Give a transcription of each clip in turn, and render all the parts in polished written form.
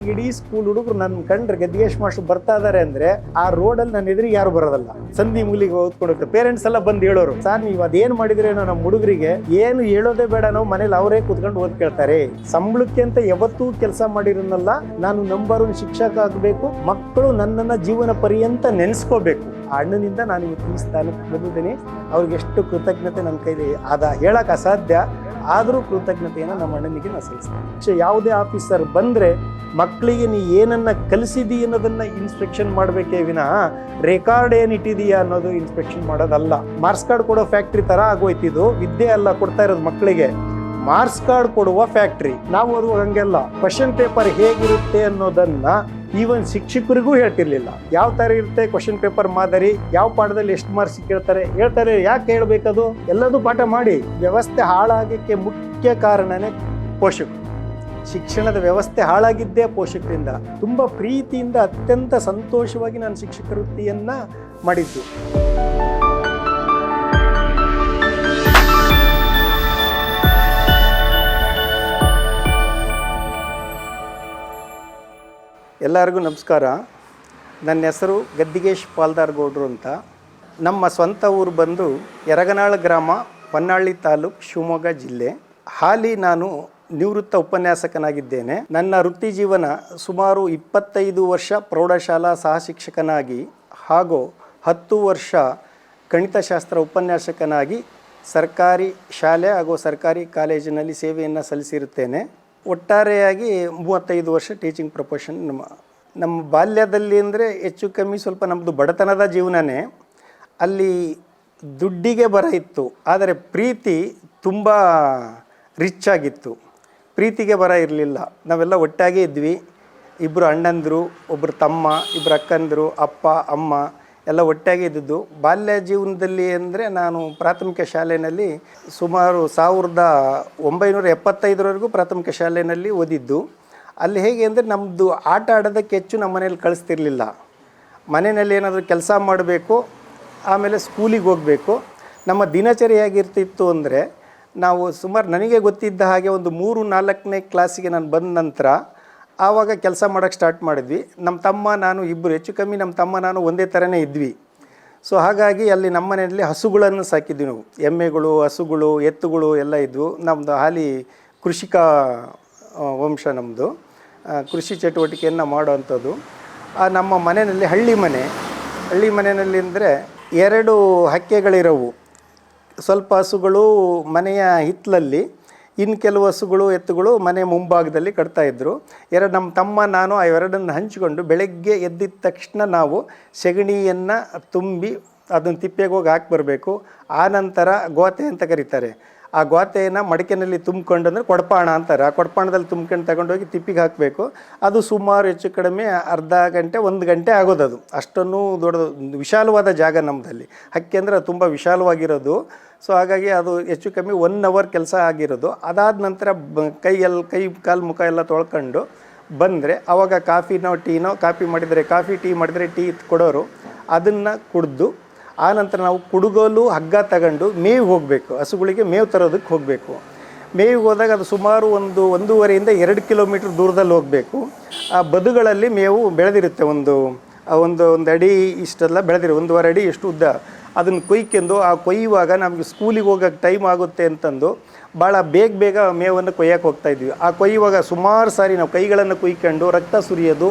ಇಡೀ ಸ್ಕೂಲ್ ಹುಡುಗರು ನನ್ನ ಕಂಡ್ರೆ ಗದ್ದಿಗೇಶ್ ಮಾಸ್ಟರ್ ಬರ್ತಾ ಇದಾರೆ ಅಂದ್ರೆ ಆ ರೋಡಲ್ಲಿ ನನ್ನ ಎದುರಿಗೆ ಯಾರು ಬರೋದಲ್ಲ. ಸಂಧಿ ಮೂಲಿಗೆ ಓದ್ಕೊಂಡು ಪೇರೆಂಟ್ಸ್ ಎಲ್ಲ ಬಂದು ಹೇಳೋರು, ಸರ್ ನೀವು ಅದೇನ್ ಮಾಡಿದ್ರೇನೋ ನಮ್ಮ ಹುಡುಗರಿಗೆ ಏನು ಹೇಳೋದೇ ಬೇಡ, ನಾವು ಮನೇಲಿ ಅವರೇ ಕೂತ್ಕೊಂಡು ಓದ್ ಕೇಳ್ತಾರೆ. ಸಂಬಳಕ್ಕೆ ಅಂತ ಯಾವತ್ತೂ ಕೆಲಸ ಮಾಡಿರೋನಲ್ಲ, ನಾನು ನಂಬರ್ 1 ಶಿಕ್ಷಕ ಆಗಬೇಕು, ಮಕ್ಕಳು ನನ್ನನ್ನ ಜೀವನ ಪರ್ಯಂತ ನೆನೆಸ್ಕೋಬೇಕು. ಆ ಅಣ್ಣನಿಂದ ನಾನು ಇವತ್ತು ಈ ಸ್ಥಾನಕ್ಕೆ ಬಂದಿದ್ದೀನಿ. ಅವ್ರಿಗೆ ಎಷ್ಟು ಕೃತಜ್ಞತೆ ನನ್ನ ಕೈಲಿ ಹೇಳಕ್ ಅಸಾಧ್ಯ. ಆದರೂ ಕೃತಜ್ಞತೆಯನ್ನು ನಮ್ಮ ಅಣ್ಣನಿಗೆ ನಾನು ಸಲ್ಲಿಸ್ತೇನೆ. ಯಾವುದೇ ಆಫೀಸರ್ ಬಂದರೆ ಮಕ್ಕಳಿಗೆ ನೀ ಏನನ್ನ ಕಲಿಸಿದಿ ಅನ್ನೋದನ್ನ ಇನ್ಸ್ಪೆಕ್ಷನ್ ಮಾಡಬೇಕೇ ವಿನಃ ರೆಕಾರ್ಡ್ ಏನಿಟ್ಟಿದೀಯಾ ಅನ್ನೋದು ಇನ್ಸ್ಪೆಕ್ಷನ್ ಮಾಡೋದಲ್ಲ. ಮಾರ್ಕ್ಸ್ ಕಾರ್ಡ್ ಕೊಡೋ ಫ್ಯಾಕ್ಟ್ರಿ ಥರ ಆಗೋಯ್ತಿದ್ದು. ವಿದ್ಯೆ ಅಲ್ಲ ಕೊಡ್ತಾ ಇರೋದು ಮಕ್ಕಳಿಗೆ, ಮಾರ್ಕ್ಸ್ ಕಾರ್ಡ್ ಕೊಡುವ ಫ್ಯಾಕ್ಟ್ರಿ. ನಾವು ಅದು ಹಂಗೆಲ್ಲ. ಕ್ವಶನ್ ಪೇಪರ್ ಹೇಗಿರುತ್ತೆ ಅನ್ನೋದನ್ನ ಈವನ್ ಶಿಕ್ಷಕರಿಗೂ ಹೇಳ್ತಿರ್ಲಿಲ್ಲ. ಯಾವ ಥರ ಇರುತ್ತೆ ಕ್ವಶನ್ ಪೇಪರ್ ಮಾದರಿ, ಯಾವ ಪಾಠದಲ್ಲಿ ಎಷ್ಟು ಮಾರ್ಕ್ಸ್ ಹೇಳ್ತಾರೆ. ಯಾಕೆ ಹೇಳ್ಬೇಕದು? ಎಲ್ಲದೂ ಪಾಠ ಮಾಡಿ. ವ್ಯವಸ್ಥೆ ಹಾಳಾಗಕ್ಕೆ ಮುಖ್ಯ ಕಾರಣನೇ ಪೋಷಕರು. ಶಿಕ್ಷಣದ ವ್ಯವಸ್ಥೆ ಹಾಳಾಗಿದ್ದೇ ಪೋಷಕರಿಂದ. ತುಂಬ ಪ್ರೀತಿಯಿಂದ ಅತ್ಯಂತ ಸಂತೋಷವಾಗಿ ನಾನು ಶಿಕ್ಷಕ ವೃತ್ತಿಯನ್ನ ಮಾಡಿದ್ದು. ಎಲ್ಲರಿಗೂ ನಮಸ್ಕಾರ. ನನ್ನ ಹೆಸರು ಗದ್ದಿಗೇಶ್ ಪಾಲ್ದಾರ್ ಗೌಡ್ರು ಅಂತ. ನಮ್ಮ ಸ್ವಂತ ಊರು ಬಂದು ಯರಗನಾಳ ಗ್ರಾಮ, ಹೊನ್ನಾಳಿ ತಾಲೂಕು, ಶಿವಮೊಗ್ಗ ಜಿಲ್ಲೆ. ಹಾಲಿ ನಾನು ನಿವೃತ್ತ ಉಪನ್ಯಾಸಕನಾಗಿದ್ದೇನೆ. ನನ್ನ ವೃತ್ತಿ ಜೀವನ ಸುಮಾರು 25 ವರ್ಷ ಪ್ರೌಢಶಾಲಾ ಸಹ ಶಿಕ್ಷಕನಾಗಿ ಹಾಗೂ 10 ವರ್ಷ ಗಣಿತಶಾಸ್ತ್ರ ಉಪನ್ಯಾಸಕನಾಗಿ ಸರ್ಕಾರಿ ಶಾಲೆ ಹಾಗೂ ಸರ್ಕಾರಿ ಕಾಲೇಜಿನಲ್ಲಿ ಸೇವೆಯನ್ನು ಸಲ್ಲಿಸಿರುತ್ತೇನೆ. ಒಟ್ಟಾರೆಯಾಗಿ 35 ವರ್ಷ ಟೀಚಿಂಗ್ ಪ್ರೊಫೆಷನ್. ನಮ್ಮ ಬಾಲ್ಯದಲ್ಲಿ ಅಂದರೆ ಹೆಚ್ಚು ಕಮ್ಮಿ ಸ್ವಲ್ಪ ನಮ್ಮದು ಬಡತನದ ಜೀವನನೇ. ಅಲ್ಲಿ ದುಡ್ಡಿಗೆ ಬರ ಇತ್ತು, ಆದರೆ ಪ್ರೀತಿ ತುಂಬ ರಿಚ್ ಆಗಿತ್ತು. ಪ್ರೀತಿಗೆ ಬರ ಇರಲಿಲ್ಲ. ನಾವೆಲ್ಲ ಒಟ್ಟಾಗೇ ಇದ್ವಿ. 2 ಅಣ್ಣಂದರು, 1 ತಮ್ಮ, 2 ಅಕ್ಕಂದರು, ಅಪ್ಪ ಅಮ್ಮ ಎಲ್ಲ ಒಟ್ಟಾಗಿ ಇದ್ದದ್ದು. ಬಾಲ್ಯ ಜೀವನದಲ್ಲಿ ಅಂದರೆ ನಾನು ಪ್ರಾಥಮಿಕ ಶಾಲೆಯಲ್ಲಿ ಸುಮಾರು 1975ರವರೆಗೂ ಪ್ರಾಥಮಿಕ ಶಾಲೆಯಲ್ಲಿ ಓದಿದ್ದು. ಅಲ್ಲಿ ಹೇಗೆ ಅಂದರೆ ನಮ್ಮದು ಆಟ ಆಡೋದಕ್ಕೆ ಹೆಚ್ಚು ನಮ್ಮ ಮನೇಲಿ ಕಳಿಸ್ತಿರ್ಲಿಲ್ಲ. ಮನೆಯಲ್ಲಿ ಏನಾದರೂ ಕೆಲಸ ಮಾಡಬೇಕು, ಆಮೇಲೆ ಸ್ಕೂಲಿಗೆ ಹೋಗಬೇಕು. ನಮ್ಮ ದಿನಚರಿ ಹೇಗಿರ್ತಿತ್ತು ಅಂದರೆ, ನಾವು ಸುಮಾರು ನನಗೆ ಗೊತ್ತಿದ್ದ ಹಾಗೆ ಒಂದು 3-4ನೇ ಕ್ಲಾಸಿಗೆ ನಾನು ಬಂದ ನಂತರ ಆವಾಗ ಕೆಲಸ ಮಾಡೋಕ್ಕೆ ಸ್ಟಾರ್ಟ್ ಮಾಡಿದ್ವಿ. ನಮ್ಮ ತಮ್ಮ ನಾನು ಇಬ್ಬರು, ಹೆಚ್ಚು ಕಮ್ಮಿ ನಮ್ಮ ತಮ್ಮ ನಾನು ಒಂದೇ ಥರನೇ ಇದ್ವಿ. ಸೊ ಹಾಗಾಗಿ ಅಲ್ಲಿ ನಮ್ಮ ಮನೆಯಲ್ಲಿ ಹಸುಗಳನ್ನು ಸಾಕಿದ್ವಿ ನಾವು. ಎಮ್ಮೆಗಳು, ಹಸುಗಳು, ಎತ್ತುಗಳು ಎಲ್ಲ ಇದ್ವು. ನಮ್ಮದು ಹಾಲಿ ಕೃಷಿಕ ವಂಶ. ನಮ್ಮದು ಕೃಷಿ ಚಟುವಟಿಕೆಯನ್ನು ಮಾಡೋವಂಥದ್ದು. ನಮ್ಮ ಮನೆಯಲ್ಲಿ ಹಳ್ಳಿ ಮನೆಯಲ್ಲಿ ಅಂದರೆ 2 ಹಕ್ಕೆಗಳಿರೋವು. ಸ್ವಲ್ಪ ಹಸುಗಳು ಮನೆಯ ಹಿತ್ತಲಲ್ಲಿ, ಇನ್ನು ಕೆಲವು ಹಸುಗಳು, ಎತ್ತುಗಳು ಮನೆ ಮುಂಭಾಗದಲ್ಲಿ ಕಟ್ತಾಯಿದ್ರು. ನಮ್ಮ ತಮ್ಮ ನಾನು ಆ 2ನ್ನು ಹಂಚಿಕೊಂಡು ಬೆಳಗ್ಗೆ ಎದ್ದಿದ ತಕ್ಷಣ ನಾವು ಸೆಗಣಿಯನ್ನು ತುಂಬಿ ಅದನ್ನು ತಿಪ್ಪೆಗೆ ಹೋಗಿ ಹಾಕಿ ಬರಬೇಕು. ಆನಂತರ ಗೋತೆ ಅಂತ ಕರೀತಾರೆ. ಆ ಗೋತೆಯನ್ನು ಮಡಿಕೆನಲ್ಲಿ ತುಂಬಿಕೊಂಡು, ಅಂದರೆ ಕೊಡಪಾಣ ಅಂತಾರೆ, ಆ ಕೊಡಪಾಣದಲ್ಲಿ ತುಂಬ್ಕೊಂಡು ತಗೊಂಡೋಗಿ ತಿಪ್ಪಿಗೆ ಹಾಕಬೇಕು. ಅದು ಸುಮಾರು ಹೆಚ್ಚು ಕಡಿಮೆ ಅರ್ಧ ಗಂಟೆ 1 ಗಂಟೆ ಆಗೋದು. ಅಷ್ಟನ್ನು ದೊಡ್ಡದು ವಿಶಾಲವಾದ ಜಾಗ ನಮ್ಮದಲ್ಲಿ. ಹಕ್ಕಿ ಅಂದರೆ ತುಂಬ ವಿಶಾಲವಾಗಿರೋದು. ಸೊ ಹಾಗಾಗಿ ಅದು ಹೆಚ್ಚು ಕಮ್ಮಿ 1 ಅವರ್ ಕೆಲಸ ಆಗಿರೋದು. ಅದಾದ ನಂತರ ಕೈ ಕಾಲು ಮುಖ ಎಲ್ಲ ತೊಳ್ಕೊಂಡು ಬಂದರೆ ಆವಾಗ ಕಾಫಿ ಮಾಡಿದರೆ ಕಾಫಿ, ಟೀ ಮಾಡಿದರೆ ಟೀ ಕೊಡೋರು. ಅದನ್ನು ಕುಡಿದು ಆನಂತರ ನಾವು ಕುಡುಗೋಲು ಹಗ್ಗ ತಗೊಂಡು ಮೇವಿಗೆ ಹೋಗಬೇಕು. ಹಸುಗಳಿಗೆ ಮೇವು ತರೋದಕ್ಕೆ ಹೋಗಬೇಕು. ಮೇವಿಗೆ ಹೋದಾಗ ಅದು ಸುಮಾರು 1.5 ರಿಂದ 2 ಕಿಲೋಮೀಟ್ರ್ ದೂರದಲ್ಲಿ ಹೋಗಬೇಕು. ಆ ಬದುಗಳಲ್ಲಿ ಮೇವು ಬೆಳೆದಿರುತ್ತೆ. ಒಂದು ಅಡಿ ಇಷ್ಟೆಲ್ಲ ಬೆಳೆದಿರೋ, 1.5 ಅಡಿ ಎಷ್ಟು ಉದ್ದ. ಅದನ್ನು ಕೊಯ್ಕೊಂಡು ಆ ಕೊಯ್ಯುವಾಗ ನಮಗೆ ಸ್ಕೂಲಿಗೆ ಹೋಗೋಕ್ಕೆ ಟೈಮ್ ಆಗುತ್ತೆ ಅಂತಂದು ಭಾಳ ಬೇಗ ಮೇವನ್ನು ಕೊಯ್ಯಕ್ಕೆ ಹೋಗ್ತಾಯಿದ್ವಿ. ಆ ಕೊಯ್ಯುವಾಗ ಸುಮಾರು ಸಾರಿ ನಾವು ಕೈಗಳನ್ನು ಕುಯ್ಕೊಂಡು ರಕ್ತ ಸುರಿಯೋದು.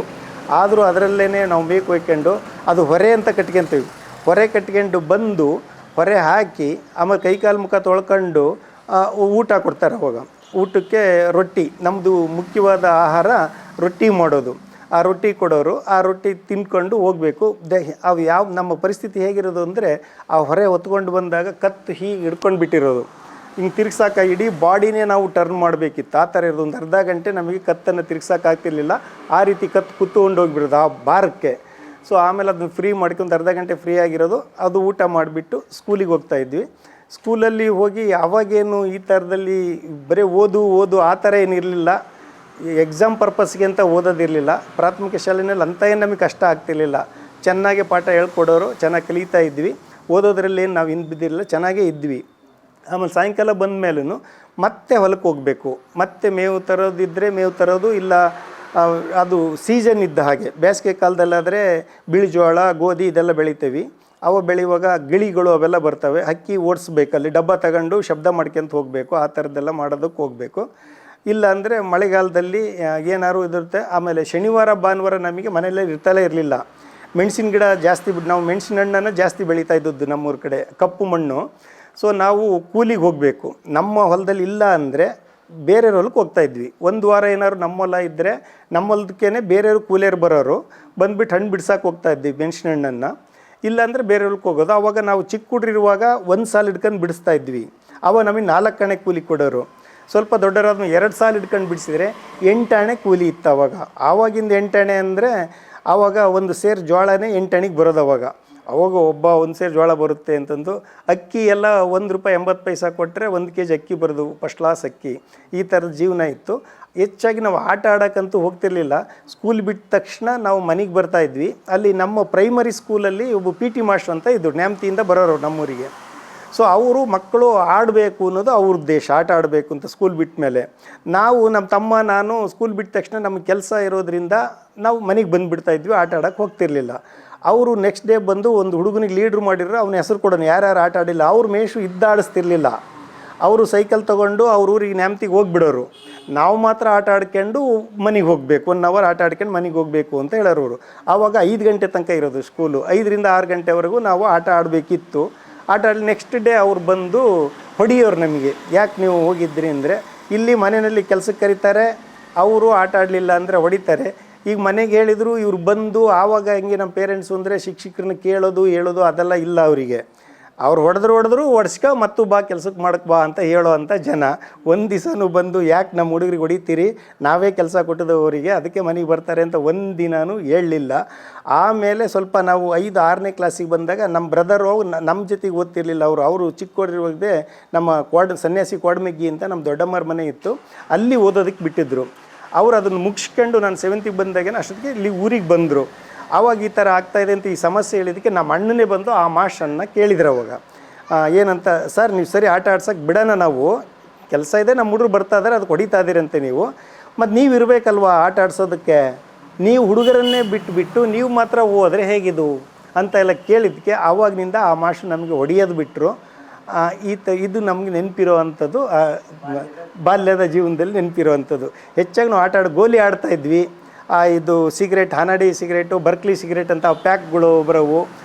ಆದರೂ ಅದರಲ್ಲೇ ನಾವು ಮೇವು ಕೊಯ್ಕೊಂಡು ಅದು ಹೊರೆ ಅಂತ ಕಟ್ಕೊಂತೀವಿ. ಹೊರೆ ಕಟ್ಕೊಂಡು ಬಂದು ಹೊರೆ ಹಾಕಿ ಆಮೇಲೆ ಕೈಕಾಲು ಮುಖ ತೊಳ್ಕೊಂಡು ಊಟ ಕೊಡ್ತಾರೆ. ಅವಾಗ ಊಟಕ್ಕೆ ರೊಟ್ಟಿ, ನಮ್ಮದು ಮುಖ್ಯವಾದ ಆಹಾರ ರೊಟ್ಟಿ ಮಾಡೋದು. ಆ ರೊಟ್ಟಿ ಕೊಡೋರು. ಆ ರೊಟ್ಟಿ ತಿಂದ್ಕೊಂಡು ಹೋಗಬೇಕು. ಅವು ನಮ್ಮ ಪರಿಸ್ಥಿತಿ ಹೇಗಿರೋದು ಅಂದರೆ, ಆ ಹೊರೆ ಹೊತ್ಕೊಂಡು ಬಂದಾಗ ಕತ್ತು ಹೀಗೆ ಹಿಡ್ಕೊಂಡು ಬಿಟ್ಟಿರೋದು. ಹಿಂಗೆ ತಿರ್ಗ್ಸಾಕ ಇಡೀ ಬಾಡಿನೇ ನಾವು ಟರ್ನ್ ಮಾಡಬೇಕಿತ್ತು. ಆ ಥರ ಇರೋದು. ಒಂದು ಅರ್ಧ ಗಂಟೆ ನಮಗೆ ಕತ್ತನ್ನು ತಿರ್ಗ್ಸೋಕ್ಕಾಗ್ತಿರ್ಲಿಲ್ಲ. ಆ ರೀತಿ ಕತ್ತು ಕುತ್ಕೊಂಡು ಹೋಗಿಬಿಡೋದು ಆ ಭಾರಕ್ಕೆ. ಸೊ ಆಮೇಲೆ ಅದನ್ನು ಫ್ರೀ ಮಾಡ್ಕೊಂಡು ಅರ್ಧ ಗಂಟೆ ಫ್ರೀ ಆಗಿರೋದು. ಅದು ಊಟ ಮಾಡಿಬಿಟ್ಟು ಸ್ಕೂಲಿಗೆ ಹೋಗ್ತಾಯಿದ್ವಿ. ಸ್ಕೂಲಲ್ಲಿ ಹೋಗಿ ಅವಾಗೇನು ಈ ಥರದಲ್ಲಿ ಬರೀ ಓದು ಆ ಥರ ಏನಿರಲಿಲ್ಲ. ಎಕ್ಸಾಮ್ ಪರ್ಪಸ್ಗೆ ಅಂತ ಓದೋದಿರಲಿಲ್ಲ. ಪ್ರಾಥಮಿಕ ಶಾಲೆಯಲ್ಲಿ ಅಂತ ಏನು ನಮಗೆ ಕಷ್ಟ ಆಗ್ತಿರ್ಲಿಲ್ಲ. ಚೆನ್ನಾಗಿ ಪಾಠ ಹೇಳ್ಕೊಡೋರು, ಚೆನ್ನಾಗಿ ಕಲಿತಾ ಇದ್ವಿ. ಓದೋದ್ರಲ್ಲಿ ಏನು ನಾವು ಹಿಂದೆ ಚೆನ್ನಾಗೇ ಇದ್ವಿ. ಆಮೇಲೆ ಸಾಯಂಕಾಲ ಬಂದ ಮೇಲೂ ಮತ್ತೆ ಹೊಲಕ್ಕೆ ಹೋಗಬೇಕು. ಮತ್ತೆ ಮೇವು ತರೋದಿದ್ದರೆ ಮೇವು ತರೋದು, ಇಲ್ಲ ಅದು ಸೀಸನ್ ಇದ್ದ ಹಾಗೆ. ಬೇಸಿಗೆ ಕಾಲದಲ್ಲಾದರೆ ಬಿಳಿಜೋಳ ಗೋಧಿ ಇದೆಲ್ಲ ಬೆಳಿತೀವಿ. ಅವು ಬೆಳೆಯುವಾಗ ಗಿಳಿಗಳು ಅವೆಲ್ಲ ಬರ್ತವೆ, ಹಕ್ಕಿ ಓಡಿಸ್ಬೇಕಲ್ಲಿ, ಡಬ್ಬ ತಗೊಂಡು ಶಬ್ದ ಮಾಡ್ಕೊಂತ ಹೋಗಬೇಕು, ಆ ಥರದ್ದೆಲ್ಲ ಮಾಡೋದಕ್ಕೆ ಹೋಗಬೇಕು. ಇಲ್ಲ ಅಂದರೆ ಮಳೆಗಾಲದಲ್ಲಿ ಏನಾದ್ರು ಇದಿರುತ್ತೆ. ಆಮೇಲೆ ಶನಿವಾರ ಭಾನುವಾರ ನಮಗೆ ಮನೆಯಲ್ಲೇ ಇರ್ತಲೇ ಇರಲಿಲ್ಲ. ಮೆಣಸಿನ ಗಿಡ ಜಾಸ್ತಿ ನಾವು ಮೆಣಸಿನ ಹಣ್ಣನ್ನು ಜಾಸ್ತಿ ಬೆಳೀತಾ ಇದ್ದದ್ದು ನಮ್ಮೂರ ಕಡೆ, ಕಪ್ಪು ಮಣ್ಣು. ಸೊ ನಾವು ಕೂಲಿಗೆ ಹೋಗಬೇಕು. ನಮ್ಮ ಹೊಲದಲ್ಲಿ ಇಲ್ಲ ಅಂದರೆ ಬೇರೆಯವ್ರ ಹೊಲಕ್ಕೆ ಹೋಗ್ತಾಯಿದ್ವಿ. ಒಂದು ವಾರ ಏನಾದ್ರು ನಮ್ಮ ಹೊಲ ಇದ್ದರೆ ನಮ್ಮ ಹೊಲದಕ್ಕೇ ಬೇರೆಯವರು ಕೂಲಿಯರು ಬರೋರು, ಬಂದುಬಿಟ್ಟು ಹಣ್ಣು ಬಿಡ್ಸಕ್ಕೆ ಹೋಗ್ತಾಯಿದ್ವಿ ಮೆಣಸಿನ ಹಣ್ಣನ್ನು. ಇಲ್ಲಾಂದರೆ ಬೇರೆ ಹೊಲಕ್ಕೆ ಹೋಗೋದು. ಆವಾಗ ನಾವು ಚಿಕ್ಕ ಹುಡ್ರಿರುವಾಗ ಒಂದು ಸಾಲು ಹಿಡ್ಕೊಂಡು ಬಿಡಿಸ್ತಾ ಇದ್ವಿ. ಆವಾಗ ನಮಗೆ 4 ಆಣೆ ಕೂಲಿ ಕೊಡೋರು. ಸ್ವಲ್ಪ ದೊಡ್ಡವರಾದ್ಮೇಲೆ 2 ಸಾಲು ಹಿಡ್ಕೊಂಡು ಬಿಡಿಸಿದ್ರೆ 8 ಆಣೆ ಕೂಲಿ ಇತ್ತು ಅವಾಗ. ಆವಾಗಿಂದ 8 ಆಣೆ ಅಂದರೆ ಆವಾಗ ಒಂದು ಸೇರು ಜೋಳನೇ 8 ಆಣೆಗೆ ಬರೋದು. ಅವಾಗ ಒಬ್ಬ ಒಂದು ಸೇರು ಜೋಳ ಬರುತ್ತೆ ಅಂತಂದು ಅಕ್ಕಿ ಎಲ್ಲ ₹1.80 ಕೊಟ್ಟರೆ 1 ಕೆಜಿ ಅಕ್ಕಿ ಬರೋದು, ಫಸ್ಟ್ ಕ್ಲಾಸ್ ಅಕ್ಕಿ. ಈ ಥರದ ಜೀವನ ಇತ್ತು. ಹೆಚ್ಚಾಗಿ ನಾವು ಆಟ ಆಡೋಕ್ಕಂತೂ ಹೋಗ್ತಿರ್ಲಿಲ್ಲ. ಸ್ಕೂಲ್ ಬಿಟ್ಟ ತಕ್ಷಣ ನಾವು ಮನೆಗೆ ಬರ್ತಾಯಿದ್ವಿ. ಅಲ್ಲಿ ನಮ್ಮ ಪ್ರೈಮರಿ ಸ್ಕೂಲಲ್ಲಿ ಒಬ್ಬ PT ಮಾಸ್ಟ್ರು ಅಂತ ಇದ್ದರು, ನ್ಯಾಮತಿಯಿಂದ ಬರೋರು ನಮ್ಮೂರಿಗೆ. ಸೊ ಅವರು ಮಕ್ಕಳು ಆಡಬೇಕು ಅನ್ನೋದು ಅವ್ರ ಉದ್ದೇಶ, ಆಟ ಆಡಬೇಕು ಅಂತ. ಸ್ಕೂಲ್ ಬಿಟ್ಟ ಮೇಲೆ ನಾವು ನಮ್ಮ ತಮ್ಮ ನಾನು ಸ್ಕೂಲ್ ಬಿಟ್ಟ ತಕ್ಷಣ ನಮಗೆ ಕೆಲಸ ಇರೋದ್ರಿಂದ ನಾವು ಮನೆಗೆ ಬಂದುಬಿಡ್ತಾಯಿದ್ವಿ, ಆಟ ಆಡೋಕ್ಕೆ ಹೋಗ್ತಿರ್ಲಿಲ್ಲ. ಅವರು ನೆಕ್ಸ್ಟ್ ಡೇ ಬಂದು ಒಂದು ಹುಡುಗನಿಗೆ ಲೀಡ್ರ್ ಮಾಡಿದ್ರು, ಅವನ ಹೆಸರು ಕೊಡೋನು, ಯಾರ್ಯಾರು ಆಟ ಆಡಿಲ್ಲ ಅವ್ರ ಮೇಷು ಇದ್ದಾಡಿಸ್ತಿರ್ಲಿಲ್ಲ. ಅವರು ಸೈಕಲ್ ತೊಗೊಂಡು ಅವ್ರ ಊರಿಗೆ ನ್ಯಾಮತಿಗೆ ಹೋಗಿಬಿಡೋರು. ನಾವು ಮಾತ್ರ ಆಟ ಆಡ್ಕೊಂಡು ಮನೆಗೆ ಹೋಗಬೇಕು, 1 ಅವರ್ ಆಟ ಆಡ್ಕೊಂಡು ಮನೆಗೆ ಹೋಗಬೇಕು ಅಂತ ಹೇಳೋರು ಅವರು. ಆವಾಗ 5 ಗಂಟೆ ತನಕ ಇರೋದು ಸ್ಕೂಲು. 5ರಿಂದ 6 ಗಂಟೆವರೆಗೂ ನಾವು ಆಟ ಆಡಬೇಕಿತ್ತು. ಆಟ ಆಡಿ ನೆಕ್ಸ್ಟ್ ಡೇ ಅವ್ರು ಬಂದು ಹೊಡಿಯೋರು ನಮಗೆ. ಯಾಕೆ ನೀವು ಹೋಗಿದ್ರಿ ಅಂದರೆ, ಇಲ್ಲಿ ಮನೆಯಲ್ಲಿ ಕೆಲಸಕ್ಕೆ ಕರೀತಾರೆ, ಅವರು ಆಟ ಆಡಲಿಲ್ಲ ಅಂದರೆ ಹೊಡಿತಾರೆ. ಈಗ ಮನೆಗೆ ಹೇಳಿದರು ಇವ್ರು ಬಂದು ಆವಾಗ ಹೆಂಗೆ ನಮ್ಮ ಪೇರೆಂಟ್ಸು ಅಂದರೆ ಶಿಕ್ಷಕರನ್ನ ಕೇಳೋದು ಹೇಳೋದು ಅದೆಲ್ಲ ಇಲ್ಲ ಅವರಿಗೆ. ಅವ್ರು ಹೊಡೆದ್ರು ಹೊಡ್ಸ್ಕೊ ಮತ್ತು ಬಾ ಕೆಲ್ಸಕ್ಕೆ ಮಾಡಕ್ಕೆ ಬಾ ಅಂತ ಹೇಳೋ ಅಂಥ ಜನ. ಒಂದು ದಿವಸನೂ ಬಂದು ಯಾಕೆ ನಮ್ಮ ಹುಡುಗರಿಗೆ ಹೊಡಿತೀರಿ, ನಾವೇ ಕೆಲಸ ಕೊಟ್ಟಿದ್ದವರಿಗೆ, ಅದಕ್ಕೆ ಮನೆಗೆ ಬರ್ತಾರೆ ಅಂತ ಒಂದು ದಿನವೂ ಹೇಳಲಿಲ್ಲ. ಆಮೇಲೆ ಸ್ವಲ್ಪ ನಾವು 5-6ನೇ ಕ್ಲಾಸಿಗೆ ಬಂದಾಗ ನಮ್ಮ ಬ್ರದರು ನಮ್ಮ ಜೊತೆಗೆ ಓದ್ತಿರ್ಲಿಲ್ಲ. ಅವರು ಚಿಕ್ಕವರಿರುವಾಗಲೇ ನಮ್ಮ ಸನ್ಯಾಸಿ ಕೋಡ್ಮೆಗ್ಗಿ ಅಂತ ನಮ್ಮ ದೊಡ್ಡಮ್ಮರ ಮನೆ ಇತ್ತು, ಅಲ್ಲಿ ಓದೋದಕ್ಕೆ ಬಿಟ್ಟಿದ್ದರು. ಅವರು ಅದನ್ನು ಮುಗಿಸ್ಕೊಂಡು ನಾನು 7th ಬಂದಾಗೇನೆ ಅಷ್ಟೊತ್ತಿಗೆ ಇಲ್ಲಿ ಊರಿಗೆ ಬಂದರು. ಆವಾಗ ಈ ಥರ ಆಗ್ತಾಯಿದೆ ಅಂತ ಈ ಸಮಸ್ಯೆ ಹೇಳಿದ್ದಕ್ಕೆ ನಮ್ಮ ಅಣ್ಣನೇ ಬಂದು ಆ ಮಾಸ್ಟರನ್ನ ಕೇಳಿದ್ರು. ಅವಾಗ ಏನಂತ, ಸರ್ ನೀವು ಸರಿ ಆಟ ಆಡ್ಸೋಕ್ಕೆ ಬಿಡೋಣ, ನಾವು ಕೆಲಸ ಇದೆ, ನಮ್ಮ ಹುಡುಗರು ಬರ್ತಾ ಇದ್ದಾರೆ, ಅದಕ್ಕೆ ಹೊಡಿತಾ ಇದ್ದೀರಂತೆ ನೀವು, ಮತ್ತು ನೀವು ಇರಬೇಕಲ್ವ ಆಟ ಆಡ್ಸೋದಕ್ಕೆ, ನೀವು ಹುಡುಗರನ್ನೇ ಬಿಟ್ಟು ನೀವು ಮಾತ್ರ ಹೋದರೆ ಹೇಗಿದು ಅಂತ ಎಲ್ಲ ಕೇಳಿದ್ದಕ್ಕೆ ಆವಾಗಿನಿಂದ ಆ ಮಾಸ್ಟರ್ ನಮಗೆ ಹೊಡೆಯೋದು ಬಿಟ್ಟರು. ಇದು ನಮಗೆ ನೆನಪಿರೋ ಅಂಥದ್ದು, ಬಾಲ್ಯದ ಜೀವನದಲ್ಲಿ ನೆನಪಿರೋ ಅಂಥದ್ದು. ಹೆಚ್ಚಾಗಿ ನಾವು ಆಟ ಗೋಲಿ ಆಡ್ತಾಯಿದ್ವಿ. ಇದು ಸಿಗರೇಟ್, ಹನಡಿ ಸಿಗರೇಟು, ಬರ್ಕ್ಲಿ ಸಿಗರೇಟ್ ಅಂತ ಪ್ಯಾಕ್ಗಳು ಬರೋವು,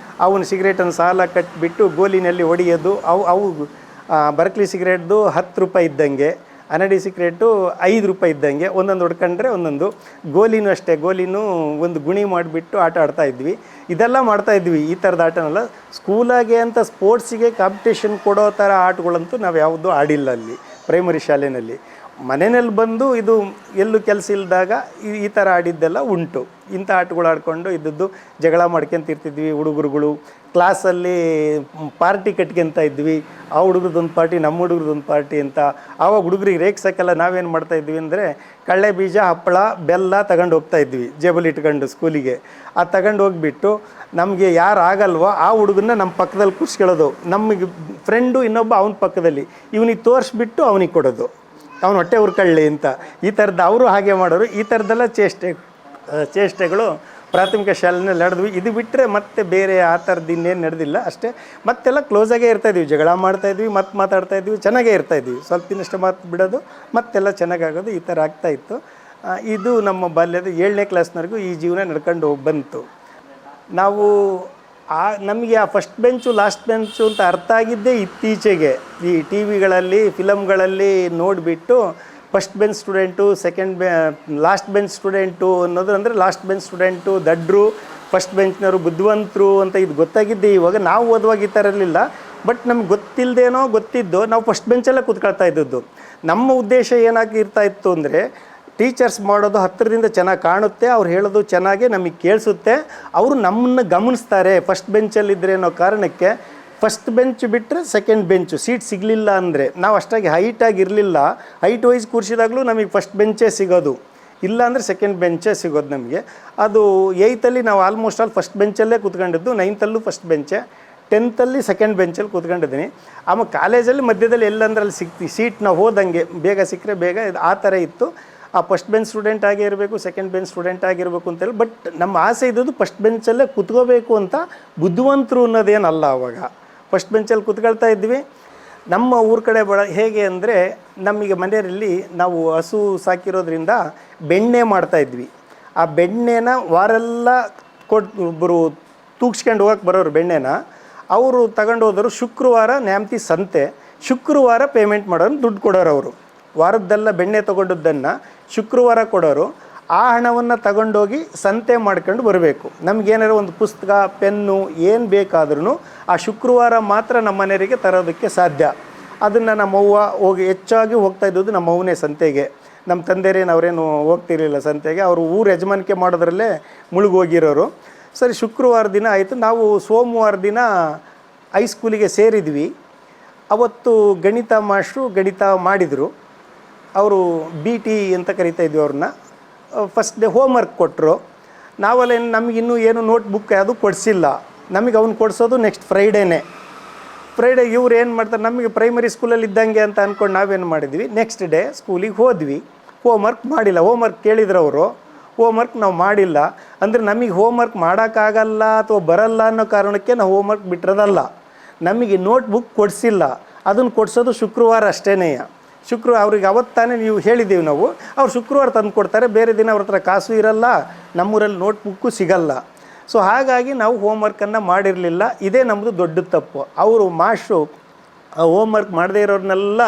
ಅವನು ಸಿಗರೇಟನ್ನು ಸಾಲ ಕಟ್ಟಿಬಿಟ್ಟು ಗೋಲಿನಲ್ಲಿ ಹೊಡೆಯೋದು. ಅವು ಬರ್ಕ್ಲಿ ಸಿಗರೇಟ್ದು ₹10 ಇದ್ದಂಗೆ, ಹನಡಿ ಸಿಗರೇಟು ₹5 ಇದ್ದಂಗೆ, ಒಂದೊಂದು ಹೊಡ್ಕೊಂಡ್ರೆ ಒಂದೊಂದು. ಗೋಲಿನೂ ಅಷ್ಟೇ, ಗೋಲಿನೂ ಒಂದು ಗುಣಿ ಮಾಡಿಬಿಟ್ಟು ಆಟ ಆಡ್ತಾಯಿದ್ವಿ. ಇದೆಲ್ಲ ಮಾಡ್ತಾಯಿದ್ವಿ. ಈ ಥರದ ಆಟನೆಲ್ಲ ಸ್ಕೂಲಾಗೆ ಅಂತ ಸ್ಪೋರ್ಟ್ಸಿಗೆ ಕಾಂಪಿಟೇಷನ್ ಕೊಡೋ ಥರ ಆಟಗಳಂತೂ ನಾವು ಯಾವುದೂ ಆಡಿಲ್ಲ ಅಲ್ಲಿ ಪ್ರೈಮರಿ ಶಾಲೆಯಲ್ಲಿ. ಮನೆಯಲ್ಲಿ ಬಂದು ಇದು ಎಲ್ಲೂ ಕೆಲಸ ಇಲ್ಲದಾಗ ಈ ಥರ ಆಡಿದ್ದೆಲ್ಲ ಉಂಟು. ಇಂಥ ಆಟಗಳು ಆಡ್ಕೊಂಡು ಇದ್ದದ್ದು ಜಗಳ ಮಾಡ್ಕೊಂತಿರ್ತಿದ್ವಿ ಹುಡುಗರುಗಳು. ಕ್ಲಾಸಲ್ಲಿ ಪಾರ್ಟಿ ಕಟ್ಕೊತ ಇದ್ವಿ, ಆ ಹುಡುಗ್ರದ್ದೊಂದು ಪಾರ್ಟಿ ನಮ್ಮ ಹುಡುಗ್ರದ್ದೊಂದು ಪಾರ್ಟಿ ಅಂತ. ಆವಾಗ ಹುಡುಗರಿಗೆ ರೇಗ್ಸೋಕ್ಕೆಲ್ಲ ನಾವೇನು ಮಾಡ್ತಾಯಿದ್ವಿ ಅಂದರೆ ಕಡಲೆ ಬೀಜ, ಹಪ್ಪಳ, ಬೆಲ್ಲ ತಗೊಂಡು ಹೋಗ್ತಾಯಿದ್ವಿ ಜೇಬಲ್ಲಿ ಇಟ್ಕೊಂಡು ಸ್ಕೂಲಿಗೆ. ಅದು ತಗೊಂಡು ಹೋಗಿಬಿಟ್ಟು ನಮಗೆ ಯಾರು ಆಗಲ್ವೋ ಆ ಹುಡುಗನ್ನ ನಮ್ಮ ಪಕ್ಕದಲ್ಲಿ ಕೂರಿಸ್ಕೊಳ್ಳೋದು. ನಮಗೆ ಫ್ರೆಂಡು ಇನ್ನೊಬ್ಬ ಅವನ ಪಕ್ಕದಲ್ಲಿ, ಇವನಿಗೆ ತೋರಿಸ್ಬಿಟ್ಟು ಅವನಿಗೆ ಕೊಡೋದು, ಅವನು ಹೊಟ್ಟೆ ಹುರ್ಕೊಳ್ಳಿ ಅಂತ. ಈ ಥರದ್ದು ಅವರು ಹಾಗೆ ಮಾಡೋರು. ಈ ಥರದ್ದೆಲ್ಲ ಚೇಷ್ಟೆಗಳು ಪ್ರಾಥಮಿಕ ಶಾಲೆಯಲ್ಲಿ ನಡೆದ್ವಿ. ಇದು ಬಿಟ್ಟರೆ ಮತ್ತೆ ಬೇರೆ ಆ ಥರದ್ದು ಇನ್ನೇನು ನಡೆದಿಲ್ಲ ಅಷ್ಟೇ. ಮತ್ತೆಲ್ಲ ಕ್ಲೋಸಾಗೇ ಇರ್ತಾಯಿದ್ವಿ, ಜಗಳ ಮಾಡ್ತಾಯಿದ್ವಿ, ಮತ್ತೆ ಮಾತಾಡ್ತಾಯಿದ್ವಿ, ಚೆನ್ನಾಗೇ ಇರ್ತಾಯಿದ್ವಿ. ಸ್ವಲ್ಪ ದಿನಷ್ಟು ಮಾತು ಬಿಡೋದು, ಮತ್ತೆಲ್ಲ ಚೆನ್ನಾಗಾಗೋದು, ಈ ಥರ ಆಗ್ತಾಯಿತ್ತು. ಇದು ನಮ್ಮ ಬಾಲ್ಯದ 7ನೇ ಕ್ಲಾಸ್ನವರೆಗೂ ಈ ಜೀವನ ನಡ್ಕೊಂಡು ಬಂತು. ನಾವು ನಮಗೆ ಆ ಫಸ್ಟ್ ಬೆಂಚು ಲಾಸ್ಟ್ ಬೆಂಚು ಅಂತ ಅರ್ಥ ಆಗಿದ್ದೇ ಇತ್ತೀಚೆಗೆ ಈ ಟಿ ವಿಗಳಲ್ಲಿ ಫಿಲಮ್ಗಳಲ್ಲಿ ನೋಡಿಬಿಟ್ಟು first bench student, last bench student ಅನ್ನೋದು. ಅಂದರೆ ಲಾಸ್ಟ್ ಬೆಂಚ್ ಸ್ಟೂಡೆಂಟು ದಡ್ರು, ಫಸ್ಟ್ ಬೆಂಚ್ನವರು ಬುದ್ಧಿವಂತರು ಅಂತ ಇದು ಗೊತ್ತಾಗಿದ್ದೆ. ಇವಾಗ ನಾವು ಓದುವಾಗ ಈ ಥರ ಇರಲಿಲ್ಲ. ಬಟ್ ನಮ್ಗೆ ಗೊತ್ತಿಲ್ಲದೇನೋ ಗೊತ್ತಿದ್ದು ನಾವು ಫಸ್ಟ್ ಬೆಂಚಲ್ಲೇ ಕೂತ್ಕೊಳ್ತಾ ಇದ್ದದ್ದು. ನಮ್ಮ ಉದ್ದೇಶ ಏನಾಗಿರ್ತಾ ಇತ್ತು ಅಂದರೆ ಟೀಚರ್ಸ್ ಮಾಡೋದು ಹತ್ತಿರದಿಂದ ಚೆನ್ನಾಗಿ ಕಾಣುತ್ತೆ, ಅವ್ರು ಹೇಳೋದು ಚೆನ್ನಾಗಿ ನಮಗೆ ಕೇಳಿಸುತ್ತೆ, ಅವರು ನಮ್ಮನ್ನು ಗಮನಿಸ್ತಾರೆ ಫಸ್ಟ್ ಬೆಂಚಲ್ಲಿದ್ದರೆ ಅನ್ನೋ ಕಾರಣಕ್ಕೆ ಫಸ್ಟ್ ಬೆಂಚ್ ಬಿಟ್ಟರೆ ಸೆಕೆಂಡ್ ಬೆಂಚು ಸೀಟ್ ಸಿಗಲಿಲ್ಲ ಅಂದರೆ, ನಾವು ಅಷ್ಟಾಗಿ ಹೈಟಾಗಿರಲಿಲ್ಲ, ಹೈಟ್ ವೈಸ್ ಕೂರಿಸಿದಾಗಲೂ ನಮಗೆ ಫಸ್ಟ್ ಬೆಂಚೇ ಸಿಗೋದು, ಇಲ್ಲ ಅಂದರೆ ಸೆಕೆಂಡ್ ಬೆಂಚೇ ಸಿಗೋದು ನಮಗೆ. ಅದು 8th ನಾವು ಆಲ್ಮೋಸ್ಟ್ ಆಲ್ ಫಸ್ಟ್ ಬೆಂಚಲ್ಲೇ ಕೂತ್ಕೊಂಡಿದ್ದು, 9th ಫಸ್ಟ್ ಬೆಂಚೆ, 10th ಸೆಕೆಂಡ್ ಬೆಂಚಲ್ಲಿ ಕೂತ್ಕೊಂಡಿದ್ದೀನಿ. ಆಮೇಲೆ ಕಾಲೇಜಲ್ಲಿ ಮಧ್ಯದಲ್ಲಿ ಎಲ್ಲಂದ್ರೆ ಅಲ್ಲಿ ಸೀಟ್ ನಾವು ಹೋದಂಗೆ ಬೇಗ ಸಿಕ್ಕರೆ ಬೇಗ ಆ ಥರ ಇತ್ತು. ಆ ಫಸ್ಟ್ ಬೆಂಚ್ ಸ್ಟೂಡೆಂಟ್ ಆಗೇ ಇರಬೇಕು, ಸೆಕೆಂಡ್ ಬೆಂಚ್ ಸ್ಟೂಡೆಂಟ್ ಆಗಿರಬೇಕು ಅಂತೇಳಿ. ಬಟ್ ನಮ್ಮ ಆಸೆ ಇದ್ದದ್ದು ಫಸ್ಟ್ ಬೆಂಚಲ್ಲೇ ಕೂತ್ಕೋಬೇಕು ಅಂತ. ಬುದ್ಧಿವಂತರು ಅನ್ನೋದೇನಲ್ಲ. ಅವಾಗ ಫಸ್ಟ್ ಬೆಂಚಲ್ಲಿ ಕೂತ್ಕೊಳ್ತಾ ಇದ್ವಿ. ನಮ್ಮ ಊರ ಕಡೆ ಹೇಗೆ ಅಂದರೆ, ನಮಗೆ ಮನೆಯಲ್ಲಿ ನಾವು ಹಸು ಸಾಕಿರೋದ್ರಿಂದ ಬೆಣ್ಣೆ ಮಾಡ್ತಾಯಿದ್ವಿ. ಆ ಬೆಣ್ಣೆನ ವಾರೆಲ್ಲ ಒಬ್ಬರು ತೂಗಿಸ್ಕೊಂಡು ಹೋಗಕ್ಕೆ ಬರೋರು ಬೆಣ್ಣೆನ ಅವರು ತಗೊಂಡು ಹೋದರು. ಶುಕ್ರವಾರ ನ್ಯಾಮತಿ ಸಂತೆ, ಶುಕ್ರವಾರ ಪೇಮೆಂಟ್ ಮಾಡೋರು, ದುಡ್ಡು ಕೊಡೋರು. ಅವರು ವಾರದ್ದೆಲ್ಲ ಬೆಣ್ಣೆ ತೊಗೊಂಡದ್ದನ್ನು ಶುಕ್ರವಾರ ಕೊಡೋರು. ಆ ಹಣವನ್ನು ತಗೊಂಡೋಗಿ ಸಂತೆ ಮಾಡ್ಕೊಂಡು ಬರಬೇಕು. ನಮಗೇನಾರು ಒಂದು ಪುಸ್ತಕ, ಪೆನ್ನು ಏನು ಬೇಕಾದ್ರೂ ಆ ಶುಕ್ರವಾರ ಮಾತ್ರ ನಮ್ಮ ಮನೆಯವರಿಗೆ ತರೋದಕ್ಕೆ ಸಾಧ್ಯ. ಅದನ್ನು ನಮ್ಮವ್ವ ಹೆಚ್ಚಾಗಿ ಹೋಗ್ತಾ ಇದ್ದದ್ದು ನಮ್ಮವ್ವನೇ ಸಂತೆಗೆ. ನಮ್ಮ ತಂದೆರೇನು ಅವರೇನು ಹೋಗ್ತಿರಲಿಲ್ಲ ಸಂತೆಗೆ. ಅವರು ಊರು ಯಜಮಾನಿಕೆ ಮಾಡೋದ್ರಲ್ಲೇ ಮುಳುಗೋಗಿರೋರು. ಸರಿ, ಶುಕ್ರವಾರ ದಿನ ಆಯಿತು. ನಾವು ಸೋಮವಾರ ದಿನ ಹೈಸ್ಕೂಲಿಗೆ ಸೇರಿದ್ವಿ. ಅವತ್ತು ಗಣಿತ ಮಾಸ್ಟ್ರು ಗಣಿತ ಮಾಡಿದರು. ಅವರು BT ಅಂತ ಕರಿತಾ ಇದ್ವಿ ಅವ್ರನ್ನ. ಫಸ್ಟ್ ಡೇ ಹೋಮ್ವರ್ಕ್ ಕೊಟ್ಟರು. ನಾವಲ್ಲೇನು ನಮಗಿನ್ನೂ ಏನು ನೋಟ್ಬುಕ್ ಅದು ಕೊಡಿಸಿಲ್ಲ. ನಮಗೆ ಅವ್ನು ಕೊಡಿಸೋದು ನೆಕ್ಸ್ಟ್ ಫ್ರೈಡೇನೇ. ಫ್ರೈಡೇ ಇವ್ರು ಏನು ಮಾಡ್ತಾರೆ, ನಮಗೆ ಪ್ರೈಮರಿ ಸ್ಕೂಲಲ್ಲಿ ಇದ್ದಂಗೆ ಅಂತ ಅಂದ್ಕೊಂಡು ನಾವೇನು ಮಾಡಿದ್ವಿ, ನೆಕ್ಸ್ಟ್ ಡೇ ಸ್ಕೂಲಿಗೆ ಹೋದ್ವಿ. ಹೋಮ್ವರ್ಕ್ ಮಾಡಿಲ್ಲ. ಹೋಮ್ವರ್ಕ್ ಕೇಳಿದ್ರು ಅವರು, ಹೋಮ್ವರ್ಕ್ ನಾವು ಮಾಡಿಲ್ಲ. ಅಂದರೆ ನಮಗೆ ಹೋಮ್ವರ್ಕ್ ಮಾಡೋಕ್ಕಾಗಲ್ಲ ಅಥವಾ ಬರಲ್ಲ ಅನ್ನೋ ಕಾರಣಕ್ಕೆ ನಾವು ಹೋಮ್ವರ್ಕ್ ಬಿಟ್ಟಿರೋದಲ್ಲ. ನಮಗೆ ನೋಟ್ಬುಕ್ ಕೊಡಿಸಿಲ್ಲ. ಅದನ್ನು ಕೊಡಿಸೋದು ಶುಕ್ರವಾರ ಅಷ್ಟೇನೇ. ಶುಕ್ರವಾರ ಅವ್ರಿಗೆ ಅವತ್ತಾನೆ ನೀವು ಹೇಳಿದ್ದೀವಿ ನಾವು. ಅವ್ರು ಶುಕ್ರವಾರ ತಂದು ಕೊಡ್ತಾರೆ. ಬೇರೆ ದಿನ ಅವ್ರ ಹತ್ರ ಕಾಸು ಇರಲ್ಲ, ನಮ್ಮೂರಲ್ಲಿ ನೋಟ್ಬುಕ್ಕು ಸಿಗಲ್ಲ. ಸೊ ಹಾಗಾಗಿ ನಾವು ಹೋಮ್ವರ್ಕನ್ನು ಮಾಡಿರಲಿಲ್ಲ. ಇದೇ ನಮ್ಮದು ದೊಡ್ಡ ತಪ್ಪು. ಅವರು ಮಾಸ್ಟ್ರು ಹೋಮ್ವರ್ಕ್ ಮಾಡದೇ ಇರೋರನ್ನೆಲ್ಲ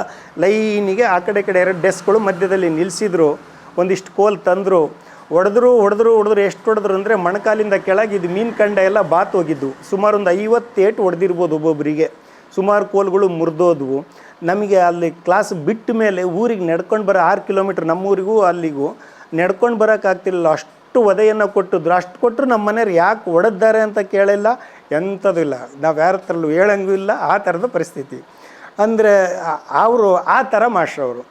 ಲೈನಿಗೆ ಆ ಕಡೆ ಎರಡು ಡೆಸ್ಕ್ಗಳು ಮಧ್ಯದಲ್ಲಿ ನಿಲ್ಲಿಸಿದ್ರು. ಒಂದಿಷ್ಟು ಕೋಲ್ ತಂದರು. ಹೊಡೆದ್ರು ಎಷ್ಟು ಹೊಡೆದ್ರು ಅಂದರೆ ಮೊಣಕಾಲಿಂದ ಕೆಳಗೆ ಇದು ಮೀನು ಕಂಡ ಎಲ್ಲ ಬಾತ್ ಹೋಗಿದ್ದು. ಸುಮಾರು ಒಂದು 50 ಏಟು ಹೊಡೆದಿರ್ಬೋದು ಒಬ್ಬೊಬ್ಬರಿಗೆ. ಸುಮಾರು ಕೋಲ್ಗಳು ಮುರಿದೋದ್ವು. ನಮಗೆ ಅಲ್ಲಿ ಕ್ಲಾಸ್ ಬಿಟ್ಟ ಮೇಲೆ ಊರಿಗೆ ನಡ್ಕೊಂಡು ಬರೋ 6 ಕಿಲೋಮೀಟ್ರ್, ನಮ್ಮೂರಿಗೂ ಅಲ್ಲಿಗೂ ನಡ್ಕೊಂಡು ಬರೋಕ್ಕಾಗ್ತಿರಲಿಲ್ಲ. ಅಷ್ಟು ವಧೆಯನ್ನು ಕೊಟ್ಟಿದ್ರು. ಅಷ್ಟು ಕೊಟ್ಟರು ನಮ್ಮ ಮನೆಯವ್ರು ಯಾಕೆ ಹೊಡೆದ್ದಾರೆ ಅಂತ ಕೇಳಿಲ್ಲ, ಎಂಥದ್ದು ಇಲ್ಲ. ನಾವು ಯಾರ ಹತ್ರಲ್ಲೂ ಹೇಳಂಗೂ ಇಲ್ಲ. ಆ ಥರದ ಪರಿಸ್ಥಿತಿ. ಅಂದರೆ ಅವರು ಆ ಥರ ಮಾಸ್ಟ್ರವರು.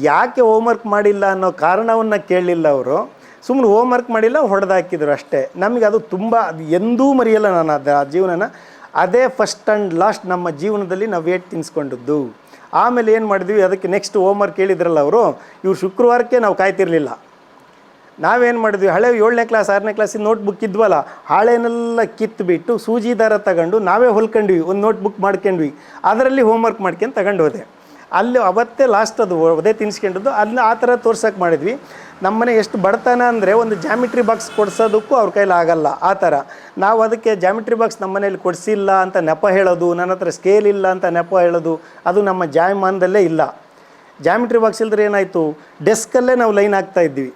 ಯಾಕೆ ಹೋಮ್ವರ್ಕ್ ಮಾಡಿಲ್ಲ ಅನ್ನೋ ಕಾರಣವನ್ನು ಕೇಳಲಿಲ್ಲ ಅವರು. ಸುಮ್ಮನೆ ಹೋಮ್ವರ್ಕ್ ಮಾಡಿಲ್ಲ, ಹೊಡೆದಾಕಿದ್ರು ಅಷ್ಟೇ. ನಮಗೆ ಅದು ತುಂಬ, ಅದು ಎಂದೂ ಮರೆಯಲ್ಲ ನಾನು ಆ ಜೀವನನ. ಅದೇ ಫಸ್ಟ್ ಆ್ಯಂಡ್ ಲಾಸ್ಟ್ ನಮ್ಮ ಜೀವನದಲ್ಲಿ ನಾವು ವೇಟ್ ತಿನ್ನಿಸ್ಕೊಂಡದ್ದು. ಆಮೇಲೆ ಏನು ಮಾಡಿದ್ವಿ, ಅದಕ್ಕೆ ನೆಕ್ಸ್ಟ್ ಹೋಮ್ವರ್ಕ್ ಹೇಳಿದ್ರಲ್ಲ ಅವರು, ಇವ್ರು ಶುಕ್ರವಾರಕ್ಕೆ ನಾವು ಕಾಯ್ತಿರಲಿಲ್ಲ. ನಾವೇನು ಮಾಡಿದ್ವಿ, ಹಳೆ 7ನೇ ಕ್ಲಾಸ್ 6ನೇ ಕ್ಲಾಸಿನ ನೋಟ್ಬುಕ್ ಇದ್ವಲ್ಲ, ಹಾಳೆನೆಲ್ಲ ಕಿತ್ತುಬಿಟ್ಟು ಸೂಜಿ ದಾರ ತಗೊಂಡು ನಾವೇ ಹೊಲ್ಕೊಂಡ್ವಿ. ಒಂದು ನೋಟ್ಬುಕ್ ಮಾಡ್ಕೊಂಡ್ವಿ. ಅದರಲ್ಲಿ ಹೋಮ್ವರ್ಕ್ ಮಾಡ್ಕೊಂಡು ತಗೊಂಡು ಹೋದೆ. ಅಲ್ಲಿ ಅವತ್ತೇ ಲಾಸ್ಟ್ ಅದು ಒದೇ ತಿನ್ಸ್ಕೊಂಡದ್ದು. ಅದನ್ನ ಆ ಥರ ತೋರ್ಸೋಕೆ ಮಾಡಿದ್ವಿ. ನಮ್ಮನೆ ಎಷ್ಟು ಬಡತನ ಅಂದರೆ ಒಂದು ಜಾಮಿಟ್ರಿ ಬಾಕ್ಸ್ ಕೊಡ್ಸೋದಕ್ಕೂ ಅವ್ರ ಕೈಲಿ ಆಗಲ್ಲ. ಆ ಥರ ನಾವು ಅದಕ್ಕೆ ಜಾಮಿಟ್ರಿ ಬಾಕ್ಸ್ ನಮ್ಮ ಮನೇಲಿ ಕೊಡಿಸಿಲ್ಲ ಅಂತ ನೆಪ ಹೇಳೋದು, ನನ್ನ ಹತ್ರ ಸ್ಕೇಲ್ ಇಲ್ಲ ಅಂತ ನೆಪ ಹೇಳೋದು, ಅದು ನಮ್ಮ ಜಾಯಮಾನದಲ್ಲೇ ಇಲ್ಲ. ಜಾಮಿಟ್ರಿ ಬಾಕ್ಸ್ ಇಲ್ದ್ರೆ ಏನಾಯಿತು, ಡೆಸ್ಕಲ್ಲೇ ನಾವು ಲೈನ್ ಹಾಕ್ತಾಯಿದ್ವಿ.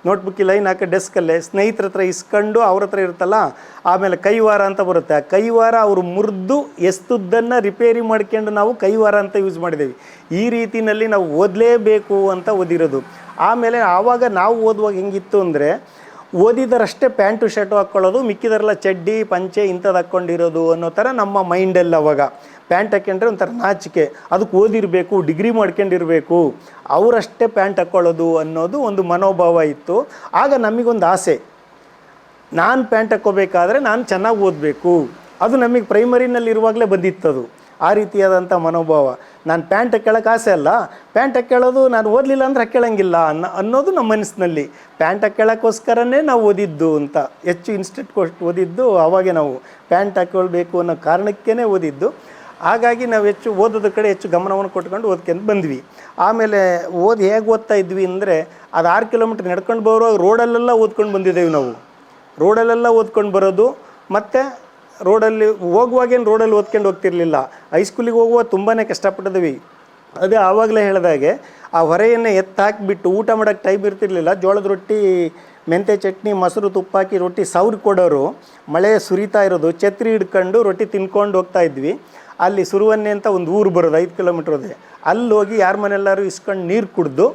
ನೋಟ್ಬುಕ್ಕಿಗೆ ಲೈನ್ ಹಾಕಿ ಡೆಸ್ಕಲ್ಲೇ ಸ್ನೇಹಿತರ ಹತ್ರ ಇಸ್ಕೊಂಡು ಅವ್ರ ಹತ್ರ ಇರುತ್ತಲ್ಲ. ಆಮೇಲೆ ಕೈವಾರ ಅಂತ ಬರುತ್ತೆ. ಆ ಕೈವಾರ ಅವರು ಮುರಿದು ಎಸ್ತುದ್ದನ್ನು ರಿಪೇರಿ ಮಾಡ್ಕೊಂಡು ನಾವು ಕೈವಾರ ಅಂತ ಯೂಸ್ ಮಾಡಿದ್ದೀವಿ. ಈ ರೀತಿಯಲ್ಲಿ ನಾವು ಓದಲೇಬೇಕು ಅಂತ ಓದಿರೋದು. ಆಮೇಲೆ ಆವಾಗ ನಾವು ಓದುವಾಗ ಹೆಂಗಿತ್ತು ಅಂದರೆ, ಓದಿದರಷ್ಟೇ ಪ್ಯಾಂಟು ಶರ್ಟು ಹಾಕ್ಕೊಳ್ಳೋದು, ಮಿಕ್ಕಿದರೆಲ್ಲ ಚಡ್ಡಿ ಪಂಚೆ ಇಂಥದ್ದು ಹಾಕ್ಕೊಂಡಿರೋದು ಅನ್ನೋ ಥರ ನಮ್ಮ ಮೈಂಡೆಲ್ಲ. ಅವಾಗ ಪ್ಯಾಂಟ್ ಹಾಕ್ಕೊಂಡ್ರೆ ಒಂಥರ ನಾಚಿಕೆ, ಅದಕ್ಕೆ ಓದಿರಬೇಕು, ಡಿಗ್ರಿ ಮಾಡ್ಕೊಂಡಿರಬೇಕು, ಅವರಷ್ಟೇ ಪ್ಯಾಂಟ್ ಹಾಕ್ಕೊಳ್ಳೋದು ಅನ್ನೋದು ಒಂದು ಮನೋಭಾವ ಇತ್ತು. ಆಗ ನಮಗೊಂದು ಆಸೆ, ನಾನು ಪ್ಯಾಂಟ್ ಹಾಕ್ಕೋಬೇಕಾದ್ರೆ ನಾನು ಚೆನ್ನಾಗಿ ಓದಬೇಕು. ಅದು ನಮಗೆ ಪ್ರೈಮರಿನಲ್ಲಿರುವಾಗಲೇ ಬಂದಿತ್ತದು. ಆ ರೀತಿಯಾದಂಥ ಮನೋಭಾವ. ನಾನು ಪ್ಯಾಂಟ್ ಹಾಕ್ಕೊಳ್ಳೋಕೆ ಆಸೆ ಅಲ್ಲ, ಪ್ಯಾಂಟ್ ಹಾಕ್ಕೊಳ್ಳೋದು ನಾನು ಓದಲಿಲ್ಲ ಅಂದರೆ ಹಾಕ್ಕೊಳ್ಳಂಗಿಲ್ಲ ಅನ್ನೋದು ನಮ್ಮ ಮನಸ್ಸಿನಲ್ಲಿ. ಪ್ಯಾಂಟ್ ಹಾಕ್ಕೊಳ್ಳೋಕ್ಕೋಸ್ಕರನೇ ನಾವು ಓದಿದ್ದು ಅಂತ, ಹೆಚ್ಚು ಇನ್ಸ್ಟಿಟ್ಯೂಟ್ ಓದಿದ್ದು ಅವಾಗೆ. ನಾವು ಪ್ಯಾಂಟ್ ಹಾಕ್ಕೊಳ್ಬೇಕು ಅನ್ನೋ ಕಾರಣಕ್ಕೇ ಓದಿದ್ದು. ಹಾಗಾಗಿ ನಾವು ಹೆಚ್ಚು ಓದೋದ್ರ ಕಡೆ ಹೆಚ್ಚು ಗಮನವನ್ನು ಕೊಟ್ಕೊಂಡು ಓದ್ಕೊಂಡು ಬಂದ್ವಿ. ಆಮೇಲೆ ಹೇಗೆ ಓದ್ತಾ ಇದ್ವಿ ಅಂದರೆ, ಅದು 6 ಕಿಲೋಮೀಟ್ರ್ ನಡ್ಕೊಂಡು ಬರುವಾಗ ರೋಡಲ್ಲೆಲ್ಲ ಓದ್ಕೊಂಡು ಬಂದಿದ್ದೇವೆ ನಾವು. ರೋಡಲ್ಲೆಲ್ಲ ಓದ್ಕೊಂಡು ಬರೋದು. ಮತ್ತು ರೋಡಲ್ಲಿ ಹೋಗುವಾಗೇನು ರೋಡಲ್ಲಿ ಓದ್ಕೊಂಡು ಹೋಗ್ತಿರ್ಲಿಲ್ಲ. ಹೈಸ್ಕೂಲಿಗೆ ಹೋಗುವಾಗ ತುಂಬಾ ಕಷ್ಟಪಟ್ಟಿದ್ವಿ. ಅದೇ ಆವಾಗಲೇ ಹೇಳಿದಾಗೆ ಆ ಹೊರೆಯನ್ನು ಹಾಕಿಬಿಟ್ಟು ಊಟ ಮಾಡೋಕ್ಕೆ ಟೈಮ್ ಇರ್ತಿರ್ಲಿಲ್ಲ. ಜೋಳದ ರೊಟ್ಟಿ, ಮೆಂತ್ಯ ಚಟ್ನಿ, ಮೊಸರು, ತುಪ್ಪ ಹಾಕಿ ರೊಟ್ಟಿ ಸೌರಿ ಕೊಡೋರು. ಮಳೆ ಸುರಿತಾ ಇರೋದು, ಛತ್ರಿ ಹಿಡ್ಕೊಂಡು ರೊಟ್ಟಿ ತಿನ್ಕೊಂಡು ಹೋಗ್ತಾ ಇದ್ವಿ. ಅಲ್ಲಿ ಸುರುವನ್ನೆ ಅಂತ ಒಂದು ಊರು ಬರೋದು, 5 ಕಿಲೋಮೀಟ್ರ್ ಹೋದೆ. ಅಲ್ಲಿ ಹೋಗಿ ಯಾರ ಮನೆಯೆಲ್ಲರೂ ಇಸ್ಕೊಂಡು ನೀರು ಕುಡಿದು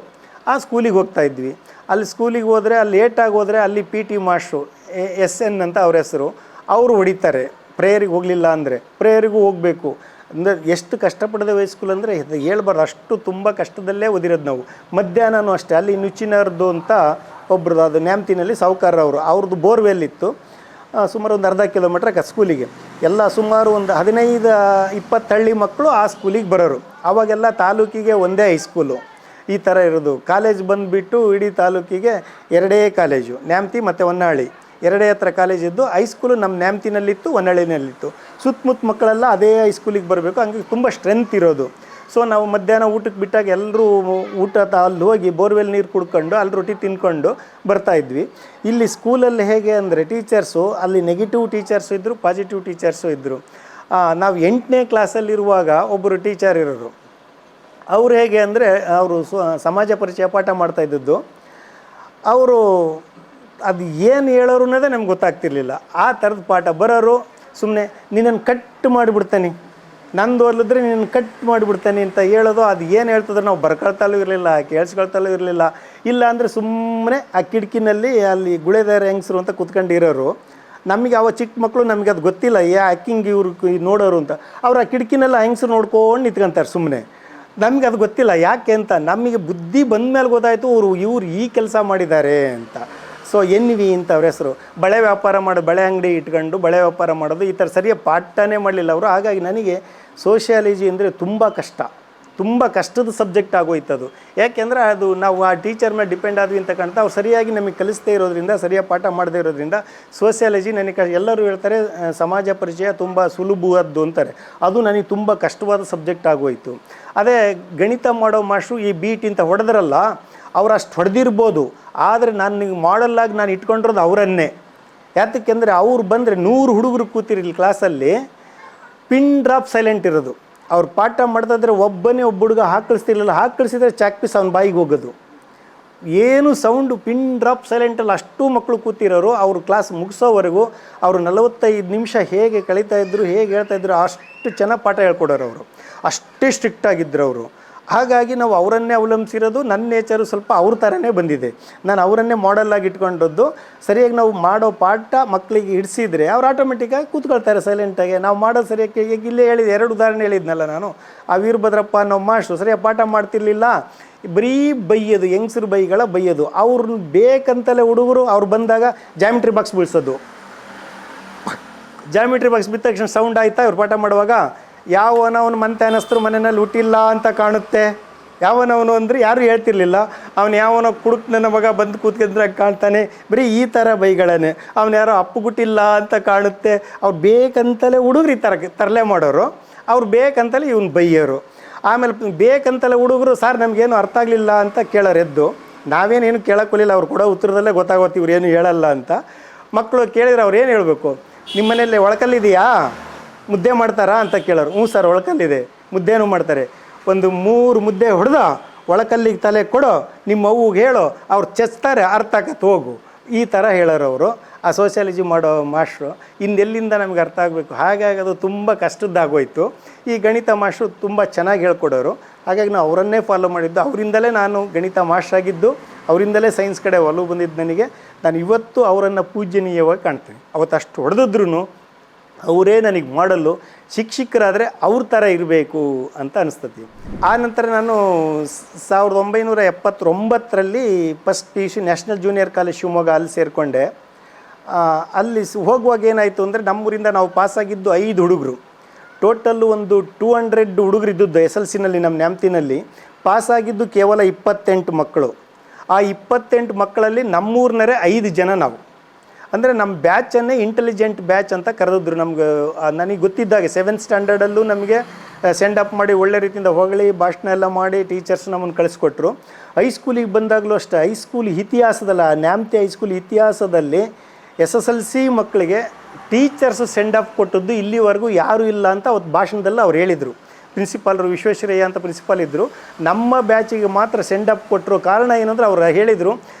ಆ ಸ್ಕೂಲಿಗೆ ಹೋಗ್ತಾ ಇದ್ವಿ. ಅಲ್ಲಿ ಸ್ಕೂಲಿಗೆ ಹೋದರೆ, ಅಲ್ಲಿ ಲೇಟಾಗಿ ಹೋದರೆ ಅಲ್ಲಿ PT ಮಾಸ್ಟ್ರು SN ಅಂತ ಅವ್ರ ಹೆಸರು, ಅವರು ಹೊಡಿತಾರೆ ಪ್ರೇಯರಿಗೆ ಹೋಗಲಿಲ್ಲ ಅಂದರೆ. ಪ್ರೇಯರಿಗೂ ಹೋಗಬೇಕು ಅಂದರೆ ಎಷ್ಟು ಕಷ್ಟಪಡೋದು ಹೈಸ್ಕೂಲ್ ಅಂದರೆ ಹೇಳ್ಬಾರ್ದು, ಅಷ್ಟು ತುಂಬ ಕಷ್ಟದಲ್ಲೇ ಓದಿರೋದು ನಾವು. ಮಧ್ಯಾಹ್ನನೂ ಅಷ್ಟೇ. ಅಲ್ಲಿ ನುಚ್ಚಿನವ್ರದ್ದು ಅಂತ ಒಬ್ರದ್ದು, ಅದು ನ್ಯಾಮ್ತಿನಲ್ಲಿ ಸಾವುಕಾರವರು, ಅವ್ರದ್ದು ಬೋರ್ವೆಲ್ ಇತ್ತು. ಸುಮಾರು ಒಂದು ಅರ್ಧ ಕಿಲೋಮೀಟ್ರ್ ಸ್ಕೂಲಿಗೆ ಎಲ್ಲ ಸುಮಾರು ಒಂದು 15-20 ಹಳ್ಳಿ ಮಕ್ಕಳು ಆ ಸ್ಕೂಲಿಗೆ ಬರೋರು. ಆವಾಗೆಲ್ಲ ತಾಲೂಕಿಗೆ ಒಂದೇ ಹೈಸ್ಕೂಲು. ಈ ಥರ ಇರೋದು. ಕಾಲೇಜ್ ಬಂದುಬಿಟ್ಟು ಇಡೀ ತಾಲೂಕಿಗೆ 2 ಕಾಲೇಜು, ನ್ಯಾಮತಿ ಮತ್ತು ಹೊನ್ನಾಳಿ, 2 ಹತ್ರ ಕಾಲೇಜಿದ್ದು. ಹೈಸ್ಕೂಲು ನಮ್ಮ ನ್ಯಾಮತಿನಲ್ಲಿತ್ತು, ಹೊನ್ನಾಳಿನಲ್ಲಿತ್ತು. ಸುತ್ತಮುತ್ತ ಮಕ್ಕಳೆಲ್ಲ ಅದೇ ಹೈಸ್ಕೂಲಿಗೆ ಬರಬೇಕು, ಹಂಗೆ ತುಂಬ ಸ್ಟ್ರೆಂತ್ ಇರೋದು. ಸೊ ನಾವು ಮಧ್ಯಾಹ್ನ ಊಟಕ್ಕೆ ಬಿಟ್ಟಾಗ ಎಲ್ಲರೂ ಊಟ ಅಲ್ಲಿ ಹೋಗಿ ಬೋರ್ವೆಲ್ ನೀರು ಕುಡ್ಕೊಂಡು ಅಲ್ಲಿ ರೊಟ್ಟಿ ತಿನ್ಕೊಂಡು ಬರ್ತಾಯಿದ್ವಿ. ಇಲ್ಲಿ ಸ್ಕೂಲಲ್ಲಿ ಹೇಗೆ ಅಂದರೆ ಟೀಚರ್ಸು ಅಲ್ಲಿ ನೆಗೆಟಿವ್ ಟೀಚರ್ಸು ಇದ್ದರು, ಪಾಸಿಟಿವ್ ಟೀಚರ್ಸು ಇದ್ದರು. ನಾವು 8ನೇ ಕ್ಲಾಸಲ್ಲಿರುವಾಗ ಒಬ್ಬರು ಟೀಚರ್ ಇರೋರು. ಅವರು ಹೇಗೆ ಅಂದರೆ ಅವರು ಸಮಾಜ ಪರಿಚಯ ಪಾಠ ಮಾಡ್ತಾಯಿದ್ದದ್ದು. ಅವರು ಅದು ಏನು ಹೇಳೋರು ಅನ್ನೋದೇ ನಮ್ಗೆ ಗೊತ್ತಾಗ್ತಿರ್ಲಿಲ್ಲ. ಆ ಥರದ ಪಾಠ ಬರೋರು. ಸುಮ್ಮನೆ ನಿನ್ನನ್ನು ಕಟ್ ಮಾಡಿಬಿಡ್ತಾನೆ, ನಂದು ಓದಿದ್ರೆ ನಿನ್ನ ಕಟ್ ಮಾಡಿಬಿಡ್ತಾನೆ ಅಂತ ಹೇಳೋದು. ಅದು ಏನು ಹೇಳ್ತಿದ್ರೆ ನಾವು ಬರ್ಕೊಳ್ತಲೂ ಇರಲಿಲ್ಲ, ಕೇಳಿಸ್ಕೊಳ್ತಲೂ ಇರಲಿಲ್ಲ. ಇಲ್ಲ ಅಂದರೆ ಸುಮ್ಮನೆ ಆ ಕಿಟಕಿನಲ್ಲಿ ಅಲ್ಲಿ ಗುಳೆದಾರ ಹೆಂಗಸರು ಅಂತ ಕೂತ್ಕೊಂಡಿರೋರು. ನಮಗೆ ಅವ ಚಿಕ್ಕ ಮಕ್ಕಳು, ನಮಗೆ ಅದು ಗೊತ್ತಿಲ್ಲ ಯಾಕಿಂಗೆ ಇವರು ನೋಡೋರು ಅಂತ. ಅವ್ರು ಆ ಕಿಟಕಿನೆಲ್ಲ ಹೆಂಗಸರು ನೋಡ್ಕೊಂಡು ನಿಂತ್ಕೊಂತಾರೆ ಸುಮ್ಮನೆ. ನಮಗೆ ಅದು ಗೊತ್ತಿಲ್ಲ ಯಾಕೆ ಅಂತ. ನಮಗೆ ಬುದ್ಧಿ ಬಂದ ಮೇಲೆ ಗೊತ್ತಾಯಿತು ಇವ್ರು ಈ ಕೆಲಸ ಮಾಡಿದ್ದಾರೆ ಅಂತ. ಸೊ NV ಅಂತ ಅವ್ರ ಹೆಸರು. ಬಳೆ ವ್ಯಾಪಾರ ಮಾಡೋದು, ಬಳೆ ಅಂಗಡಿ ಇಟ್ಕೊಂಡು ಬಳೆ ವ್ಯಾಪಾರ ಮಾಡೋದು, ಈ ಥರ ಸರಿಯಾಗಿ ಪಾಠನೇ ಮಾಡಲಿಲ್ಲ ಅವರು. ಹಾಗಾಗಿ ನನಗೆ ಸೋಷಿಯಾಲಜಿ ಅಂದರೆ ತುಂಬ ಕಷ್ಟದ ಸಬ್ಜೆಕ್ಟ್ ಆಗೋಯ್ತದು. ಯಾಕೆಂದರೆ ಅದು ನಾವು ಆ ಟೀಚರ್ ಮೇಲೆ ಡಿಪೆಂಡ್ ಆದ್ವಿ ಅಂತ ಕಾಣ್ತಾ. ಅವ್ರು ಸರಿಯಾಗಿ ನಮಗೆ ಕಲಿಸದೇ ಇರೋದ್ರಿಂದ, ಸರಿಯಾಗಿ ಪಾಠ ಮಾಡದೇ ಇರೋದ್ರಿಂದ ಸೋಷಿಯಾಲಜಿ ನನಗೆ ಎಲ್ಲರೂ ಹೇಳ್ತಾರೆ ಸಮಾಜ ಪರಿಚಯ ತುಂಬ ಸುಲಭವಾದ್ದು ಅಂತಾರೆ. ಅದು ನನಗೆ ತುಂಬ ಕಷ್ಟವಾದ ಸಬ್ಜೆಕ್ಟ್ ಆಗೋಯಿತು. ಅದೇ ಗಣಿತ ಮಾಡೋ ಮಾಸ್ಟ್ರು ಈ ಬೀಟ್ ಅಂತ ಹೊಡೆದ್ರಲ್ಲ, ಅವ್ರು ಅಷ್ಟು ಹೊಡೆದಿರ್ಬೋದು. ಆದರೆ ನನಗೆ ಮಾಡಲ್ಲಾಗಿ ನಾನು ಇಟ್ಕೊಂಡಿರೋದು ಅವರನ್ನೇ. ಯಾತಕ್ಕೆಂದರೆ ಅವ್ರು ಬಂದರೆ 100 ಹುಡುಗರು ಕೂತಿರಲಿ ಕ್ಲಾಸಲ್ಲಿ, ಪಿನ್ ಡ್ರಾಪ್ ಸೈಲೆಂಟ್ ಇರೋದು. ಅವ್ರು ಪಾಠ ಮಾಡ್ತಾಯಿದ್ರೆ ಒಬ್ಬ ಹುಡುಗ ಹಾಕಿಳಿಸ್ತಿರ್ಲಿಲ್ಲ. ಹಾಕಿಳಿಸಿದ್ರೆ ಚಾಕ್ ಪೀಸ್ ಅವ್ನ ಬಾಯಿಗೆ ಹೋಗೋದು. ಏನು ಸೌಂಡು, ಪಿನ್ ಡ್ರಾಪ್ ಸೈಲೆಂಟಲ್ಲಿ ಅಷ್ಟು ಮಕ್ಕಳು ಕೂತಿರೋರು. ಅವರು ಕ್ಲಾಸ್ ಮುಗಿಸೋವರೆಗೂ ಅವರು 45 ನಿಮಿಷ ಹೇಗೆ ಕಳೀತಾಯಿದ್ರು, ಹೇಗೆ ಹೇಳ್ತಾಯಿದ್ರು, ಅಷ್ಟು ಚೆನ್ನಾಗಿ ಪಾಠ ಹೇಳ್ಕೊಡೋರು ಅವರು. ಅಷ್ಟೇ ಸ್ಟ್ರಿಕ್ಟಾಗಿದ್ದರು ಅವರು. ಹಾಗಾಗಿ ನಾವು ಅವರನ್ನೇ ಅವಲಂಬಿಸಿರೋದು. ನನ್ನ ನೇಚರು ಸ್ವಲ್ಪ ಅವ್ರ ಥರನೇ ಬಂದಿದೆ. ನಾನು ಅವರನ್ನೇ ಮಾಡಲ್ಲಾಗಿ ಇಟ್ಕೊಂಡದ್ದು. ಸರಿಯಾಗಿ ನಾವು ಮಾಡೋ ಪಾಠ ಮಕ್ಕಳಿಗೆ ಹಿಡಿಸಿದರೆ ಅವ್ರು ಆಟೋಮೆಟಿಕ್ಕಾಗಿ ಕೂತ್ಕೊಳ್ತಾರೆ ಸೈಲೆಂಟಾಗಿ. ನಾವು ಮಾಡೋದು ಸರಿಯಾಗಿ. ಈಗ ಇಲ್ಲೇ ಹೇಳಿದ 2 ಉದಾಹರಣೆ ಹೇಳಿದ್ನಲ್ಲ ನಾನು. ಆ ವೀರಭದ್ರಪ್ಪ ಅನ್ನೋ ಮಾಸ್ಟ್ರು ಸರಿಯಾಗಿ ಪಾಠ ಮಾಡ್ತಿರ್ಲಿಲ್ಲ. ಬರೀ ಬೈಯೋದು, ಹೆಂಗಸ್ರು ಬೈಯೋದು. ಅವ್ರನ್ನ ಬೇಕಂತಲೇ ಹುಡುಗರು ಅವ್ರು ಬಂದಾಗ ಜಾಮಿಟ್ರಿ ಬಾಕ್ಸ್ ಬೀಳ್ಸೋದು. ಜಾಮಿಟ್ರಿ ಬಾಕ್ಸ್ ಬಿದ್ದ ತಕ್ಷಣ ಸೌಂಡ್ ಆಯ್ತಾ ಇವ್ರು ಪಾಠ ಮಾಡುವಾಗ, ಯಾವನವನು ಮಂತೆ ಅನ್ನಿಸ್ತರು ಮನೆಯಲ್ಲಿ ಹುಟ್ಟಿಲ್ಲ ಅಂತ ಕಾಣುತ್ತೆ. ಯಾವನವನು ಅಂದರೆ ಯಾರೂ ಹೇಳ್ತಿರ್ಲಿಲ್ಲ. ಅವನು ಯಾವನೋ ಕುಡುಕ್ ನನ್ನ ಮಗ ಬಂದು ಕೂತ್ಕೊಂಡ್ರೆ ಕಾಣ್ತಾನೆ. ಬರೀ ಈ ಥರ ಬೈಗಳನ್ನೇ. ಅವನು ಯಾರೋ ಅಪ್ಪುಗುಟ್ಟಿಲ್ಲ ಅಂತ ಕಾಣುತ್ತೆ. ಅವ್ರು ಬೇಕಂತಲೇ ಹುಡುಗರು ಈ ಥರ ತರಲೆ ಮಾಡೋರು. ಅವ್ರು ಬೇಕಂತಲೇ ಇವ್ನು ಬೈಯೋರು. ಆಮೇಲೆ ಬೇಕಂತಲೇ ಹುಡುಗರು ಸರ್ ನಮಗೇನು ಅರ್ಥ ಆಗಲಿಲ್ಲ ಅಂತ ಕೇಳೋರು. ಎದ್ದು ನಾವೇನೇನು ಕೇಳೋಕ್ಕೋಲಿಲ್ಲ. ಅವ್ರು ಕೊಡೋ ಉತ್ತರದಲ್ಲೇ ಗೊತ್ತಾಗುತ್ತೆ ಇವ್ರು ಏನು ಹೇಳಲ್ಲ ಅಂತ. ಮಕ್ಕಳು ಕೇಳಿದ್ರೆ ಅವ್ರು ಏನು ಹೇಳಬೇಕು, ನಿಮ್ಮ ಮನೆಯಲ್ಲಿ ಒಳಕಲ್ಲಿದೆಯಾ, ಮುದ್ದೆ ಮಾಡ್ತಾರಾ ಅಂತ ಕೇಳೋರು. ಹ್ಞೂ ಸರ್ ಒಳಕಲ್ಲಿದೆ, ಮುದ್ದೆನೂ ಮಾಡ್ತಾರೆ. ಒಂದು 3 ಮುದ್ದೆ ಹೊಡೆದ ಒಳಕಲ್ಲಿಗೆ ತಲೆ ಕೊಡೋ, ನಿಮ್ಮ ಅವ್ವಿಗೆ ಹೇಳೋ, ಅವ್ರು ಚೆಚ್ತಾರೆ, ಅರ್ಥ ಆಗತ್ತೆ ಹೋಗು. ಈ ಥರ ಹೇಳೋರು ಅವರು. ಆ ಸೋಷಿಯಾಲಜಿ ಮಾಡೋ ಮಾಸ್ಟ್ರು. ಇನ್ನೆಲ್ಲಿಂದ ನಮಗೆ ಅರ್ಥ ಆಗಬೇಕು. ಹಾಗಾಗಿ ಅದು ತುಂಬ ಕಷ್ಟದ್ದಾಗೋಯ್ತು. ಈ ಗಣಿತ ಮಾಸ್ಟ್ರು ತುಂಬ ಚೆನ್ನಾಗಿ ಹೇಳ್ಕೊಡೋರು. ಹಾಗಾಗಿ ನಾವು ಅವರನ್ನೇ ಫಾಲೋ ಮಾಡಿದ್ದು. ಅವರಿಂದಲೇ ನಾನು ಗಣಿತ ಮಾಸ್ಟ್ರಾಗಿದ್ದು, ಅವರಿಂದಲೇ ಸೈನ್ಸ್ ಕಡೆ ಒಲವು ಬಂದಿದ್ದು ನನಗೆ. ನಾನು ಇವತ್ತು ಅವರನ್ನು ಪೂಜ್ಯನೀಯವಾಗಿ ಕಾಣ್ತೀನಿ. ಅವತ್ತು ಅಷ್ಟು ಹೊಡೆದಿದ್ರು ಅವರೇ ನನಗೆ ಮಾಡಲು. ಶಿಕ್ಷಕರಾದರೆ ಅವ್ರ ಥರ ಇರಬೇಕು ಅಂತ ಅನಿಸ್ತತಿ. ಆ ನಂತರ ನಾನು 1979ರಲ್ಲಿ first PUC national junior college Shivamogga ಅಲ್ಲಿ ಸೇರಿಕೊಂಡೆ. ಅಲ್ಲಿ ಹೋಗುವಾಗ ಏನಾಯಿತು ಅಂದರೆ, ನಮ್ಮೂರಿಂದ ನಾವು ಪಾಸಾಗಿದ್ದು 5 ಹುಡುಗರು. ಟೋಟಲ್ಲು ಒಂದು 200 ಹುಡುಗರು ಇದ್ದದ್ದು SLCನಲ್ಲಿ. ನಮ್ಮ ನ್ಯಾಮತಿನಲ್ಲಿ ಪಾಸಾಗಿದ್ದು ಕೇವಲ 28 ಮಕ್ಕಳು. ಆ 28 ಮಕ್ಕಳಲ್ಲಿ ನಮ್ಮೂರಿನರೇ 5 ಜನ ನಾವು. ಅಂದರೆ ನಮ್ಮ ಬ್ಯಾಚನ್ನೇ ಇಂಟೆಲಿಜೆಂಟ್ ಬ್ಯಾಚ್ ಅಂತ ಕರೆದಿದ್ರು. ನನಗೆ ಗೊತ್ತಿದ್ದಾಗೆ 7th ಸ್ಟ್ಯಾಂಡರ್ಡಲ್ಲೂ ನಮಗೆ ಸೆಂಡ್ ಅಪ್ ಮಾಡಿ ಒಳ್ಳೆ ರೀತಿಯಿಂದ ಹೊಗಳಿ ಭಾಷಣ ಎಲ್ಲ ಮಾಡಿ ಟೀಚರ್ಸ್ ನಮ್ಮನ್ನು ಕಳಿಸ್ಕೊಟ್ರು. ಹೈಸ್ಕೂಲಿಗೆ ಬಂದಾಗಲೂ ಅಷ್ಟೇ, ಹೈಸ್ಕೂಲ್ ಇತಿಹಾಸದಲ್ಲಿ, ನ್ಯಾಮತಿ ಹೈಸ್ಕೂಲ್ ಇತಿಹಾಸದಲ್ಲಿ SSLC ಮಕ್ಕಳಿಗೆ ಟೀಚರ್ಸ್ ಸೆಂಡ್ ಅಪ್ ಕೊಟ್ಟದ್ದು ಇಲ್ಲಿವರೆಗೂ ಯಾರೂ ಇಲ್ಲ ಅಂತ ಅವತ್ತು ಭಾಷಣದಲ್ಲಿ ಅವ್ರು ಹೇಳಿದರು. ಪ್ರಿನ್ಸಿಪಾಲ್ರು ವಿಶ್ವೇಶ್ವರಯ್ಯ ಅಂತ ಪ್ರಿನ್ಸಿಪಾಲ್ ಇದ್ದರು. ನಮ್ಮ ಬ್ಯಾಚಿಗೆ ಮಾತ್ರ ಸೆಂಡ್ ಅಪ್ ಕೊಟ್ಟರು. ಕಾರಣ ಏನಂದರೆ ಅವ್ರು ಹೇಳಿದರು,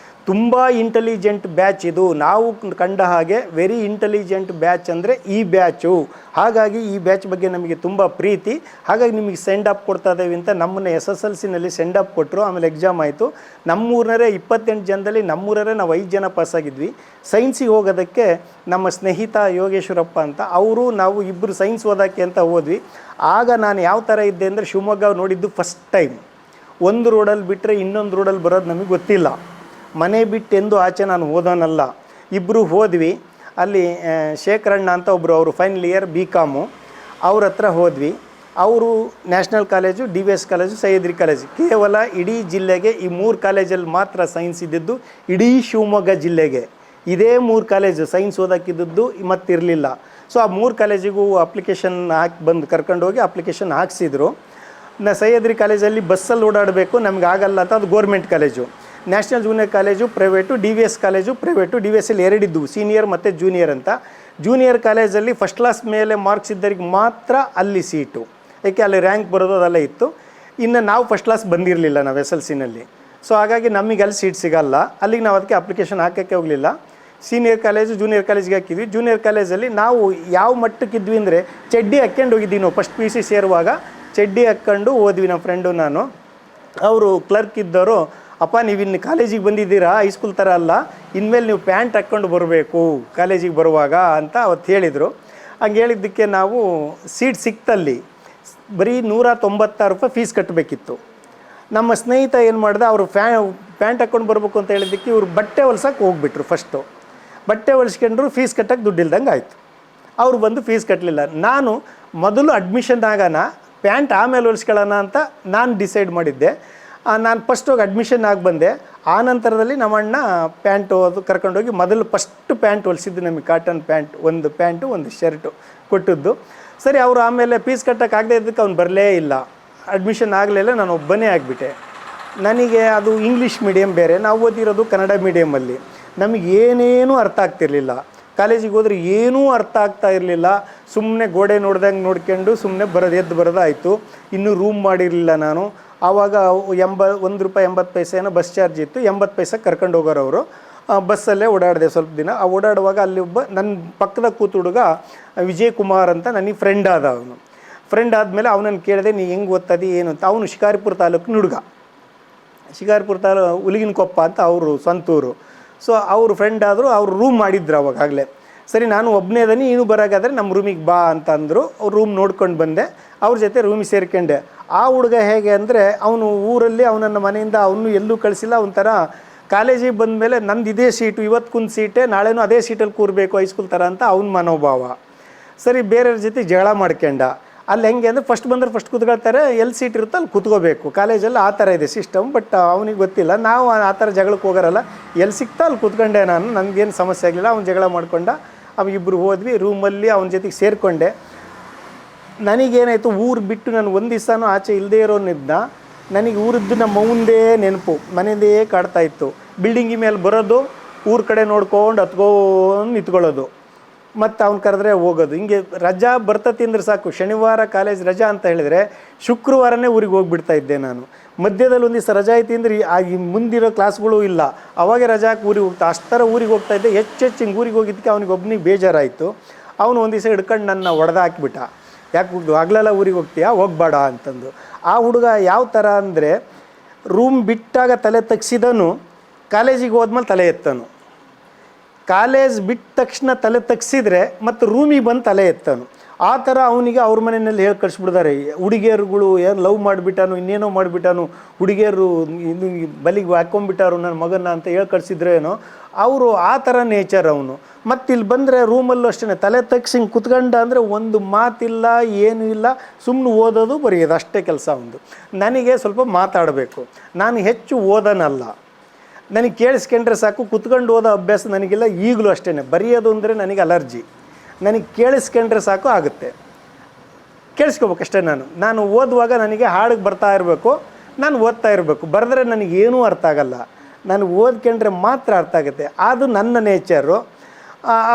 ತುಂಬ ಇಂಟೆಲಿಜೆಂಟ್ ಬ್ಯಾಚ್ ಇದು, ನಾವು ಕಂಡ ಹಾಗೆ ವೆರಿ ಇಂಟೆಲಿಜೆಂಟ್ ಬ್ಯಾಚ್ ಅಂದರೆ ಈ ಬ್ಯಾಚು. ಹಾಗಾಗಿ ಈ ಬ್ಯಾಚ್ ಬಗ್ಗೆ ನಮಗೆ ತುಂಬ ಪ್ರೀತಿ, ಹಾಗಾಗಿ ನಿಮಗೆ ಸೆಂಡ್ ಅಪ್ ಕೊಡ್ತಾ ಇದ್ದೇವೆ ಅಂತ ನಮ್ಮನ್ನು SSLCನಲ್ಲಿ ಸೆಂಡ್ ಅಪ್ ಕೊಟ್ಟರು. ಆಮೇಲೆ ಎಕ್ಸಾಮ್ ಆಯಿತು. ನಮ್ಮೂರೇ 28 ಜನದಲ್ಲಿ ನಮ್ಮೂರೇ ನಾವು 5 ಜನ ಪಾಸಾಗಿದ್ವಿ. ಸೈನ್ಸಿಗೆ ಹೋಗೋದಕ್ಕೆ ನಮ್ಮ ಸ್ನೇಹಿತ ಯೋಗೇಶ್ವರಪ್ಪ ಅಂತ, ಅವರು ನಾವು ಇಬ್ಬರು ಸೈನ್ಸ್ ಓದೋಕ್ಕೆ ಅಂತ ಹೋದ್ವಿ. ಆಗ ನಾನು ಯಾವ ಥರ ಇದ್ದೆ ಅಂದರೆ, ಶಿವಮೊಗ್ಗ ನೋಡಿದ್ದು ಫಸ್ಟ್ ಟೈಮ್. ಒಂದು ರೋಡಲ್ಲಿ ಬಿಟ್ಟರೆ ಇನ್ನೊಂದು ರೋಡಲ್ಲಿ ಬರೋದು ನಮಗೆ ಗೊತ್ತಿಲ್ಲ. ಮನೆ ಬಿಟ್ಟೆಂದು ಆಚೆ ನಾನು ಓದೋನಲ್ಲ. ಇಬ್ಬರು ಹೋದ್ವಿ. ಅಲ್ಲಿ ಶೇಖರಣ್ಣ ಅಂತ ಒಬ್ಬರು, ಅವರು ಫೈನಲ್ ಇಯರ್ BCom, ಅವ್ರ ಹತ್ರ ಹೋದ್ವಿ. ಅವರು national college, DVS college, Sahyadri college. ಕೇವಲ ಇಡೀ ಜಿಲ್ಲೆಗೆ ಈ 3 ಕಾಲೇಜಲ್ಲಿ ಮಾತ್ರ ಸೈನ್ಸ್ ಇದ್ದಿದ್ದು, ಇಡೀ ಶಿವಮೊಗ್ಗ ಜಿಲ್ಲೆಗೆ ಇದೇ 3 ಕಾಲೇಜು ಸೈನ್ಸ್ ಓದೋಕ್ಕಿದ್ದದ್ದು ಮತ್ತಿರಲಿಲ್ಲ. ಸೊ ಆ 3 ಕಾಲೇಜಿಗೂ ಅಪ್ಲಿಕೇಶನ್ ಹಾಕಿ ಕರ್ಕೊಂಡೋಗಿ ಅಪ್ಲಿಕೇಶನ್ ಹಾಕ್ಸಿದ್ರು. ಸಹ್ಯಾದ್ರಿ ಕಾಲೇಜಲ್ಲಿ ಬಸ್ಸಲ್ಲಿ ಓಡಾಡಬೇಕು, ನಮ್ಗೆ ಆಗಲ್ಲ ಅಂತ. ಅದು government college. National junior college private, DVS college private. DVSಲ್ಲಿ 2 ಇದ್ದವು, ಸೀನಿಯರ್ ಮತ್ತು ಜೂನಿಯರ್ ಅಂತ. ಜೂನಿಯರ್ ಕಾಲೇಜಲ್ಲಿ ಫಸ್ಟ್ ಕ್ಲಾಸ್ ಮೇಲೆ ಮಾರ್ಕ್ಸ್ ಇದ್ದರಿಗೆ ಮಾತ್ರ ಅಲ್ಲಿ ಸೀಟು, ಏಕೆ ಅಲ್ಲಿ ರ್ಯಾಂಕ್ ಬರೋದು ಅದೆಲ್ಲ ಇತ್ತು. ಇನ್ನು ನಾವು ಫಸ್ಟ್ ಕ್ಲಾಸ್ ಬಂದಿರಲಿಲ್ಲ ನಾವು SLCನಲ್ಲಿ. ಸೊ ಹಾಗಾಗಿ ನಮಗೆ ಅಲ್ಲಿ ಸೀಟ್ ಸಿಗಲ್ಲ. ಅಲ್ಲಿಗೆ ನಾವು ಅದಕ್ಕೆ ಅಪ್ಲಿಕೇಶನ್ ಹಾಕೋಕ್ಕೆ ಹೋಗಲಿಲ್ಲ. ಸೀನಿಯರ್ ಕಾಲೇಜು, ಜೂನಿಯರ್ ಕಾಲೇಜಿಗೆ ಹಾಕಿದ್ವಿ. ಜೂನಿಯರ್ ಕಾಲೇಜಲ್ಲಿ ನಾವು ಯಾವ ಮಟ್ಟಕ್ಕಿದ್ವಿ ಅಂದರೆ ಚಡ್ಡಿ ಹಾಕ್ಕೊಂಡು ಹೋಗಿದ್ವಿ. ನಾವು ಫಸ್ಟ್ PUC ಸೇರುವಾಗ ಚಡ್ಡಿ ಹಾಕ್ಕೊಂಡು ಹೋದ್ವಿ ನಮ್ಮ ಫ್ರೆಂಡು ನಾನು. ಅವರು ಕ್ಲರ್ಕ್ ಇದ್ದವರು, ಅಪ್ಪ ನೀವು ಇನ್ನು ಕಾಲೇಜಿಗೆ ಬಂದಿದ್ದೀರಾ, ಹೈಸ್ಕೂಲ್ ಥರ ಅಲ್ಲ, ಇನ್ಮೇಲೆ ನೀವು ಪ್ಯಾಂಟ್ ಹಾಕ್ಕೊಂಡು ಬರಬೇಕು ಕಾಲೇಜಿಗೆ ಬರುವಾಗ ಅಂತ ಅವತ್ತು ಹೇಳಿದರು. ಹಂಗೆ ಹೇಳಿದ್ದಕ್ಕೆ ನಾವು ಸೀಟ್ ಸಿಕ್ತಲ್ಲಿ ಬರೀ 196 ರೂಪಾಯಿ ಫೀಸ್ ಕಟ್ಟಬೇಕಿತ್ತು. ನಮ್ಮ ಸ್ನೇಹಿತ ಏನು ಮಾಡಿದೆ, ಅವರು ಪ್ಯಾಂಟ್ ಹಾಕ್ಕೊಂಡು ಬರಬೇಕು ಅಂತ ಹೇಳಿದ್ದಕ್ಕೆ ಇವರು ಬಟ್ಟೆ ಹೊಲ್ಸೋಕ್ಕೆ ಹೋಗ್ಬಿಟ್ರು. ಫಸ್ಟು ಬಟ್ಟೆ ಹೊಲಿಸ್ಕೊಂಡ್ರು, ಫೀಸ್ ಕಟ್ಟೋಕ್ಕೆ ದುಡ್ಡಿಲ್ದಂಗೆ ಆಯಿತು. ಅವರು ಬಂದು ಫೀಸ್ ಕಟ್ಟಲಿಲ್ಲ. ನಾನು ಮೊದಲು ಅಡ್ಮಿಷನ್ ಆಗೋಣ, ಪ್ಯಾಂಟ್ ಆಮೇಲೆ ಹೊಲಿಸ್ಕೊಳ್ಳೋಣ ಅಂತ ನಾನು ಡಿಸೈಡ್ ಮಾಡಿದ್ದೆ. ನಾನು ಫಸ್ಟ್ ಹೋಗಿ ಅಡ್ಮಿಷನ್ ಆಗಿ ಬಂದೆ. ಆ ನಂತರದಲ್ಲಿ ನಮ್ಮಣ್ಣ ಪ್ಯಾಂಟು ಅದು ಕರ್ಕೊಂಡೋಗಿ ಮೊದಲು ಫಸ್ಟ್ ಪ್ಯಾಂಟ್ ಹೊಲಿಸಿದ್ದು ನಮಗೆ. ಕಾಟನ್ ಪ್ಯಾಂಟ್, ಒಂದು ಪ್ಯಾಂಟು ಒಂದು ಶರ್ಟು ಕೊಟ್ಟಿದ್ದು. ಸರಿ, ಅವರು ಆಮೇಲೆ ಫೀಸ್ ಕಟ್ಟೋಕ್ಕಾಗದೇ ಇದ್ದಕ್ಕೆ ಅವ್ನು ಬರಲೇ ಇಲ್ಲ. ಅಡ್ಮಿಷನ್ ಆಗಲಿಲ್ಲ, ನಾನು ಒಬ್ಬನೇ ಆಗಿಬಿಟ್ಟೆ. ನನಗೆ ಅದು ಇಂಗ್ಲೀಷ್ ಮೀಡಿಯಮ್ ಬೇರೆ, ನಾವು ಓದಿರೋದು ಕನ್ನಡ ಮೀಡಿಯಮಲ್ಲಿ. ನಮಗೇನೇನೂ ಅರ್ಥ ಆಗ್ತಿರ್ಲಿಲ್ಲ. ಕಾಲೇಜಿಗೆ ಹೋದ್ರೆ ಏನೂ ಅರ್ಥ ಆಗ್ತಾ ಇರಲಿಲ್ಲ. ಸುಮ್ಮನೆ ಗೋಡೆ ನೋಡ್ದಂಗೆ ನೋಡ್ಕೊಂಡು ಸುಮ್ಮನೆ ಎದ್ದು ಬರೋದಾಯಿತು. ಇನ್ನೂ ರೂಮ್ ಮಾಡಿರಲಿಲ್ಲ ನಾನು. ಆವಾಗ ₹1.80 ಬಸ್ ಚಾರ್ಜ್ ಇತ್ತು. 80 ಪೈಸೆ ಕರ್ಕೊಂಡು ಹೋಗೋರು ಅವರು. ಬಸ್ಸಲ್ಲೇ ಓಡಾಡಿದೆ ಸ್ವಲ್ಪ ದಿನ. ಆ ಓಡಾಡುವಾಗ ಅಲ್ಲಿ ಒಬ್ಬ ನನ್ನ ಪಕ್ಕದ ಕೂತು ಹುಡುಗ ವಿಜಯ್ ಕುಮಾರ್ ಅಂತ ನನಗೆ ಫ್ರೆಂಡ್ ಆದ. ಅವನು ಫ್ರೆಂಡ್ ಆದಮೇಲೆ ಅವನನ್ನು ಕೇಳಿದೆ, ನೀ ಹೆಂಗೆ ಓದ್ತದಿ ಏನು ಅಂತ. ಅವನು ಶಿಕಾರಿಪುರ ತಾಲೂಕಿನ ಹುಡುಗ. ಶಿಕಾರಿಪುರ ಹುಲಿಗಿನಕೊಪ್ಪ ಅಂತ ಅವರು ಸ್ವಂತೂರು. ಸೊ ಅವರು ಫ್ರೆಂಡ್ ಆದರು. ಅವರು ರೂಮ್ ಮಾಡಿದ್ರು ಅವಾಗಲೇ. ಸರಿ, ನಾನು ಒಬ್ಬನೇ ಅದೀನಿ, ನೀನು ಬರೋಕ್ಕಾದ್ರೆ ನಮ್ಮ ರೂಮಿಗೆ ಬಾ ಅಂತ ಅಂದರು. ಅವ್ರು ರೂಮ್ ನೋಡ್ಕೊಂಡು ಬಂದೆ. ಅವ್ರ ಜೊತೆ ರೂಮಿಗೆ ಸೇರ್ಕೊಂಡೆ. ಆ ಹುಡುಗ ಹೇಗೆ ಅಂದರೆ, ಅವನು ಊರಲ್ಲಿ ಅವನನ್ನು ಮನೆಯಿಂದ ಅವನು ಎಲ್ಲೂ ಕಳಿಸಿಲ್ಲ. ಒಂಥರ ಕಾಲೇಜಿಗೆ ಬಂದಮೇಲೆ ನಂದು ಇದೇ ಸೀಟು, ಇವತ್ತು ಕುಂದು ಸೀಟೇ, ನಾಳೆನೂ ಅದೇ ಸೀಟಲ್ಲಿ ಕೂರಬೇಕು ಹೈಸ್ಕೂಲ್ ಥರ ಅಂತ ಅವನ ಮನೋಭಾವ. ಸರಿ, ಬೇರೆಯವ್ರ ಜೊತೆ ಜಗಳ ಮಾಡ್ಕೊಂಡ. ಅಲ್ಲಿ ಹೆಂಗೆ ಅಂದರೆ ಫಸ್ಟ್ ಬಂದರೆ ಫಸ್ಟ್ ಕೂತ್ಕೊಳ್ತಾರೆ, ಎಲ್ಲಿ ಸೀಟ್ ಇರುತ್ತೋ ಅಲ್ಲಿ ಕೂತ್ಕೋಬೇಕು. ಕಾಲೇಜಲ್ಲಿ ಆ ಥರ ಇದೆ ಸಿಸ್ಟಮ್. ಬಟ್ ಅವನಿಗೆ ಗೊತ್ತಿಲ್ಲ. ನಾವು ಆ ಥರ ಜಗಳಕ್ಕೆ ಹೋಗೋರಲ್ಲ, ಎಲ್ಲಿ ಸಿಗ್ತಾ ಅಲ್ಲಿ ಕೂತ್ಕೊಂಡೆ ನಾನು. ನನಗೇನು ಸಮಸ್ಯೆ ಆಗಲಿಲ್ಲ. ಅವ್ನು ಜಗಳ ಮಾಡ್ಕೊಂಡ. ಅವಿಬ್ಬರು ಹೋದ್ವಿ ರೂಮಲ್ಲಿ, ಅವನ ಜೊತೆಗೆ ಸೇರಿಕೊಂಡೆ. ನನಗೇನಾಯಿತು, ಊರು ಬಿಟ್ಟು ನಾನು ಒಂದು ದಿವಸನೂ ಆಚೆ ಇಲ್ಲದೇ ಇರೋನಿದ್ದ. ನನಗೆ ಊರದ್ದು ನಮ್ಮ ಮುಂದೆ ನೆನಪು, ಮನೆಯದೇ ಕಾಡ್ತಾಯಿತ್ತು. ಬಿಲ್ಡಿಂಗಿ ಮೇಲೆ ಬರೋದು, ಊರ ಕಡೆ ನೋಡ್ಕೊಂಡು ಹತ್ಕೊಂಡು ನಿಂತ್ಕೊಳ್ಳೋದು, ಮತ್ತು ಅವ್ನು ಕರೆದ್ರೆ ಹೋಗೋದು. ಹಿಂಗೆ ರಜಾ ಬರ್ತತಿ ಅಂದ್ರೆ ಸಾಕು. ಶನಿವಾರ ಕಾಲೇಜ್ ರಜಾ ಅಂತ ಹೇಳಿದರೆ ಶುಕ್ರವಾರನೇ ಊರಿಗೆ ಹೋಗ್ಬಿಡ್ತಾ ಇದ್ದೆ ನಾನು. ಮಧ್ಯದಲ್ಲಿ ಒಂದು ದಿವಸ ರಜಾ ಐತಿ ಅಂದರೆ ಈ ಮುಂದಿರೋ ಕ್ಲಾಸ್ಗಳು ಇಲ್ಲ, ಅವಾಗೆ ರಜಾಕ್ಕೆ ಊರಿಗೆ ಅಷ್ಟರ ಊರಿಗೆ ಹೋಗ್ತಾಯಿದ್ದೆ. ಹೆಚ್ಚು ಹಿಂಗೆ ಊರಿಗೆ ಹೋಗಿದ್ದಕ್ಕೆ ಅವ್ನಿಗೆ ಒಬ್ಬನಿಗೆ ಬೇಜಾರಾಯಿತು. ಅವನು ಒಂದು ದಿವಸ ಹಿಡ್ಕೊಂಡು ನನ್ನ ಹೊಡೆದು ಹಾಕಿಬಿಟ್ಟ. ಯಾಕೆ ಹಗಲೆಲ್ಲ ಊರಿಗೆ ಹೋಗ್ತೀಯಾ, ಹೋಗ್ಬೇಡ ಅಂತಂದು. ಆ ಹುಡುಗ ಯಾವ ಥರ ಅಂದರೆ, ರೂಮ್ ಬಿಟ್ಟಾಗ ತಲೆ ತಗ್ಸಿದನು, ಕಾಲೇಜಿಗೆ ಹೋದ್ಮೇಲೆ ತಲೆ ಎತ್ತನು. ಕಾಲೇಜ್ ಬಿಟ್ಟ ತಕ್ಷಣ ತಲೆ ತಗ್ಸಿದ್ರೆ ಮತ್ತು ರೂಮಿಗೆ ಬಂದು ತಲೆ ಎತ್ತನು. ಆ ಥರ ಅವನಿಗೆ ಅವ್ರ ಮನೆಯಲ್ಲಿ ಹೇಳಿ ಕಳಿಸ್ಬಿಡ್ತಾರೆ. ಹುಡುಗಿಯರುಗಳು ಏನು ಲವ್ ಮಾಡಿಬಿಟ್ಟಾನು, ಇನ್ನೇನೋ ಮಾಡಿಬಿಟ್ಟಾನು, ಹುಡುಗಿಯರು ಇನ್ನು ಬಲಿಗೆ ಹಾಕ್ಕೊಂಡ್ಬಿಟ್ಟಾರು ನನ್ನ ಮಗನ ಅಂತ ಹೇಳಿ ಕಳಿಸಿದ್ರೇನೋ. ಅವರು ಆ ಥರ ನೇಚರ್ ಅವನು. ಮತ್ತು ಇಲ್ಲಿ ಬಂದರೆ ರೂಮಲ್ಲೂ ಅಷ್ಟೇ ತಲೆ ತಗ್ಸಿ ಹಿಂಗೆ ಕುತ್ಕೊಂಡ ಅಂದರೆ ಒಂದು ಮಾತಿಲ್ಲ, ಏನೂ ಇಲ್ಲ, ಸುಮ್ಮನೆ ಓದೋದು ಬರೆಯೋದು ಅಷ್ಟೇ ಕೆಲಸ ಒಂದು. ನನಗೆ ಸ್ವಲ್ಪ ಮಾತಾಡಬೇಕು. ನಾನು ಹೆಚ್ಚು ಓದನಲ್ಲ, ನನಗೆ ಕೇಳಿಸ್ಕೊಂಡ್ರೆ ಸಾಕು. ಕುತ್ಕೊಂಡು ಓದೋ ಅಭ್ಯಾಸ ನನಗಿಲ್ಲ ಈಗಲೂ ಅಷ್ಟೇ. ಬರೆಯೋದು ಅಂದರೆ ನನಗೆ ಅಲರ್ಜಿ. ನನಗೆ ಕೇಳಿಸ್ಕೊಂಡ್ರೆ ಸಾಕು ಆಗುತ್ತೆ, ಕೇಳಿಸ್ಕೋಬೇಕಷ್ಟೇ. ನಾನು ಓದುವಾಗ ನನಗೆ ಹಾಡಿಗೆ ಬರ್ತಾ ಇರಬೇಕು, ನಾನು ಓದ್ತಾ ಇರಬೇಕು. ಬರೆದ್ರೆ ನನಗೇನೂ ಅರ್ಥ ಆಗಲ್ಲ. ನಾನು ಓದ್ಕೊಂಡ್ರೆ ಮಾತ್ರ ಅರ್ಥ ಆಗುತ್ತೆ. ಅದು ನನ್ನ ನೇಚರು.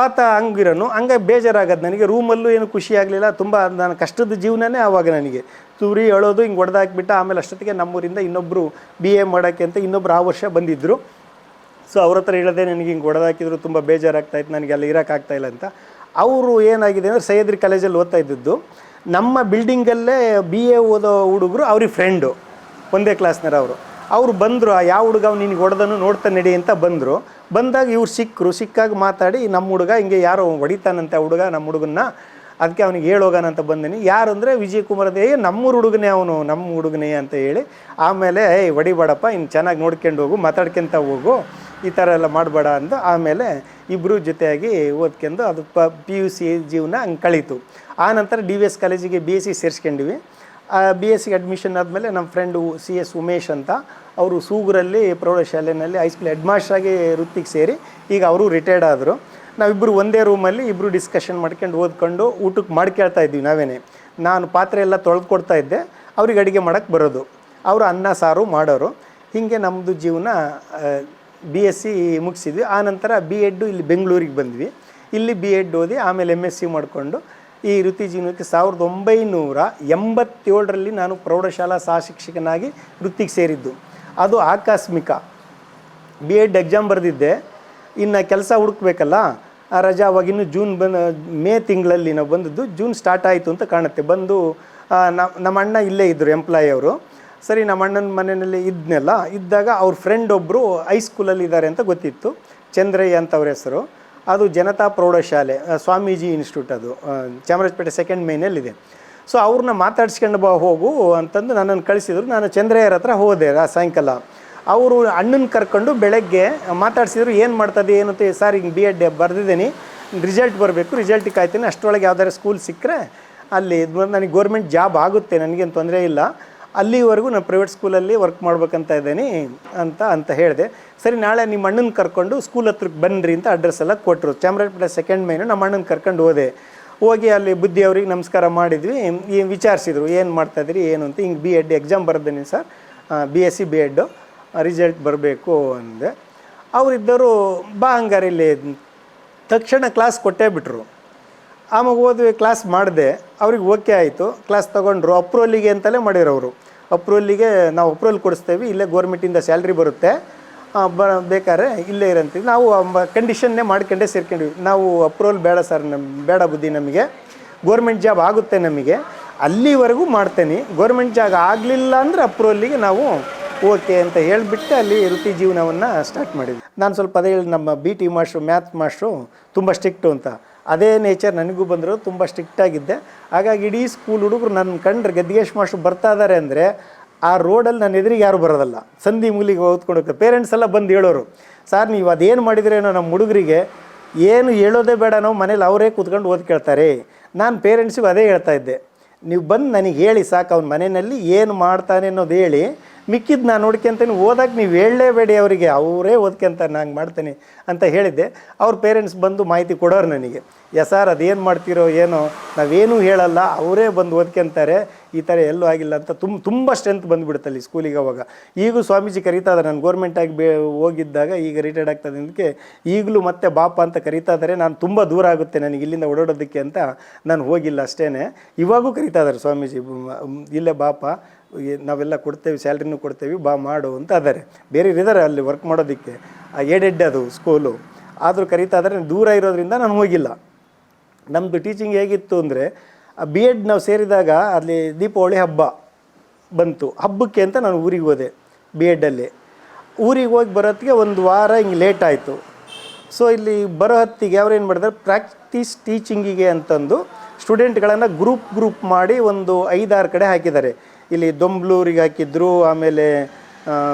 ಆತ ಹಂಗಿರೋನು. ಹಂಗೆ ಬೇಜಾರಾಗೋದು ನನಗೆ. ರೂಮಲ್ಲೂ ಏನು ಖುಷಿ ಆಗಲಿಲ್ಲ. ತುಂಬ ನಾನು ಕಷ್ಟದ ಜೀವನನೇ ಆವಾಗ ನನಗೆ. ತುರಿ ಹೇಳೋದು ಹಿಂಗೆ ಹೊಡೆದಾಕ್ಬಿಟ್ಟು. ಆಮೇಲೆ ಅಷ್ಟೊತ್ತಿಗೆ ನಮ್ಮೂರಿಂದ ಇನ್ನೊಬ್ಬರು BA ಮಾಡೋಕ್ಕೆ ಅಂತ ಇನ್ನೊಬ್ಬರು ಆ ವರ್ಷ ಬಂದಿದ್ದರು. ಸೊ ಅವ್ರ ಹತ್ರ ಹೇಳೋದೆ, ನನಗೆ ಹಿಂಗೆ ಹೊಡೆದಾಕಿದ್ರು, ತುಂಬ ಬೇಜಾರಾಗ್ತಾಯಿತ್ತು, ನನಗೆ ಅಲ್ಲಿ ಇರೋಕ್ಕಾಗ್ತಾಯಿಲ್ಲ ಅಂತ. ಅವರು ಏನಾಗಿದೆ ಅಂದರೆ ಸಹ್ಯಾದ್ರಿ ಕಾಲೇಜಲ್ಲಿ ಓದ್ತಾ ಇದ್ದದ್ದು. ನಮ್ಮ ಬಿಲ್ಡಿಂಗಲ್ಲೇ BA ಓದೋ ಹುಡುಗರು ಅವ್ರಿಗೆ ಫ್ರೆಂಡು, ಒಂದೇ ಕ್ಲಾಸ್ನವ್ರು ಅವರು. ಅವರು ಬಂದರು. ಯಾವ ಹುಡುಗ ಅವ್ನು ನಿನಗೆ ಹೊಡೆದನು ನೋಡ್ತಾ ನಡಿ ಅಂತ ಬಂದರು. ಬಂದಾಗ ಇವ್ರು ಸಿಕ್ಕಾಗ ಮಾತಾಡಿ, ನಮ್ಮ ಹುಡುಗ ಹಿಂಗೆ ಯಾರೋ ಹೊಡಿತಾನಂತೆ ಹುಡುಗ ನಮ್ಮ ಹುಡುಗನ್ನ, ಅದಕ್ಕೆ ಅವನಿಗೆ ಹೇಳೋಗೋಣ ಅಂತ ಬಂದೀನಿ. ಯಾರು ಅಂದರೆ ವಿಜಯ್ ಕುಮಾರ್ ಅದೇ, ನಮ್ಮೂರು ಹುಡುಗನೇ ಅವನು, ನಮ್ಮ ಹುಡುಗನೇ ಅಂತ ಹೇಳಿ ಆಮೇಲೆ ಹೊಡಿಬೇಡಪ್ಪ, ಇನ್ನು ಚೆನ್ನಾಗಿ ನೋಡ್ಕೊಂಡು ಹೋಗು, ಮಾತಾಡ್ಕೊಂತ ಹೋಗು, ಈ ಥರ ಎಲ್ಲ ಮಾಡಬೇಡ ಅಂತ ಆಮೇಲೆ ಇಬ್ಬರು ಜೊತೆಯಾಗಿ ಓದ್ಕೊಂಡು ಅದು PUC ಜೀವನ ಹಂಗೆ ಕಳೀತು. ಆನಂತರ DVS ಕಾಲೇಜಿಗೆ BSc ಸೇರಿಸ್ಕೊಂಡಿವಿ. BScಗೆ ಅಡ್ಮಿಷನ್ ಆದಮೇಲೆ ನಮ್ಮ ಫ್ರೆಂಡು CS ಉಮೇಶ್ ಅಂತ, ಅವರು ಸೂಗರಲ್ಲಿ ಪ್ರೌಢಶಾಲೆಯಲ್ಲಿ ಹೈಸ್ಕೂಲ್ ಹೆಡ್ ಮಾಸ್ಟ್ರಾಗಿ ವೃತ್ತಿಗೆ ಸೇರಿ ಈಗ ಅವರು ರಿಟೈರ್ಡ್ ಆದರು. ನಾವಿಬ್ಬರು ಒಂದೇ ರೂಮಲ್ಲಿ ಇಬ್ಬರು ಡಿಸ್ಕಷನ್ ಮಾಡ್ಕೊಂಡು ಓದ್ಕೊಂಡು ಊಟಕ್ಕೆ ಮಾಡ್ಕೊಳ್ತಾ ಇದ್ವಿ ನಾವೇನೆ. ನಾನು ಪಾತ್ರೆ ಎಲ್ಲ ತೊಳೆದು ಕೊಡ್ತಾ ಇದ್ದೆ, ಅವ್ರಿಗೆ ಅಡುಗೆ ಮಾಡೋಕ್ಕೆ ಬರೋದು, ಅವರು ಅನ್ನ ಸಾರು ಮಾಡೋರು. ಹೀಗೆ ನಮ್ಮದು ಜೀವನ BSc ಮುಗಿಸಿದ್ವಿ. ಆನಂತರ B.Ed ಇಲ್ಲಿ ಬೆಂಗಳೂರಿಗೆ ಬಂದ್ವಿ. ಇಲ್ಲಿ B.Ed ಓದಿ ಆಮೇಲೆ MSc ಮಾಡಿಕೊಂಡು ಈ ವೃತ್ತಿ ಜೀವನಕ್ಕೆ 1987ರಲ್ಲಿ ನಾನು ಪ್ರೌಢಶಾಲಾ ಸಹ ಶಿಕ್ಷಕನಾಗಿ ವೃತ್ತಿಗೆ ಸೇರಿದ್ದು. ಅದು ಆಕಸ್ಮಿಕ. B.Ed ಎಕ್ಸಾಮ್ ಬರೆದಿದ್ದೆ, ಇನ್ನು ಕೆಲಸ ಹುಡುಕ್ಬೇಕಲ್ಲ, ಆ ರಜಾ ಅವಾಗಿನ್ನು ಮೇ ತಿಂಗಳಲ್ಲಿ ನಾವು ಬಂದದ್ದು. ಜೂನ್ ಸ್ಟಾರ್ಟ್ ಆಯಿತು ಅಂತ ಕಾಣುತ್ತೆ. ಬಂದು ನಮ್ಮ ಅಣ್ಣ ಇಲ್ಲೇ ಇದ್ದರು, ಎಂಪ್ಲಾಯಿ ಅವರು. ಸರಿ, ನಮ್ಮ ಅಣ್ಣನ ಮನೆಯಲ್ಲಿ ಇದ್ದಾಗ ಅವ್ರ ಫ್ರೆಂಡ್ ಒಬ್ಬರು ಹೈಸ್ಕೂಲಲ್ಲಿ ಇದ್ದಾರೆ ಅಂತ ಗೊತ್ತಿತ್ತು, ಚಂದ್ರಯ್ಯ ಅಂತ ಅವ್ರ ಹೆಸರು. ಅದು ಜನತಾ ಪ್ರೌಢಶಾಲೆ, ಸ್ವಾಮೀಜಿ ಇನ್ಸ್ಟಿಟ್ಯೂಟ್, ಅದು ಚಾಮರಾಜಪೇಟೆ 2nd ಮೈನಲ್ಲಿದೆ. ಸೊ ಅವ್ರನ್ನ ಮಾತಾಡ್ಸ್ಕೊಂಡು ಹೋಗು ಅಂತಂದು ನನ್ನನ್ನು ಕಳಿಸಿದ್ರು. ನಾನು ಚಂದ್ರಯ್ಯರ ಹತ್ರ ಹೋದೆ ಸಾಯಂಕಾಲ. ಅವರು ಅಣ್ಣನ ಕರ್ಕೊಂಡು ಬೆಳಗ್ಗೆ ಮಾತಾಡ್ಸಿದ್ರು. ಏನು ಮಾಡ್ತದೆ ಏನು ಅಂತ. ಸರ್ ಹಿಂಗೆ B.Ed ಬರೆದಿದ್ದೀನಿ, ರಿಸಲ್ಟ್ ಬರಬೇಕು, ರಿಸಲ್ಟಿಗೆ ಕಾಯ್ತೀನಿ, ಅಷ್ಟರೊಳಗೆ ಯಾವ್ದಾರು ಸ್ಕೂಲ್ ಸಿಕ್ಕರೆ ಅಲ್ಲಿ ನನಗೆ ಗೋರ್ಮೆಂಟ್ ಜಾಬ್ ಆಗುತ್ತೆ, ನನಗೇನು ತೊಂದರೆ ಇಲ್ಲ, ಅಲ್ಲಿವರೆಗೂ ನಾನು ಪ್ರೈವೇಟ್ ಸ್ಕೂಲಲ್ಲಿ ವರ್ಕ್ ಮಾಡ್ಬೇಕಂತ ಇದ್ದೀನಿ ಅಂತ ಹೇಳಿದೆ. ಸರಿ, ನಾಳೆ ನಿಮ್ಮ ಅಣ್ಣನ ಕರ್ಕೊಂಡು ಸ್ಕೂಲ್ ಹತ್ರಕ್ಕೆ ಬನ್ನಿರಿ ಅಂತ ಅಡ್ರೆಸ್ ಎಲ್ಲ ಕೊಟ್ಟರು. ಚಾಮರಾಜಪೇಟೆ 2nd ಮೈನು ನಮ್ಮ ಅಣ್ಣನ ಕರ್ಕೊಂಡು ಹೋದೆ. ಹೋಗಿ ಅಲ್ಲಿ ಬುದ್ಧಿ ಅವ್ರಿಗೆ ನಮಸ್ಕಾರ ಮಾಡಿದ್ವಿ. ವಿಚಾರಿಸಿದ್ರು, ಏನು ಮಾಡ್ತಾಯಿದ್ರಿ ಏನು ಅಂತ. ಹಿಂಗೆ B.Ed ಎಕ್ಸಾಮ್ ಬರೆದಿದ್ದೀನಿ ಸರ್, BSc B.Ed ರಿಸಲ್ಟ್ ಬರಬೇಕು ಅಂದೆ. ಅವರಿದ್ದರು, ಬಾ ಹಂಗಾರೆ ಇಲ್ಲಿ ತಕ್ಷಣ ಕ್ಲಾಸ್ ಕೊಟ್ಟೇ ಬಿಟ್ರು. ಆಮೇಲೆ ಹೋದ್ವಿ, ಕ್ಲಾಸ್ ಮಾಡಿದೆ, ಅವ್ರಿಗೆ ಓಕೆ ಆಯಿತು, ಕ್ಲಾಸ್ ತೊಗೊಂಡ್ರು. ಅಪ್ರೂವಲ್ಲಿಗೆ ಅಂತಲೇ ಮಾಡಿರೋರು. ಅಪ್ರೂವಲ್ಲಿಗೆ ನಾವು ಅಪ್ರೂವಲ್ ಕೊಡಿಸ್ತೇವೆ, ಇಲ್ಲೇ ಗೋರ್ಮೆಂಟಿಂದ ಸ್ಯಾಲ್ರಿ ಬರುತ್ತೆ, ಬೇಕಾದ್ರೆ ಇಲ್ಲೇ ಇರಂತೀವಿ. ನಾವು ಕಂಡೀಷನ್ನೇ ಮಾಡ್ಕೊಂಡೇ ಸೇರ್ಕೊಂಡ್ವಿ. ನಾವು ಅಪ್ರೂವಲ್ ಬೇಡ ಸರ್, ಬೇಡ ಬುದ್ಧಿ, ನಮಗೆ ಗೋರ್ಮೆಂಟ್ ಜಾಬ್ ಆಗುತ್ತೆ, ನಮಗೆ ಅಲ್ಲಿವರೆಗೂ ಮಾಡ್ತೇನೆ, ಗೋರ್ಮೆಂಟ್ ಜಾಬ್ ಆಗಲಿಲ್ಲ ಅಂದರೆ ಅಪ್ರೂವಲ್ಲಿಗೆ ನಾವು ಓಕೆ ಅಂತ ಹೇಳಿಬಿಟ್ಟು ಅಲ್ಲಿ ವೃತ್ತಿ ಜೀವನವನ್ನು ಸ್ಟಾರ್ಟ್ ಮಾಡಿದ್ವಿ. ನಾನು ಸ್ವಲ್ಪ ಅದೇ ಹೇಳಿ, ನಮ್ಮ BT ಮಾಸ್ಟ್ರು, ಮ್ಯಾಥ್ ಮಾಸ್ಟ್ರು ತುಂಬ ಸ್ಟ್ರಿಕ್ಟು ಅಂತ, ಅದೇ ನೇಚರ್ ನನಗೂ ಬಂದರು. ತುಂಬ ಸ್ಟ್ರಿಕ್ಟಾಗಿದ್ದೆ. ಹಾಗಾಗಿ ಇಡೀ ಸ್ಕೂಲ್ ಹುಡುಗರು ನನ್ನ ಕಂಡ್ರೆ ಗದ್ದಿಗೇಶ್ ಮಾಸ್ಟ್ರು ಬರ್ತಾ ಇದ್ದಾರೆ ಅಂದರೆ ಆ ರೋಡಲ್ಲಿ ನನ್ನ ಎದುರಿಗೆ ಯಾರು ಬರೋದಲ್ಲ, ಸಂಧಿ ಮೂಲಿಗೆ ಓದ್ಕೊಂಡು ಹೋಗ್ತಾರೆ. ಪೇರೆಂಟ್ಸ್ ಎಲ್ಲ ಬಂದು ಹೇಳೋರು, ಸರ್ ನೀವು ಅದೇನು ಮಾಡಿದ್ರೇನೋ ನಮ್ಮ ಹುಡುಗರಿಗೆ ಏನು ಹೇಳೋದೇ ಬೇಡ, ನಾವು ಮನೇಲಿ ಅವರೇ ಕೂತ್ಕೊಂಡು ಓದ್ಕೊಳ್ತಾರೆ. ನಾನು ಪೇರೆಂಟ್ಸಿಗೂ ಅದೇ ಹೇಳ್ತಾ ಇದ್ದೆ, ನೀವು ಬಂದು ನನಗೆ ಹೇಳಿ ಸಾಕು, ಅವ್ನ ಮನೆಯಲ್ಲಿ ಏನು ಮಾಡ್ತಾನೆ ಅನ್ನೋದು ಹೇಳಿ, ಮಿಕ್ಕಿದ್ದು ನಾನು ನೋಡ್ಕೊಂತೀನಿ, ಓದಕ್ಕೆ ನೀವು ಹೇಳಲೇಬೇಡಿ ಅವರಿಗೆ, ಅವರೇ ಓದ್ಕೊಂತಾರೆ, ನಾನು ಮಾಡ್ತೇನೆ ಅಂತ ಹೇಳಿದ್ದೆ. ಅವ್ರ ಪೇರೆಂಟ್ಸ್ ಬಂದು ಮಾಹಿತಿ ಕೊಡೋರು ನನಗೆ, ಸರ್ ಅದೇನು ಮಾಡ್ತಿರೋ ಏನೋ, ನಾವೇನೂ ಹೇಳಲ್ಲ, ಅವರೇ ಬಂದು ಓದ್ಕೊಂತಾರೆ, ಈ ಥರ ಎಲ್ಲೂ ಆಗಿಲ್ಲ ಅಂತ ತುಂಬ ಸ್ಟ್ರೆಂತ್ ಬಂದುಬಿಡುತ್ತಲ್ಲಿ ಸ್ಕೂಲಿಗೆ. ಅವಾಗ ಈಗೂ ಸ್ವಾಮೀಜಿ ಕರೀತಾ ಇದ್ದಾರೆ, ನಾನು ಗೋರ್ಮೆಂಟಾಗಿ ಹೋಗಿದ್ದಾಗ, ಈಗ ರಿಟೈರ್ಡ್ ಆಗ್ತದೆ ಅದಕ್ಕೆ ಈಗಲೂ ಮತ್ತೆ ಬಾಪ ಅಂತ ಕರೀತಾ ಇದ್ದಾರೆ. ನಾನು ತುಂಬ ದೂರ ಆಗುತ್ತೆ ನನಗೆ ಇಲ್ಲಿಂದ ಓಡಾಡೋದಕ್ಕೆ ಅಂತ ನಾನು ಹೋಗಿಲ್ಲ ಅಷ್ಟೇ. ಇವಾಗೂ ಕರೀತಾ ಇದ್ದಾರೆ ಸ್ವಾಮೀಜಿ, ಇಲ್ಲೇ ಬಾಪ, ನಾವೆಲ್ಲ ಕೊಡ್ತೇವೆ, ಸ್ಯಾಲ್ರಿನೂ ಕೊಡ್ತೇವೆ, ಬಾ ಮಾಡು ಅಂತ ಇದ್ದಾರೆ. ಬೇರೆ ಇದ್ದಾರೆ ಅಲ್ಲಿ ವರ್ಕ್ ಮಾಡೋದಕ್ಕೆ, ಏಡೆಡ್ ಅದು ಸ್ಕೂಲು, ಆದರೂ ಕರೀತಾ ಇದ್ದಾರೆ. ದೂರ ಇರೋದ್ರಿಂದ ನಾನು ಹೋಗಿಲ್ಲ. ನಮ್ಮದು ಟೀಚಿಂಗ್ ಹೇಗಿತ್ತು ಅಂದರೆ, B.Ed ನಾವು ಸೇರಿದಾಗ ಅಲ್ಲಿ ದೀಪಾವಳಿ ಹಬ್ಬ ಬಂತು, ಹಬ್ಬಕ್ಕೆ ಅಂತ ನಾನು ಊರಿಗೆ ಹೋದೆ. B.Edಲ್ಲಿ ಊರಿಗೆ ಹೋಗಿ ಬರೋತ್ತಿಗೆ ಒಂದು ವಾರ ಹಿಂಗೆ ಲೇಟ್ ಆಯಿತು. ಸೊ ಇಲ್ಲಿ ಬರೋ ಹೊತ್ತಿಗೆ ಅವ್ರು ಏನು ಮಾಡಿದ್ದಾರೆ, ಪ್ರಾಕ್ಟೀಸ್ ಟೀಚಿಂಗಿಗೆ ಅಂತಂದು ಸ್ಟೂಡೆಂಟ್ಗಳನ್ನು ಗ್ರೂಪ್ ಮಾಡಿ ಒಂದು 5-6 ಕಡೆ ಹಾಕಿದ್ದಾರೆ. ಇಲ್ಲಿ ದೊಂಬ್ಲೂರಿಗೆ ಹಾಕಿದ್ರು, ಆಮೇಲೆ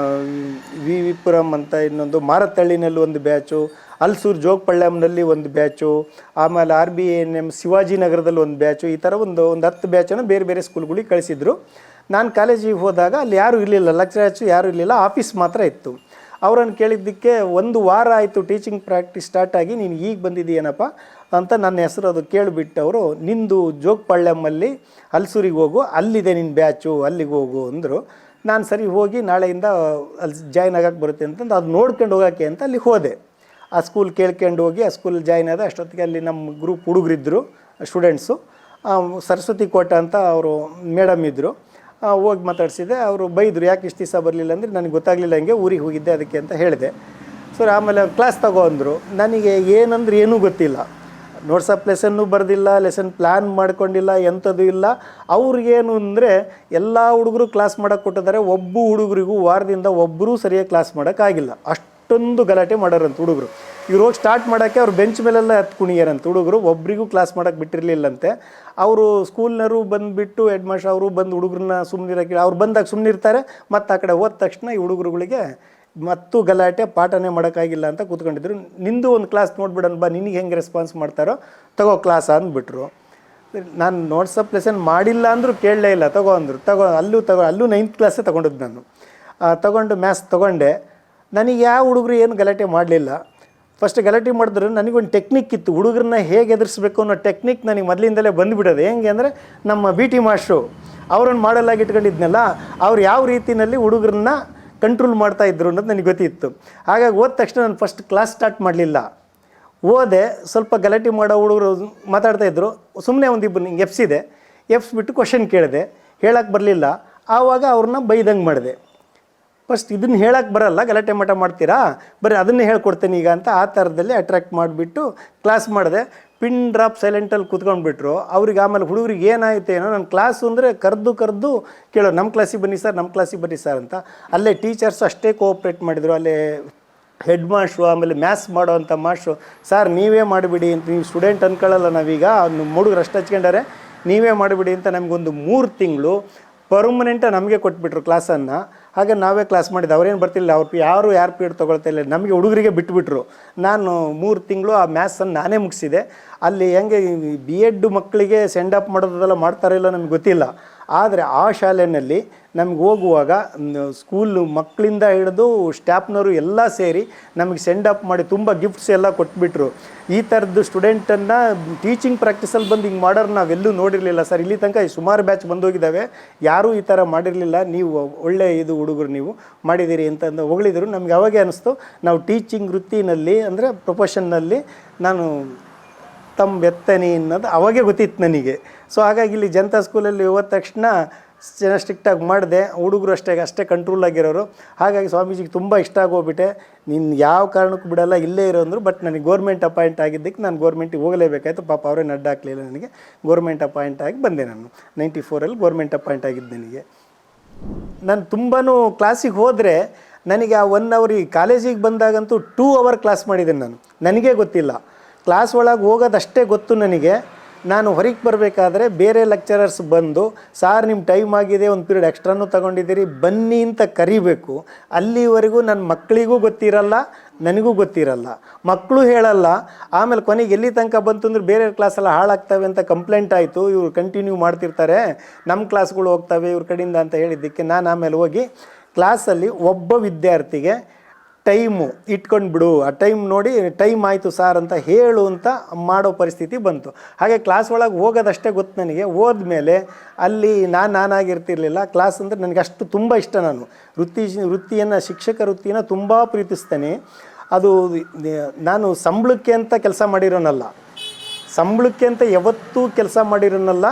ವಿಪುರಂ ಅಂತ ಇನ್ನೊಂದು, ಮಾರತ್ತಳ್ಳಿನಲ್ಲಿ ಒಂದು ಬ್ಯಾಚು, ಅಲ್ಸೂರು ಜೋಗಪಳ್ಳಂನಲ್ಲಿ ಒಂದು ಬ್ಯಾಚು, ಆಮೇಲೆ RBNM ಶಿವಾಜಿನಗರದಲ್ಲಿ ಒಂದು ಬ್ಯಾಚು, ಈ ಥರ ಒಂದು 10 ಬ್ಯಾಚನ್ನು ಬೇರೆ ಬೇರೆ ಸ್ಕೂಲ್ಗಳಿಗೆ ಕಳಿಸಿದ್ರು. ನಾನು ಕಾಲೇಜಿಗೆ ಹೋದಾಗ ಅಲ್ಲಿ ಯಾರೂ ಇರಲಿಲ್ಲ, ಲೆಕ್ಚರರ್ಸು ಯಾರೂ ಇರಲಿಲ್ಲ, ಆಫೀಸ್ ಮಾತ್ರ ಇತ್ತು. ಅವರನ್ನು ಕೇಳಿದ್ದಕ್ಕೆ, 1 ವಾರ ಆಯಿತು ಟೀಚಿಂಗ್ ಪ್ರಾಕ್ಟೀಸ್ ಸ್ಟಾರ್ಟ್ ಆಗಿ, ನೀನು ಈಗ ಬಂದಿದ್ದೀಯೇನಪ್ಪ ಅಂತ ನನ್ನ ಹೆಸರು ಅದು ಕೇಳಿಬಿಟ್ಟು ಅವರು, ನಿಂದು ಜೋಗಪಳ್ಳಂನಲ್ಲಿ ಹಲ್ಸೂರಿಗೆ ಹೋಗು, ಅಲ್ಲಿದೆ ನಿನ್ನ ಬ್ಯಾಚು, ಅಲ್ಲಿಗೆ ಹೋಗು ಅಂದರು. ನಾನು ಸರಿ ಹೋಗಿ ನಾಳೆಯಿಂದ ಅಲ್ಲಿ ಜಾಯ್ನ್ ಆಗೋಕ್ಕೆ ಬರುತ್ತೆ ಅಂತಂದು ಅದು ನೋಡ್ಕೊಂಡು ಹೋಗೋಕ್ಕೆ ಅಂತ ಅಲ್ಲಿ ಹೋದೆ. ಆ ಸ್ಕೂಲ್ ಕೇಳ್ಕೊಂಡು ಹೋಗಿ ಆ ಸ್ಕೂಲ್ ಜಾಯ್ನ್ ಆದ. ಅಷ್ಟೊತ್ತಿಗೆ ಅಲ್ಲಿ ನಮ್ಮ ಗ್ರೂಪ್ ಹುಡುಗರಿದ್ದರು, ಸ್ಟೂಡೆಂಟ್ಸು, ಸರಸ್ವತಿ ಕೋಟ ಅಂತ ಅವರು ಮೇಡಮ್ ಇದ್ದರು. ಹೋಗಿ ಮಾತಾಡಿಸಿದೆ. ಅವರು ಬೈದರು, ಯಾಕೆ ಇಷ್ಟು ದಿವಸ ಬರಲಿಲ್ಲ ಅಂದರೆ, ನನಗೆ ಗೊತ್ತಾಗಲಿಲ್ಲ, ಹಂಗೆ ಊರಿಗೆ ಹೋಗಿದ್ದೆ ಅದಕ್ಕೆ ಅಂತ ಹೇಳಿದೆ. ಸರಿ, ಆಮೇಲೆ ಕ್ಲಾಸ್ ತಗೊಂಡ್ರು. ನನಗೆ ಏನಂದ್ರೆ ಏನೂ ಗೊತ್ತಿಲ್ಲ, ನೋಟ್ಸ್ ಆಫ್ ಲೆಸನ್ನೂ ಬರೆದಿಲ್ಲ, ಲೆಸನ್ ಪ್ಲ್ಯಾನ್ ಮಾಡ್ಕೊಂಡಿಲ್ಲ, ಎಂಥದ್ದು ಇಲ್ಲ. ಅವ್ರಿಗೇನು ಅಂದರೆ ಎಲ್ಲ ಹುಡುಗರು ಕ್ಲಾಸ್ ಮಾಡೋಕ್ಕೆ ಕೊಟ್ಟಿದ್ದಾರೆ, ಹುಡುಗರಿಗೂ ವಾರದಿಂದ ಒಬ್ಬರೂ ಸರಿಯಾಗಿ ಕ್ಲಾಸ್ ಮಾಡೋಕ್ಕಾಗಿಲ್ಲ, ಅಷ್ಟೊಂದು ಗಲಾಟೆ ಮಾಡೋರಂತ ಹುಡುಗರು. ಇವ್ರು ಹೋಗಿ ಸ್ಟಾರ್ಟ್ ಮಾಡೋಕ್ಕೆ ಅವ್ರು ಬೆಂಚ್ ಮೇಲೆಲ್ಲ ಹತ್ತು ಕುಣಿಯಾರಂತ ಹುಡುಗರು, ಒಬ್ರಿಗೂ ಕ್ಲಾಸ್ ಮಾಡೋಕ್ಕೆ ಬಿಟ್ಟಿರಲಿಲ್ಲಂತೆ. ಅವರು ಸ್ಕೂಲ್ನವರು ಬಂದುಬಿಟ್ಟು ಹೆಡ್ ಮಾಸ್ಟರ್ ಅವರು ಬಂದು ಹುಡುಗರನ್ನ ಸುಮ್ಮನಿರೋಕ್ಕೆ ಅವ್ರು ಬಂದಾಗ ಸುಮ್ಮನಿರ್ತಾರೆ, ಮತ್ತು ಆ ಕಡೆ ಹೋದ ತಕ್ಷಣ ಈ ಹುಡುಗರುಗಳಿಗೆ ಮತ್ತು ಗಲಾಟೆ, ಪಾಠನೇ ಮಾಡೋಕ್ಕಾಗಿಲ್ಲ ಅಂತ ಕೂತ್ಕೊಂಡಿದ್ರು. ನಿಂದು ಒಂದು ಕ್ಲಾಸ್ ನೋಡ್ಬಿಡೋಣ ಬಾ, ನಿನಗೆ ಹೆಂಗೆ ರೆಸ್ಪಾನ್ಸ್ ಮಾಡ್ತಾರೋ ತಗೋ ಕ್ಲಾಸ್ ಅಂದ್ಬಿಟ್ರು. ನಾನು ನೋಟ್ಸಪ್ ಲೆಸನ್ ಮಾಡಿಲ್ಲ ಅಂದರೂ ಕೇಳಲೇ ಇಲ್ಲ, ತಗೋ ಅಂದರು. ಅಲ್ಲೂ 9th ಕ್ಲಾಸೇ ತೊಗೊಂಡಿದ್ದು ನಾನು. ತೊಗೊಂಡು ಮ್ಯಾಥ್ಸ್ ತೊಗೊಂಡೆ. ನನಗೆ ಯಾವ ಹುಡುಗರು ಏನು ಗಲಾಟೆ ಮಾಡಲಿಲ್ಲ. ಫಸ್ಟ್ ಗಲಾಟೆ ಮಾಡಿದ್ರೆ ನನಗೊಂದು ಟೆಕ್ನಿಕ್ ಇತ್ತು, ಹುಡುಗರನ್ನ ಹೇಗೆ ಎದುರಿಸ್ಬೇಕು ಅನ್ನೋ ಟೆಕ್ನಿಕ್ ನನಗೆ ಮೊದಲಿಂದಲೇ ಬಂದುಬಿಡೋದು. ಹೆಂಗೆ ಅಂದರೆ ನಮ್ಮ ಬಿ ಟಿ ಮಾಸ್ಟ್ರು ಅವ್ರನ್ನ ಮಾಡಲಾಗಿ ಇಟ್ಕೊಂಡಿದ್ನಲ್ಲ, ಅವ್ರು ಯಾವ ರೀತಿಯಲ್ಲಿ ಹುಡುಗರನ್ನ ಕಂಟ್ರೋಲ್ ಮಾಡ್ತಾಯಿದ್ರು ಅನ್ನೋದು ನನಗೆ ಗೊತ್ತಿತ್ತು. ಹಾಗಾಗಿ ಹೋದ ತಕ್ಷಣ ನಾನು ಫಸ್ಟ್ ಕ್ಲಾಸ್ ಸ್ಟಾರ್ಟ್ ಮಾಡಲಿಲ್ಲ. ಓದೆ, ಸ್ವಲ್ಪ ಗಲಾಟೆ ಮಾಡೋ ಹುಡುಗರು ಮಾತಾಡ್ತಾಯಿದ್ರು, ಸುಮ್ಮನೆ ಒಂದಿಬ್ಬರು ಹಿಂಗೆ ಎಫ್ಸಿದೆ, ಎಫ್ಸ್ಬಿಟ್ಟು ಕ್ವಶನ್ ಕೇಳಿದೆ, ಹೇಳೋಕ್ಕೆ ಬರಲಿಲ್ಲ. ಆವಾಗ ಅವ್ರನ್ನ ಬೈದಂಗೆ ಮಾಡಿದೆ. ಫಸ್ಟ್ ಇದನ್ನು ಹೇಳೋಕ್ಕೆ ಬರಲ್ಲ, ಗಲಾಟೆ ಮಠ ಮಾಡ್ತೀರಾ, ಬರೀ ಅದನ್ನೇ ಹೇಳ್ಕೊಡ್ತೇನೆ ಈಗ ಅಂತ ಆ ಥರದಲ್ಲಿ ಅಟ್ರ್ಯಾಕ್ಟ್ ಮಾಡಿಬಿಟ್ಟು ಕ್ಲಾಸ್ ಮಾಡಿದೆ. ಪಿನ್ ಡ್ರಾಪ್ ಸೈಲೆಂಟಲ್ಲಿ ಕೂತ್ಕೊಂಡ್ಬಿಟ್ರು. ಅವ್ರಿಗೆ ಆಮೇಲೆ ಹುಡುಗರಿಗೆ ಏನಾಯಿತು ಏನೋ, ನನ್ನ ಕ್ಲಾಸು ಅಂದರೆ ಕರೆದು ಕೇಳೋ, ನಮ್ಮ ಕ್ಲಾಸಿಗೆ ಬನ್ನಿ ಸರ್ ಅಂತ. ಅಲ್ಲೇ ಟೀಚರ್ಸು ಅಷ್ಟೇ ಕೋಆಪ್ರೇಟ್ ಮಾಡಿದರು. ಅಲ್ಲೇ ಹೆಡ್ ಮಾಸ್ಟ್ರು, ಆಮೇಲೆ ಮ್ಯಾಥ್ಸ್ ಮಾಡೋ ಅಂಥ ಮಾಸ್ಟ್ರು, ಸರ್ ನೀವೇ ಮಾಡಿಬಿಡಿ ಅಂತ, ನೀವು ಸ್ಟೂಡೆಂಟ್ ಅಂದ್ಕೊಳ್ಳಲ್ಲ ನಾವೀಗ, ಹುಡುಗರು ಅಷ್ಟು ಹಚ್ಕೊಂಡಾರೆ, ನೀವೇ ಮಾಡಿಬಿಡಿ ಅಂತ ನಮಗೊಂದು 3 ತಿಂಗಳು ಪರ್ಮನೆಂಟಾಗಿ ನಮಗೆ ಕೊಟ್ಬಿಟ್ರು ಕ್ಲಾಸನ್ನು. ಹಾಗೆ ನಾವೇ ಕ್ಲಾಸ್ ಮಾಡಿದ್ದು, ಅವ್ರೇನು ಬರ್ತಿಲ್ಲ, ಯಾರು ಪೀರಿಯಡ್ ತೊಗೊಳ್ತಾ ಇಲ್ಲ, ನಮಗೆ ಹುಡುಗರಿಗೆ ಬಿಟ್ಟುಬಿಟ್ರು. ನಾನು 3 ತಿಂಗಳು ಆ ಮ್ಯಾಥ್ಸನ್ನು ನಾನೇ ಮುಗಿಸಿದೆ. ಅಲ್ಲಿ ಹೆಂಗೆ BEd ಮಕ್ಕಳಿಗೆ ಸೆಂಡ್ ಅಪ್ ಮಾಡೋದೆಲ್ಲ ಮಾಡ್ತಾರೋ ಇಲ್ಲ ನಮಗೆ ಗೊತ್ತಿಲ್ಲ. ಆದರೆ ಆ ಶಾಲೆಯಲ್ಲಿ ನಮ್ಗೆ ಹೋಗುವಾಗ ಸ್ಕೂಲು ಮಕ್ಕಳಿಂದ ಹಿಡಿದು ಸ್ಟಾಫ್ನವರು ಎಲ್ಲ ಸೇರಿ ನಮಗೆ ಸೆಂಡ್ ಅಪ್ ಮಾಡಿ ತುಂಬ ಗಿಫ್ಟ್ಸ್ ಎಲ್ಲ ಕೊಟ್ಬಿಟ್ರು. ಈ ಥರದ್ದು ಸ್ಟೂಡೆಂಟನ್ನು ಟೀಚಿಂಗ್ ಪ್ರಾಕ್ಟೀಸಲ್ಲಿ ಬಂದು ಹಿಂಗೆ ಮಾಡೋರು ನಾವೆಲ್ಲೂ ನೋಡಿರಲಿಲ್ಲ ಸರ್. ಇಲ್ಲಿ ತನಕ ಸುಮಾರು ಬ್ಯಾಚ್ ಬಂದೋಗಿದ್ದಾವೆ, ಯಾರೂ ಈ ಥರ ಮಾಡಿರಲಿಲ್ಲ, ನೀವು ಒಳ್ಳೆ ಇದು ಹುಡುಗರು ನೀವು ಮಾಡಿದ್ದೀರಿ ಅಂತಂದು ಹೊಗಳಿದ್ರು. ನಮ್ಗೆ ಅವಾಗೇ ಅನ್ನಿಸ್ತು, ನಾವು ಟೀಚಿಂಗ್ ವೃತ್ತಿನಲ್ಲಿ ಅಂದರೆ ಪ್ರೊಫೆಷನ್ನಲ್ಲಿ ನಾನು ತಮ್ಮ ಎತ್ತನಿ ಅನ್ನೋದು ಅವಾಗೇ ಗೊತ್ತಿತ್ತು ನನಗೆ. ಸೊ ಹಾಗಾಗಿ ಇಲ್ಲಿ ಜನತಾ ಸ್ಕೂಲಲ್ಲಿ ಹೋದ ತಕ್ಷಣ ಸ್ಟ್ರಿಕ್ಟಾಗಿ ಮಾಡಿದೆ. ಹುಡುಗರು ಅಷ್ಟೇ ಕಂಟ್ರೋಲ್ ಆಗಿರೋರು. ಹಾಗಾಗಿ ಸ್ವಾಮೀಜಿಗೆ ತುಂಬ ಇಷ್ಟ ಆಗೋಗ್ಬಿಟ್ಟೆ. ನೀನು ಯಾವ ಕಾರಣಕ್ಕೂ ಬಿಡಲ್ಲ, ಇಲ್ಲೇ ಇರೋ ಅಂದರು. ಬಟ್ ನನಗೆ ಗೋರ್ಮೆಂಟ್ ಅಪಾಯಿಂಟ್ ಆಗಿದ್ದಕ್ಕೆ ನಾನು ಗೋರ್ಮೆಂಟಿಗೆ ಹೋಗಲೇಬೇಕಾಯ್ತು. ಪಾಪ ಅವರೇ ಅಡ್ಡ ಹಾಕಲಿಲ್ಲ ನನಗೆ. ಗೋರ್ಮೆಂಟ್ ಅಪಾಯಿಂಟ್ ಆಗಿ ಬಂದೆ. ನಾನು 94ಅಲ್ಲಿ ಗೋರ್ಮೆಂಟ್ ಅಪಾಯಿಂಟ್ ಆಗಿದ್ದು ನನಗೆ. ನಾನು ತುಂಬಾ ಕ್ಲಾಸಿಗೆ ಹೋದರೆ ನನಗೆ ಆ 1 ಅವರ್, ಈ ಕಾಲೇಜಿಗೆ ಬಂದಾಗಂತೂ 2 ಅವರ್ ಕ್ಲಾಸ್ ಮಾಡಿದ್ದೀನಿ ನಾನು. ನನಗೇ ಗೊತ್ತಿಲ್ಲ, ಕ್ಲಾಸ್ ಒಳಗೆ ಹೋಗೋದಷ್ಟೇ ಗೊತ್ತು ನನಗೆ. ನಾನು ಹೊರಗೆ ಬರಬೇಕಾದ್ರೆ ಬೇರೆ ಲೆಕ್ಚರರ್ಸ್ ಬಂದು, ಸಾರ್ ನಿಮ್ಮ ಟೈಮ್ ಆಗಿದೆ, ಒಂದು ಪೀರಿಯಡ್ ಎಕ್ಸ್ಟ್ರಾನೂ ತೊಗೊಂಡಿದ್ದೀರಿ, ಬನ್ನಿ ಅಂತ ಕರಿಬೇಕು. ಅಲ್ಲಿವರೆಗೂ ನನ್ನ ಮಕ್ಕಳಿಗೂ ಗೊತ್ತಿರಲ್ಲ, ನನಗೂ ಗೊತ್ತಿರಲ್ಲ, ಮಕ್ಕಳು ಹೇಳಲ್ಲ. ಆಮೇಲೆ ಕೊನೆಗೆ ಎಲ್ಲಿ ತನಕ ಬಂತು ಅಂದರೆ ಬೇರೆ ಕ್ಲಾಸೆಲ್ಲ ಹಾಳಾಗ್ತವೆ ಅಂತ ಕಂಪ್ಲೇಂಟ್ ಆಯಿತು. ಇವರು ಕಂಟಿನ್ಯೂ ಮಾಡ್ತಿರ್ತಾರೆ, ನಮ್ಮ ಕ್ಲಾಸ್ಗಳು ಹೋಗ್ತವೆ ಇವ್ರ ಕಡೆಯಿಂದ ಅಂತ ಹೇಳಿದ್ದಕ್ಕೆ ನಾನು ಆಮೇಲೆ ಹೋಗಿ ಕ್ಲಾಸಲ್ಲಿ ಒಬ್ಬ ವಿದ್ಯಾರ್ಥಿಗೆ ಟೈಮು ಇಟ್ಕೊಂಡು ಬಿಡು, ಆ ಟೈಮ್ ನೋಡಿ ಟೈಮ್ ಆಯಿತು ಸಾರ್ ಅಂತ ಹೇಳು ಅಂತ ಮಾಡೋ ಪರಿಸ್ಥಿತಿ ಬಂತು. ಹಾಗೆ ಕ್ಲಾಸ್ ಒಳಗೆ ಹೋಗೋದಷ್ಟೇ ಗೊತ್ತು ನನಗೆ. ಹೋದ್ಮೇಲೆ ಅಲ್ಲಿ ನಾನಾಗಿರ್ತಿರ್ಲಿಲ್ಲ. ಕ್ಲಾಸ್ ಅಂದರೆ ನನಗೆ ಅಷ್ಟು ತುಂಬ ಇಷ್ಟ. ನಾನು ವೃತ್ತಿಯನ್ನು ಶಿಕ್ಷಕ ವೃತ್ತಿಯನ್ನು ತುಂಬ ಪ್ರೀತಿಸ್ತೇನೆ. ಅದು ನಾನು ಸಂಬಳಕ್ಕೆ ಅಂತ ಕೆಲಸ ಮಾಡಿರೋನಲ್ಲ, ಸಂಬಳಕ್ಕೆ ಅಂತ ಯಾವತ್ತೂ ಕೆಲಸ ಮಾಡಿರೋನಲ್ಲ.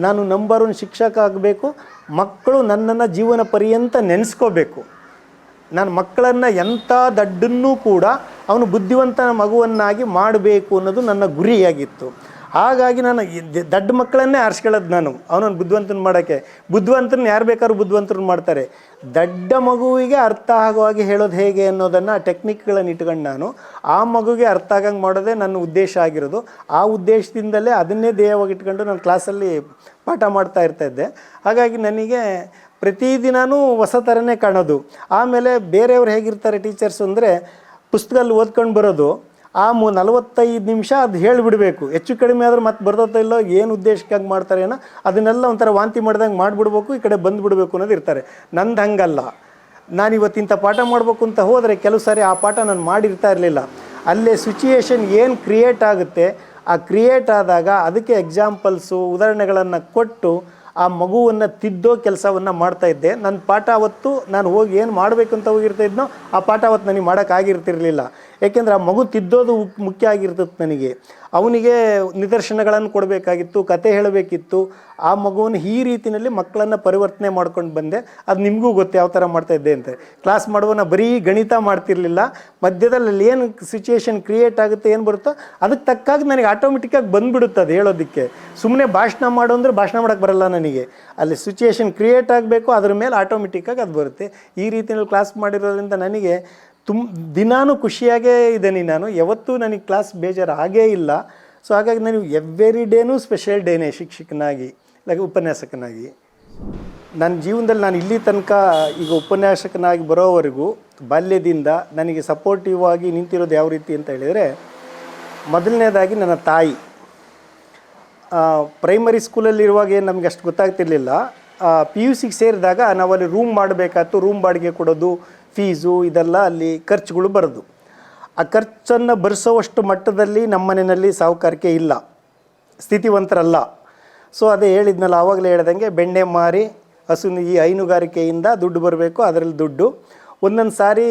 ನಾನು ನಂಬರ್ 1 ಶಿಕ್ಷಕ ಆಗಬೇಕು. ಮಕ್ಕಳು ನನ್ನನ್ನು ಜೀವನ ಪರ್ಯಂತ ನೆನೆಸ್ಕೋಬೇಕು. ನಾನು ಮಕ್ಕಳನ್ನು ಎಂಥ ದಡ್ಡನ್ನೂ ಕೂಡ ಅವನು ಬುದ್ಧಿವಂತನ ಮಗುವನ್ನಾಗಿ ಮಾಡಬೇಕು ಅನ್ನೋದು ನನ್ನ ಗುರಿಯಾಗಿತ್ತು. ಹಾಗಾಗಿ ನಾನು ದಡ್ಡ ಮಕ್ಕಳನ್ನೇ ಆರಿಸ್ಕೊಳ್ಳೋದು ನಾನು, ಅವನನ್ನು ಬುದ್ಧಿವಂತನ ಮಾಡೋಕ್ಕೆ. ಬುದ್ಧಿವಂತನ ಯಾರು ಬೇಕಾದ್ರೂ ಬುದ್ಧಿವಂತರನ್ನ ಮಾಡ್ತಾರೆ. ದಡ್ಡ ಮಗುವಿಗೆ ಅರ್ಥ ಆಗೋ ಹಾಗೆ ಹೇಳೋದು ಹೇಗೆ ಅನ್ನೋದನ್ನು ಟೆಕ್ನಿಕ್ಗಳನ್ನು ಇಟ್ಕೊಂಡು ನಾನು ಆ ಮಗುವಿಗೆ ಅರ್ಥ ಆಗಂಗೆ ಮಾಡೋದೇ ನನ್ನ ಉದ್ದೇಶ ಆಗಿರೋದು. ಆ ಉದ್ದೇಶದಿಂದಲೇ ಅದನ್ನೇ ಧ್ಯೇಯವಾಗಿ ಇಟ್ಕೊಂಡು ನಾನು ಕ್ಲಾಸಲ್ಲಿ ಪಾಠ ಮಾಡ್ತಾ ಇರ್ತಾಯಿದ್ದೆ. ಹಾಗಾಗಿ ನನಗೆ ಪ್ರತಿದಿನವೂ ಹೊಸ ಥರನೇ ಕಾಣೋದು. ಆಮೇಲೆ ಬೇರೆಯವ್ರು ಹೇಗಿರ್ತಾರೆ ಟೀಚರ್ಸು ಅಂದರೆ, ಪುಸ್ತಕದಲ್ಲಿ ಓದ್ಕೊಂಡು ಬರೋದು, ಆ 45 ನಿಮಿಷ ಅದು ಹೇಳಿಬಿಡಬೇಕು. ಹೆಚ್ಚು ಕಡಿಮೆ ಆದರೂ ಮತ್ತೆ ಬರ್ದೋತ ಇಲ್ಲೋ, ಏನು ಉದ್ದೇಶಕ್ಕೆ ಹಂಗೆ ಮಾಡ್ತಾರೆ ಏನೋ, ಅದನ್ನೆಲ್ಲ ಒಂಥರ ವಾಂತಿ ಮಾಡ್ದಂಗೆ ಮಾಡಿಬಿಡ್ಬೇಕು, ಈ ಕಡೆ ಬಂದುಬಿಡ್ಬೇಕು ಅನ್ನೋದು ಇರ್ತಾರೆ. ನಂದು ಹಂಗಲ್ಲ. ನಾನು ಇವತ್ತಿಂಥ ಪಾಠ ಮಾಡಬೇಕು ಅಂತ ಹೋದರೆ ಕೆಲವು ಸಾರಿ ಆ ಪಾಠ ನಾನು ಮಾಡಿರ್ತಾ ಇರಲಿಲ್ಲ. ಅಲ್ಲೇ ಸಿಚುಯೇಷನ್ ಏನು ಕ್ರಿಯೇಟ್ ಆಗುತ್ತೆ, ಆ ಕ್ರಿಯೇಟ್ ಆದಾಗ ಅದಕ್ಕೆ ಎಕ್ಸಾಂಪಲ್ಸು, ಉದಾಹರಣೆಗಳನ್ನು ಕೊಟ್ಟು ಆ ಮಗುವನ್ನು ತಿದ್ದೋ ಕೆಲಸವನ್ನು ಮಾಡ್ತಾಯಿದ್ದೆ. ನನ್ನ ಪಾಠ ಅವತ್ತು ನಾನು ಹೋಗಿ ಏನು ಮಾಡಬೇಕು ಅಂತ ಹೋಗಿರ್ತಾಯಿದ್ನೋ ಆ ಪಾಠ ಅವತ್ತು ನನಗೆ ಮಾಡೋಕ್ಕಾಗಿರ್ತಿರ್ಲಿಲ್ಲ. ಏಕೆಂದರೆ ಆ ಮಗು ತಿದ್ದೋದು ಮುಖ್ಯ ಆಗಿರ್ತದೆ ನನಗೆ. ಅವನಿಗೆ ನಿದರ್ಶನಗಳನ್ನು ಕೊಡಬೇಕಾಗಿತ್ತು, ಕತೆ ಹೇಳಬೇಕಿತ್ತು. ಆ ಮಗುವನ್ನು ಈ ರೀತಿಯಲ್ಲಿ ಮಕ್ಕಳನ್ನು ಪರಿವರ್ತನೆ ಮಾಡ್ಕೊಂಡು ಬಂದೆ. ಅದು ನಿಮಗೂ ಗೊತ್ತು ಯಾವ ಥರ ಮಾಡ್ತಾಯಿದ್ದೆ ಅಂತ. ಕ್ಲಾಸ್ ಮಾಡುವನ ಬರೀ ಗಣಿತ ಮಾಡ್ತಿರ್ಲಿಲ್ಲ. ಮಧ್ಯದಲ್ಲಿ ಏನು ಸಿಚುಯೇಷನ್ ಕ್ರಿಯೇಟ್ ಆಗುತ್ತೆ, ಏನು ಬರುತ್ತೋ ಅದಕ್ಕೆ ತಕ್ಕಾಗಿ ನನಗೆ ಆಟೋಮೆಟಿಕ್ಕಾಗಿ ಬಂದುಬಿಡುತ್ತೆ ಅದು ಹೇಳೋದಕ್ಕೆ. ಸುಮ್ಮನೆ ಭಾಷಣ ಮಾಡು ಅಂದರೆ ಭಾಷಣ ಮಾಡೋಕ್ಕೆ ಬರಲ್ಲ ನನಗೆ. ಅಲ್ಲಿ ಸಿಚುಯೇಷನ್ ಕ್ರಿಯೇಟ್ ಆಗಬೇಕು, ಅದ್ರ ಮೇಲೆ ಆಟೋಮೆಟಿಕ್ಕಾಗಿ ಅದು ಬರುತ್ತೆ. ಈ ರೀತಿಯಲ್ಲಿ ಕ್ಲಾಸ್ ಮಾಡಿರೋದ್ರಿಂದ ನನಗೆ ದಿನಾನೂ ಖುಷಿಯಾಗೇ ಇದ್ದೀನಿ ನಾನು. ಯಾವತ್ತೂ ನನಗೆ ಕ್ಲಾಸ್ ಬೇಜಾರು ಆಗೇ ಇಲ್ಲ. ಸೊ ಹಾಗಾಗಿ ನಾನು ಎವ್ರಿ ಡೇನೂ ಸ್ಪೆಷಲ್ ಡೇನೇ ಶಿಕ್ಷಕನಾಗಿ, ಉಪನ್ಯಾಸಕನಾಗಿ. ನನ್ನ ಜೀವನದಲ್ಲಿ ನಾನು ಇಲ್ಲಿ ತನಕ ಈಗ ಉಪನ್ಯಾಸಕನಾಗಿ ಬರೋವರೆಗೂ ಬಾಲ್ಯದಿಂದ ನನಗೆ ಸಪೋರ್ಟಿವ್ ಆಗಿ ನಿಂತಿರೋದು ಯಾವ ರೀತಿ ಅಂತ ಹೇಳಿದರೆ, ಮೊದಲನೇದಾಗಿ ನನ್ನ ತಾಯಿ. ಪ್ರೈಮರಿ ಸ್ಕೂಲಲ್ಲಿರುವಾಗ ಏನು ನಮಗೆ ಅಷ್ಟು ಗೊತ್ತಾಗ್ತಿರ್ಲಿಲ್ಲ. PUC ಸೇರಿದಾಗ ನಾವಲ್ಲಿ ರೂಮ್ ಮಾಡಬೇಕಾಯ್ತು. ರೂಮ್ ಬಾಡಿಗೆ ಕೊಡೋದು, ಫೀಸು, ಇದೆಲ್ಲ ಅಲ್ಲಿ ಖರ್ಚುಗಳು ಬರೋದು. ಆ ಖರ್ಚನ್ನು ಭರಿಸೋವಷ್ಟು ಮಟ್ಟದಲ್ಲಿ ನಮ್ಮ ಮನೆಯಲ್ಲಿ ಸಾಹುಕಾರಿಕೆ ಇಲ್ಲ, ಸ್ಥಿತಿವಂತರಲ್ಲ. ಸೊ ಅದೇ ಹೇಳಿದ್ನಲ್ಲ, ಆವಾಗಲೇ ಹೇಳ್ದಂಗೆ ಬೆಣ್ಣೆ ಮಾರಿ ಈ ಹೈನುಗಾರಿಕೆಯಿಂದ ದುಡ್ಡು ಬರಬೇಕು, ಅದರಲ್ಲಿ ದುಡ್ಡು. ಒಂದೊಂದು ಸಾರಿ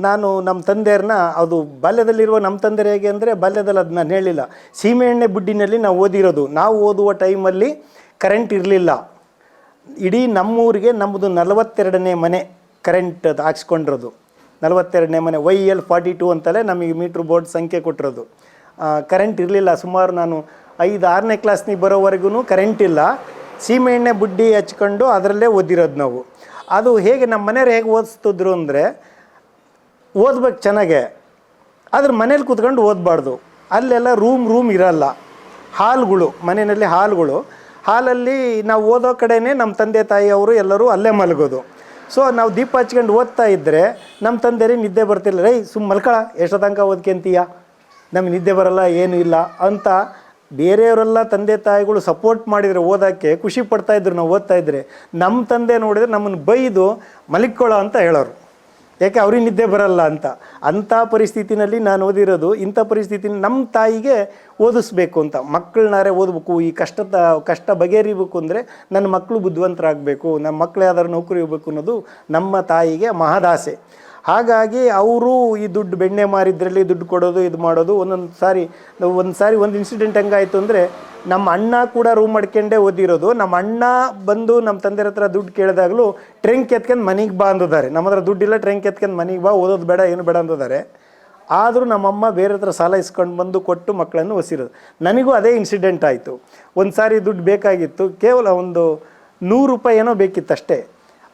ನಮ್ಮ ತಂದೆಯವ್ರನ್ನ, ಅದು ಬಾಲ್ಯದಲ್ಲಿರುವ ನಮ್ಮ ತಂದೆಯರು ಹೇಗೆ ಅಂದರೆ, ಬಾಲ್ಯದಲ್ಲಿ ಅದು ನಾನು ಹೇಳಿಲ್ಲ, ಸೀಮೆಎಣ್ಣೆ ಬುಡ್ಡಿನಲ್ಲಿ ನಾವು ಓದಿರೋದು. ನಾವು ಓದುವ ಟೈಮಲ್ಲಿ ಕರೆಂಟ್ ಇರಲಿಲ್ಲ. ಇಡೀ ನಮ್ಮೂರಿಗೆ ನಮ್ಮದು 42ನೇ ಮನೆ ಕರೆಂಟ್ ಹಾಕ್ಸ್ಕೊಂಡಿರೋದು. 42ನೇ ಮನೆ, YL42 ಅಂತಲೇ ನಮಗೆ ಮೀಟ್ರ್ ಬೋರ್ಡ್ ಸಂಖ್ಯೆ ಕೊಟ್ಟಿರೋದು. ಕರೆಂಟ್ ಇರಲಿಲ್ಲ. ಸುಮಾರು ನಾನು 5-6ನೇ ಕ್ಲಾಸ್ನಿಗೆ ಬರೋವರೆಗೂ ಕರೆಂಟ್ ಇಲ್ಲ. ಸೀಮೆಎಣ್ಣೆ ಬುಡ್ಡಿ ಹಚ್ಕೊಂಡು ಅದರಲ್ಲೇ ಓದಿರೋದು ನಾವು. ಅದು ಹೇಗೆ ನಮ್ಮ ಮನೆಯವ್ರು ಹೇಗೆ ಓದಿಸ್ತಿದ್ರು ಅಂದರೆ, ಓದ್ಬೇಕು ಚೆನ್ನಾಗೆ, ಆದ್ರೆ ಮನೇಲಿ ಕೂತ್ಕೊಂಡು ಓದಬಾರ್ದು. ಅಲ್ಲೆಲ್ಲ ರೂಮ್ ಇರಲ್ಲ, ಹಾಲ್ಗಳು, ಮನೆಯಲ್ಲಿ ಹಾಲಲ್ಲಿ ನಾವು ಓದೋ ಕಡೆನೇ ನಮ್ಮ ತಂದೆ ತಾಯಿಯವರು ಎಲ್ಲರೂ ಅಲ್ಲೇ ಮಲಗೋದು. ಸೊ ನಾವು ದೀಪ ಹಚ್ಕೊಂಡು ಓದ್ತಾ ಇದ್ದರೆ ನಮ್ಮ ತಂದೆಯರಿಗೆ ನಿದ್ದೆ ಬರ್ತಿಲ್ಲ. ಸುಮ್ಮ ಮಲ್ಕಳ, ಎಷ್ಟೋ ತನಕ ಓದ್ಕೊಂತೀಯ, ನಮಗೆ ನಿದ್ದೆ ಬರಲ್ಲ, ಏನೂ ಇಲ್ಲ ಅಂತ ಬೇರೆಯವರೆಲ್ಲ ತಂದೆ ತಾಯಿಗಳು ಸಪೋರ್ಟ್ ಮಾಡಿದರೆ ಓದೋಕ್ಕೆ ಖುಷಿ ಪಡ್ತಾಯಿದ್ರು. ನಾವು ಓದ್ತಾ ಇದ್ದರೆ ನಮ್ಮ ತಂದೆ ನೋಡಿದರೆ ನಮ್ಮನ್ನು ಬೈದು ಮಲಿಕ್ಕೊಳ್ಳೋ ಅಂತ ಹೇಳೋರು, ಯಾಕೆ ಅವ್ರಿಗೆ ನಿದ್ದೆ ಬರಲ್ಲ ಅಂತ. ಅಂಥ ಪರಿಸ್ಥಿತಿನಲ್ಲಿ ನಾನು ಓದಿರೋದು. ಇಂಥ ಪರಿಸ್ಥಿತಿ ನಮ್ಮ ತಾಯಿಗೆ ಓದಿಸ್ಬೇಕು ಅಂತ, ಮಕ್ಕಳನ್ನಾರೇ ಓದಬೇಕು, ಈ ಕಷ್ಟ ಬಗೆಹರಿಬೇಕು ಅಂದರೆ ನನ್ನ ಮಕ್ಕಳು ಬುದ್ಧಿವಂತರಾಗಬೇಕು, ನಮ್ಮ ಮಕ್ಕಳು ಯಾವ್ದಾದ್ರು ನೌಕರಿ ಹೋಗ್ಬೇಕು ಅನ್ನೋದು ನಮ್ಮ ತಾಯಿಗೆ ಮಹದಾಸೆ. ಹಾಗಾಗಿ ಅವರು ಈ ದುಡ್ಡು ಬೆಣ್ಣೆ ಮಾರಿದ್ರಲ್ಲಿ ದುಡ್ಡು ಕೊಡೋದು, ಇದು ಮಾಡೋದು. ಒಂದು ಸಾರಿ ಒಂದು ಇನ್ಸಿಡೆಂಟ್ ಹೆಂಗಾಯಿತು ಅಂದರೆ, ನಮ್ಮ ಅಣ್ಣ ಕೂಡ ರೂಮ್ ಮಾಡ್ಕೊಂಡೇ ಓದಿರೋದು. ನಮ್ಮ ಅಣ್ಣ ಬಂದು ನಮ್ಮ ತಂದೆರ ಹತ್ರ ದುಡ್ಡು ಕೇಳಿದಾಗಲೂ ಟ್ರಂಕ್ ಎತ್ಕೊಂಡು ಮನೆಗೆ ಬಾ ಅಂದಿದ್ದಾರೆ. ನಮ್ಮ ಹತ್ರ ದುಡ್ಡಿಲ್ಲ, ಟ್ರಂಕ್ ಎತ್ಕೊಂಡು ಮನೆಗೆ ಬಾ, ಓದೋದು ಬೇಡ, ಏನು ಬೇಡ ಅಂದಿದ್ದಾರೆ. ಆದರೂ ನಮ್ಮಮ್ಮ ಬೇರೆ ಹತ್ರ ಸಾಲ ಇಸ್ಕೊಂಡು ಬಂದು ಕೊಟ್ಟು ಮಕ್ಕಳನ್ನು ಒಸಿರೋದು. ನನಗೂ ಅದೇ ಇನ್ಸಿಡೆಂಟ್ ಆಯಿತು. ಒಂದು ಸಾರಿ ದುಡ್ಡು ಬೇಕಾಗಿತ್ತು, ಕೇವಲ ಒಂದು 100 ರೂಪಾಯಿ ಏನೋ ಬೇಕಿತ್ತು ಅಷ್ಟೇ.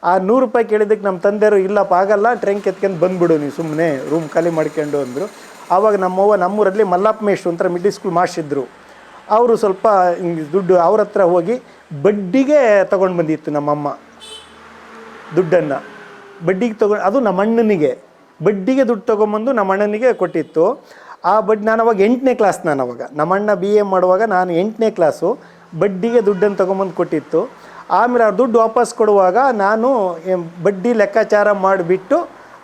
ಆ 100 ರೂಪಾಯಿ ಕೇಳಿದ್ದಕ್ಕೆ ನಮ್ಮ ತಂದೆಯವರು, ಇಲ್ಲಪ್ಪ ಆಗಲ್ಲ, ಟ್ರಂಕ್ ಎತ್ಕೊಂಡು ಬಂದುಬಿಡು ನೀವು, ಸುಮ್ಮನೆ ರೂಮ್ ಖಾಲಿ ಮಾಡ್ಕೊಂಡು ಅಂದರು. ಆವಾಗ ನಮ್ಮವ್ವ ನಮ್ಮೂರಲ್ಲಿ ಮಲ್ಲಪ್ಪ ಮೇಷ್ಟ್ರು ಒಂಥರ ಮಿಡ್ಲ್ ಸ್ಕೂಲ್ ಮಾಸ್ಟ್ರಿದ್ರು. ಅವರು ಸ್ವಲ್ಪ ಹಿಂಗೆ ದುಡ್ಡು ಅವ್ರ ಹತ್ರ ಹೋಗಿ ಬಡ್ಡಿಗೆ ತೊಗೊಂಡು ಬಂದಿತ್ತು ನಮ್ಮಮ್ಮ ದುಡ್ಡನ್ನು. ಬಡ್ಡಿಗೆ ತೊಗೊಂಡು, ಅದು ನಮ್ಮ ಅಣ್ಣನಿಗೆ ಬಡ್ಡಿಗೆ ದುಡ್ಡು ತೊಗೊಂಬಂದು ನಮ್ಮ ಅಣ್ಣನಿಗೆ ಕೊಟ್ಟಿತ್ತು. ಆ ಬಡ್ಡಿ, ನಾನು ಅವಾಗ 8ನೇ ಕ್ಲಾಸ್, ನಮ್ಮ ಅಣ್ಣ BA ಮಾಡುವಾಗ ನಾನು 8ನೇ ಕ್ಲಾಸು. ಬಡ್ಡಿಗೆ ದುಡ್ಡನ್ನು ತೊಗೊಂಬಂದು ಕೊಟ್ಟಿತ್ತು. ಆಮೇಲೆ ಆ ದುಡ್ಡು ವಾಪಸ್ ಕೊಡುವಾಗ ನಾನು ಬಡ್ಡಿ ಲೆಕ್ಕಾಚಾರ ಮಾಡಿಬಿಟ್ಟು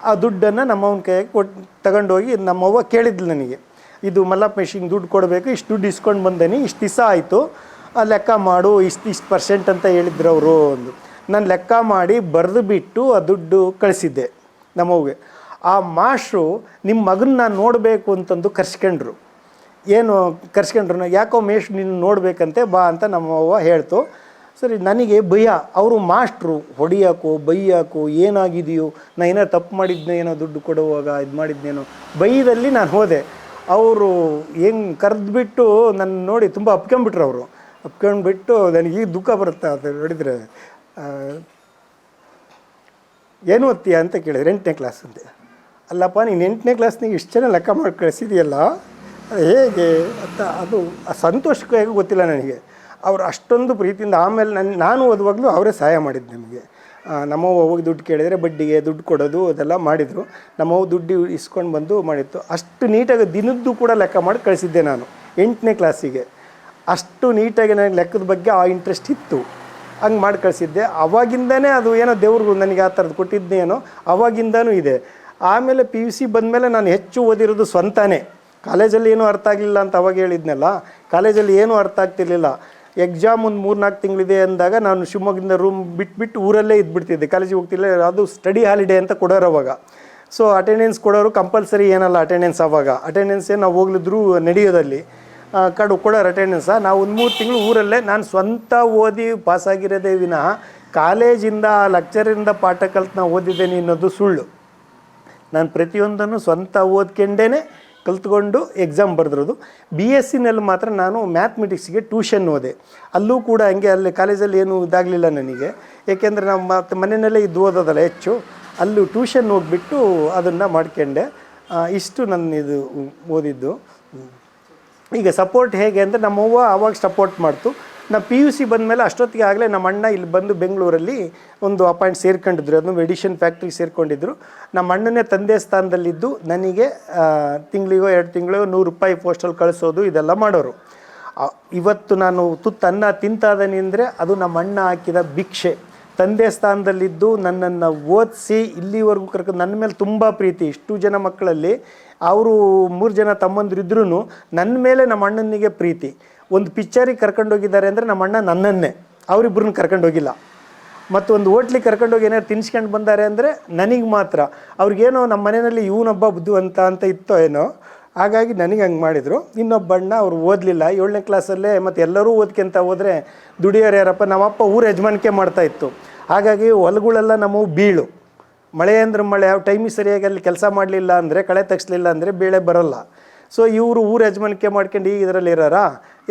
ಆ ದುಡ್ಡನ್ನು ನಮ್ಮವನ ಕೈಗೆ ತಗೊಂಡೋಗಿ, ನಮ್ಮವ್ವ ಕೇಳಿದ್ಲು ನನಗೆ, ಇದು ಮಲ್ಲಪ್ಪ ಮೇಷ್ಟ್ರಿಗೆ ದುಡ್ಡು ಕೊಡಬೇಕು, ಇಷ್ಟು ದುಡ್ಡು ಇಸ್ಕೊಂಡು ಬಂದೇನಿ, ಇಷ್ಟು ದಿವಸ ಆಯಿತು, ಲೆಕ್ಕ ಮಾಡು, ಇಷ್ಟು ಪರ್ಸೆಂಟ್ ಅಂತ ಹೇಳಿದ್ರು ಅವರು ಒಂದು. ನಾನು ಲೆಕ್ಕ ಮಾಡಿ ಬರೆದು ಬಿಟ್ಟು ಆ ದುಡ್ಡು ಕಳಿಸಿದ್ದೆ ನಮ್ಮವ್ಗೆ. ಆ ಮಾಸ್ಟ್ರು, ನಿಮ್ಮ ಮಗನ್ನ ನಾನು ನೋಡಬೇಕು ಅಂತಂದು ಕರ್ಸ್ಕೊಂಡ್ರು. ಯಾಕೋ ಮೇಷ್ಟ್ರು ನಿನ್ನ ನೋಡಬೇಕಂತೆ, ಬಾ ಅಂತ ನಮ್ಮವ್ವ ಹೇಳ್ತು. ಸರಿ, ನನಗೆ ಭಯ. ಅವರು ಮಾಸ್ಟ್ರು ಹೊಡಿಯೋಕ್ಕೋ ಬೈಯೋಕ್ಕೋ, ಏನಾಗಿದೆಯೋ, ನಾನು ಏನಾರು ತಪ್ಪು ಮಾಡಿದ್ನೇನೋ, ದುಡ್ಡು ಕೊಡುವಾಗ ಇದು ಮಾಡಿದ್ನೇನೋ ಬೈದಲ್ಲಿ ನಾನು ಹೋದೆ. ಅವರು ಹೆಂಗೆ ಕರೆದ್ಬಿಟ್ಟು ನನ್ನ ನೋಡಿ ತುಂಬ ಅಪ್ಕೊಂಡ್ಬಿಟ್ರು. ಅವರು ಅಪ್ಕೊಂಡ್ಬಿಟ್ಟು ನನಗೆ ಈಗ ದುಃಖ ಬರುತ್ತೆ ಅಂತ ನೋಡಿದರೆ. ಏನು ಓದ್ತೀಯ ಅಂತ ಕೇಳಿದ್ರೆ 8ನೇ ಕ್ಲಾಸ್ ಅಂತೆ. ಅಲ್ಲಪ್ಪ, ನೀನು 8ನೇ ಕ್ಲಾಸ್ನಿಗೆ ಇಷ್ಟು ಜನ ಲೆಕ್ಕ ಮಾಡಿ ಕಳಿಸಿದೆಯಲ್ಲ, ಅದು ಹೇಗೆ ಅಂತ, ಅದು ಸಂತೋಷಕ್ಕೆ ಹೇಗೆ ಗೊತ್ತಿಲ್ಲ ನನಗೆ. ಅವರು ಅಷ್ಟೊಂದು ಪ್ರೀತಿಯಿಂದ. ಆಮೇಲೆ ನಾನು ಓದುವಾಗಲೂ ಅವರೇ ಸಹಾಯ ಮಾಡಿದ್ದು ನಮಗೆ. ನಮ್ಮವ್ವ ಹೋಗಿ ದುಡ್ಡು ಕೇಳಿದರೆ ಬಡ್ಡಿಗೆ ದುಡ್ಡು ಕೊಡೋದು ಅದೆಲ್ಲ ಮಾಡಿದರು. ನಮ್ಮವ್ವ ದುಡ್ಡು ಇಸ್ಕೊಂಡು ಬಂದು ಮಾಡಿತ್ತು. ಅಷ್ಟು ನೀಟಾಗಿ ದಿನದ್ದು ಕೂಡ ಲೆಕ್ಕ ಮಾಡಿ ಕಳಿಸಿದ್ದೆ ನಾನು 8ನೇ ಕ್ಲಾಸಿಗೆ. ಅಷ್ಟು ನೀಟಾಗಿ ನನಗೆ ಲೆಕ್ಕದ ಬಗ್ಗೆ ಆ ಇಂಟ್ರೆಸ್ಟ್ ಇತ್ತು, ಹಂಗೆ ಮಾಡಿ ಕಳಿಸಿದ್ದೆ. ಅವಾಗಿಂದನೇ ಅದು ಏನೋ ದೇವ್ರಿಗೂ ನನಗೆ ಆ ಥರದ್ದು ಕೊಟ್ಟಿದ್ದೇನೋ, ಅವಾಗಿಂದನೂ ಇದೆ. ಆಮೇಲೆ PUC ಬಂದಮೇಲೆ ನಾನು ಹೆಚ್ಚು ಓದಿರೋದು ಸ್ವಂತನೇ. ಕಾಲೇಜಲ್ಲಿ ಏನೂ ಅರ್ಥ ಆಗಲಿಲ್ಲ ಅಂತ ಅವಾಗ ಹೇಳಿದ್ನಲ್ಲ, ಕಾಲೇಜಲ್ಲಿ ಏನೂ ಅರ್ಥ ಆಗ್ತಿರ್ಲಿಲ್ಲ. ಎಕ್ಸಾಮ್ ಒಂದು 3-4 ತಿಂಗಳಿದೆ ಅಂದಾಗ ನಾನು ಶಿವಮೊಗ್ಗದಿಂದ ರೂಮ್ ಬಿಟ್ಟು ಊರಲ್ಲೇ ಇದ್ಬಿಡ್ತಿದ್ದೆ, ಕಾಲೇಜಿಗೆ ಹೋಗ್ತಿಲ್ಲ. ಅದು ಸ್ಟಡಿ ಹಾಲಿಡೇ ಅಂತ ಕೊಡೋರು ಅವಾಗ. ಸೊ ಅಟೆಂಡೆನ್ಸ್ ಕೊಡೋರು ಕಂಪಲ್ಸರಿ ಏನಲ್ಲ ಅಟೆಂಡೆನ್ಸ್. ಅವಾಗ ಅಟೆಂಡೆನ್ಸೇ ನಾವು ಹೋಗ್ಲಿದ್ರು ನಡೆಯೋದಲ್ಲಿ ಕೊಡೋರು ಅಟೆಂಡೆನ್ಸ. ನಾವು ಒಂದು 3 ತಿಂಗಳು ಊರಲ್ಲೇ ನಾನು ಸ್ವಂತ ಓದಿ ಪಾಸಾಗಿರೋದೇ ವಿನಃ ಕಾಲೇಜಿಂದ ಲೆಕ್ಚರಿಂದ ಪಾಠ ಕಲ್ತು ನಾವು ಓದಿದ್ದೇನೆ ಅನ್ನೋದು ಸುಳ್ಳು. ನಾನು ಪ್ರತಿಯೊಂದನ್ನು ಸ್ವಂತ ಓದ್ಕೊಂಡೇ ಕಲ್ತ್ಕೊಂಡು ಎಕ್ಸಾಮ್ ಬರೆದಿರೋದು. BScನಲ್ಲಿ ಮಾತ್ರ ನಾನು ಮ್ಯಾಥಮೆಟಿಕ್ಸ್ಗೆ ಟ್ಯೂಷನ್ ಓದೆ. ಅಲ್ಲೂ ಕೂಡ ಹಂಗೆ, ಅಲ್ಲಿ ಕಾಲೇಜಲ್ಲಿ ಏನೂ ಇದಾಗಲಿಲ್ಲ ನನಗೆ, ಏಕೆಂದರೆ ನಮ್ಮ ಮನೆಯಲ್ಲೇ ಇದ್ದು ಓದೋದಲ್ಲ ಹೆಚ್ಚು. ಅಲ್ಲೂ ಟ್ಯೂಷನ್ ಹೋಗ್ಬಿಟ್ಟು ಅದನ್ನು ಮಾಡ್ಕೊಂಡೆ. ಇಷ್ಟು ನನ್ನ ಇದು ಓದಿದ್ದು. ಈಗ ಸಪೋರ್ಟ್ ಹೇಗೆ ಅಂದರೆ ನಮ್ಮವ್ವ ಆವಾಗ ಸಪೋರ್ಟ್ ಮಾಡ್ತು. ನಾ PUC ಬಂದಮೇಲೆ ಅಷ್ಟೊತ್ತಿಗೆ ಆಗಲೇ ನಮ್ಮ ಅಣ್ಣ ಇಲ್ಲಿ ಬಂದು ಬೆಂಗಳೂರಲ್ಲಿ ಒಂದು ಅಪಾಯಿಂಟ್ ಸೇರ್ಕೊಂಡಿದ್ರು, ಅದನ್ನು ಎಡಿಷನ್ ಫ್ಯಾಕ್ಟ್ರಿಗೆ ಸೇರಿಕೊಂಡಿದ್ರು. ನಮ್ಮ ಅಣ್ಣನೇ ತಂದೆ ಸ್ಥಾನದಲ್ಲಿದ್ದು ನನಗೆ ತಿಂಗಳಿಗೋ 2 ತಿಂಗಳಿಗೋ ₹100 ಪೋಸ್ಟಲ್ಲಿ ಕಳಿಸೋದು ಇದೆಲ್ಲ ಮಾಡೋರು. ಇವತ್ತು ನಾನು ತುತ್ತು ಅನ್ನ ತಿಂತಾದನಿ ಅಂದರೆ ಅದು ನಮ್ಮ ಅಣ್ಣ ಹಾಕಿದ ಭಿಕ್ಷೆ. ತಂದೆ ಸ್ಥಾನದಲ್ಲಿದ್ದು ನನ್ನನ್ನು ಓದಿಸಿ ಇಲ್ಲಿವರೆಗೂ ಕರ್ಕೊಂಡು ನನ್ನ ಮೇಲೆ ತುಂಬ ಪ್ರೀತಿ. ಇಷ್ಟು ಜನ ಮಕ್ಕಳಲ್ಲಿ ಅವರು 3 ಜನ ತಮ್ಮಂದಿರಿದ್ರೂ ನನ್ನ ಮೇಲೆ ನಮ್ಮ ಅಣ್ಣನಿಗೆ ಪ್ರೀತಿ. ಒಂದು ಪಿಕ್ಚರಿಗೆ ಕರ್ಕೊಂಡೋಗಿದ್ದಾರೆ ಅಂದರೆ ನಮ್ಮ ಅಣ್ಣ ನನ್ನನ್ನೇ, ಅವರಿಬ್ಬರನ್ನ ಕರ್ಕೊಂಡೋಗಿಲ್ಲ. ಮತ್ತು ಒಂದು ಹೋಟ್ಲಿಗೆ ಕರ್ಕೊಂಡೋಗಿ ಏನಾದ್ರು ತಿನ್ಸ್ಕೊಂಡು ಬಂದಾರೆ ಅಂದರೆ ನನಗೆ ಮಾತ್ರ. ಅವ್ರಿಗೇನೋ ನಮ್ಮ ಮನೆಯಲ್ಲಿ ಇವನೊಬ್ಬ ಬುದ್ಧಿವಂತ ಅಂತ ಇತ್ತೋ ಏನೋ, ಹಾಗಾಗಿ ನನಗೆ ಹಂಗೆ ಮಾಡಿದರು. ಇನ್ನೊಬ್ಬ ಅಣ್ಣ ಅವ್ರು ಓದಲಿಲ್ಲ 7ನೇ ಕ್ಲಾಸಲ್ಲೇ. ಮತ್ತು ಎಲ್ಲರೂ ಓದ್ಕೊಂತ ಹೋದರೆ ದುಡಿಯೋರು ಯಾರಪ್ಪ, ನಮ್ಮಪ್ಪ ಊರು ಯಜಮಾನಿಕೆ ಮಾಡ್ತಾಯಿತ್ತು. ಹಾಗಾಗಿ ಹೊಲಗಳೆಲ್ಲ ನಮ್ಮವು ಬೀಳು. ಮಳೆ ಅಂದ್ರೆ ಮಳೆ, ಯಾವ ಟೈಮಿಗೆ ಸರಿಯಾಗಿ ಅಲ್ಲಿ ಕೆಲಸ ಮಾಡಲಿಲ್ಲ ಅಂದರೆ, ಕಳೆ ತೆಗಿಸ್ಲಿಲ್ಲ ಅಂದರೆ ಬೆಳೆ ಬರೋಲ್ಲ. ಸೊ ಇವರು ಊರು ಯಜಮಾನಿಕೆ ಮಾಡ್ಕೊಂಡು ಈಗ ಇದರಲ್ಲಿ ಇರೋರ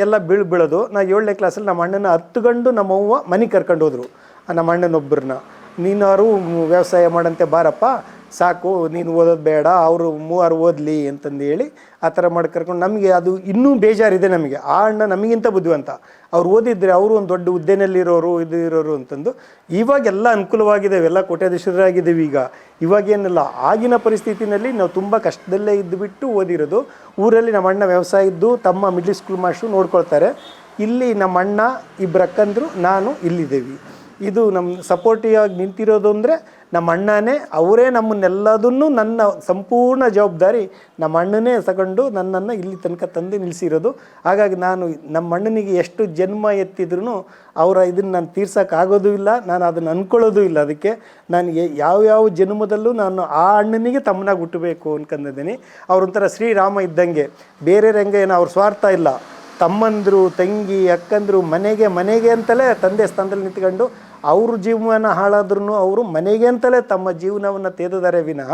ಎಲ್ಲ ಬೀಳೋದು. ನಾ 7ನೇ ಕ್ಲಾಸಲ್ಲಿ ನಮ್ಮ ಅಣ್ಣನ ಹತ್ಕೊಂಡು ನಮ್ಮವ್ವ ಮನೆಗೆ ಕರ್ಕೊಂಡು ಹೋದರು. ನಮ್ಮ ಅಣ್ಣನೊಬ್ಬರನ್ನ, ನೀನಾರು ವ್ಯವಸಾಯ ಮಾಡಂತೆ ಬಾರಪ್ಪ, ಸಾಕು ನೀನು ಓದೋದು ಬೇಡ, ಅವರು 3 ಓದಲಿ ಅಂತಂದು ಹೇಳಿ ಆ ಥರ ಮಾಡಿ ಕರ್ಕೊಂಡು. ನಮಗೆ ಅದು ಇನ್ನೂ ಬೇಜಾರಿದೆ ನಮಗೆ. ಆ ಅಣ್ಣ ನಮಗಿಂತ ಬುದ್ಧಿವಂತ. ಅವ್ರು ಓದಿದ್ರೆ ಅವರು ಒಂದು ದೊಡ್ಡ ಹುದ್ದೆನಲ್ಲಿರೋರು ಇದು ಇರೋರು ಅಂತಂದು. ಇವಾಗೆಲ್ಲ ಅನುಕೂಲವಾಗಿದ್ದೇವೆ, ಎಲ್ಲ ಕೋಟ್ಯಾಧೀಶರಾಗಿದ್ದೀವಿ ಈಗ. ಇವಾಗೇನಿಲ್ಲ, ಆಗಿನ ಪರಿಸ್ಥಿತಿನಲ್ಲಿ ನಾವು ತುಂಬ ಕಷ್ಟದಲ್ಲೇ ಇದ್ದುಬಿಟ್ಟು ಓದಿರೋದು. ಊರಲ್ಲಿ ನಮ್ಮ ಅಣ್ಣ ವ್ಯವಸಾಯ ಇದ್ದು, ತಮ್ಮ ಮಿಡ್ಲ್ ಸ್ಕೂಲ್ ಮಾಸ್ಟ್ರು ನೋಡ್ಕೊಳ್ತಾರೆ. ಇಲ್ಲಿ ನಮ್ಮ ಅಣ್ಣ, 2 ಅಕ್ಕಂದರು, ನಾನು ಇಲ್ಲಿದ್ದೇವೆ. ಇದು ನಮ್ಮ ಸಪೋರ್ಟಿವ್ ಆಗಿ ನಿಂತಿರೋದು ಅಂದರೆ ನಮ್ಮ ಅಣ್ಣನೇ. ಅವರೇ ನಮ್ಮನ್ನೆಲ್ಲದನ್ನೂ, ನನ್ನ ಸಂಪೂರ್ಣ ಜವಾಬ್ದಾರಿ ನಮ್ಮ ಅಣ್ಣನೇ ತಗೊಂಡು ನನ್ನನ್ನು ಇಲ್ಲಿ ತನಕ ತಂದು ನಿಲ್ಲಿಸಿರೋದು. ಹಾಗಾಗಿ ನಾನು ನಮ್ಮ ಅಣ್ಣನಿಗೆ ಎಷ್ಟು ಜನ್ಮ ಎತ್ತಿದ್ರೂ ಅವರ ಇದನ್ನು ನಾನು ತೀರ್ಸೋಕ್ಕಾಗೋದು ಇಲ್ಲ, ನಾನು ಅದನ್ನು ಅಂದ್ಕೊಳ್ಳೋದು ಇಲ್ಲ. ಅದಕ್ಕೆ ನನಗೆ ಯಾವ್ಯಾವ ಜನ್ಮದಲ್ಲೂ ನಾನು ಆ ಅಣ್ಣನಿಗೆ ತಮ್ಮನಾಗಿ ಹುಟ್ಟಬೇಕು ಅನ್ಕೊಂಡಿದ್ದೀನಿ. ಅವ್ರೊಂಥರ ಶ್ರೀರಾಮ ಇದ್ದಂಗೆ, ಬೇರೆ ರಂಗ ಏನೋ ಅವ್ರ ಸ್ವಾರ್ಥ ಇಲ್ಲ. ತಮ್ಮಂದರು, ತಂಗಿ, ಅಕ್ಕಂದರು ಮನೆಗೆ ಅಂತಲೇ ತಂದೆ ಸ್ಥಾನದಲ್ಲಿ ನಿಂತ್ಕೊಂಡು ಅವ್ರ ಜೀವನ ಹಾಳಾದ್ರೂ ಅವರು ಮನೆಗೆ ಅಂತಲೇ ತಮ್ಮ ಜೀವನವನ್ನು ತೆಗೆದಿದ್ದಾರೆ ವಿನಃ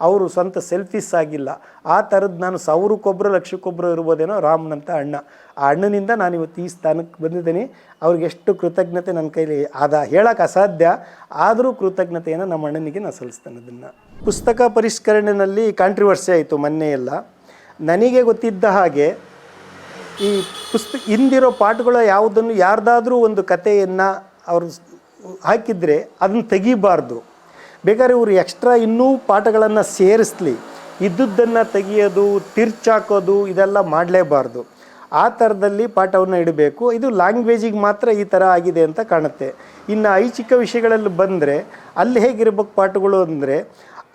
ಅವರು ಸ್ವಂತ ಸೆಲ್ಫಿಸ್ ಆಗಿಲ್ಲ. ಆ ಥರದ್ದು ನಾನು 1000ಕ್ಕೊಬ್ಬರು 1,00,000ಕ್ಕೊಬ್ಬರು ಇರ್ಬೋದೇನೋ ರಾಮನಂತ ಅಣ್ಣ. ಆ ಅಣ್ಣನಿಂದ ನಾನು ಇವತ್ತು ಈ ಸ್ಥಾನಕ್ಕೆ ಬಂದಿದ್ದೀನಿ. ಅವ್ರಿಗೆ ಎಷ್ಟು ಕೃತಜ್ಞತೆ ನನ್ನ ಕೈಲಿ ಹೇಳೋಕ್ಕೆ ಅಸಾಧ್ಯ. ಆದರೂ ಕೃತಜ್ಞತೆಯನ್ನು ನಮ್ಮ ಅಣ್ಣನಿಗೆ ನಾನು ಸಲ್ಲಿಸ್ತೇನೆ. ಅದನ್ನು ಪುಸ್ತಕ ಪರಿಷ್ಕರಣೆಯಲ್ಲಿ ಕಾಂಟ್ರವರ್ಸಿ ಆಯಿತು ಮೊನ್ನೆ ಎಲ್ಲ. ನನಗೆ ಗೊತ್ತಿದ್ದ ಹಾಗೆ ಈ ಹಿಂದಿರೋ ಪಾಠಗಳು ಯಾವುದನ್ನು ಯಾರ್ದಾದ್ರೂ ಒಂದು ಕಥೆಯನ್ನು ಅವರು ಹಾಕಿದರೆ ಅದನ್ನು ತೆಗಿಬಾರ್ದು. ಬೇಕಾದ್ರೆ ಇವರು ಎಕ್ಸ್ಟ್ರಾ ಇನ್ನೂ ಪಾಠಗಳನ್ನು ಸೇರಿಸ್ಲಿ, ಇದ್ದುದನ್ನು ತೆಗಿಯೋದು, ತಿರ್ಚಾಕೋದು ಇದೆಲ್ಲ ಮಾಡಲೇಬಾರ್ದು. ಆ ಥರದಲ್ಲಿ ಪಾಠವನ್ನು ಇಡಬೇಕು. ಇದು ಲ್ಯಾಂಗ್ವೇಜಿಗೆ ಮಾತ್ರ ಈ ಥರ ಆಗಿದೆ ಅಂತ ಕಾಣುತ್ತೆ. ಇನ್ನು ಐಚ್ಛಿಕ ವಿಷಯಗಳಲ್ಲಿ ಬಂದರೆ ಅಲ್ಲಿ ಹೇಗಿರ್ಬೇಕು ಪಾಠಗಳು ಅಂದರೆ,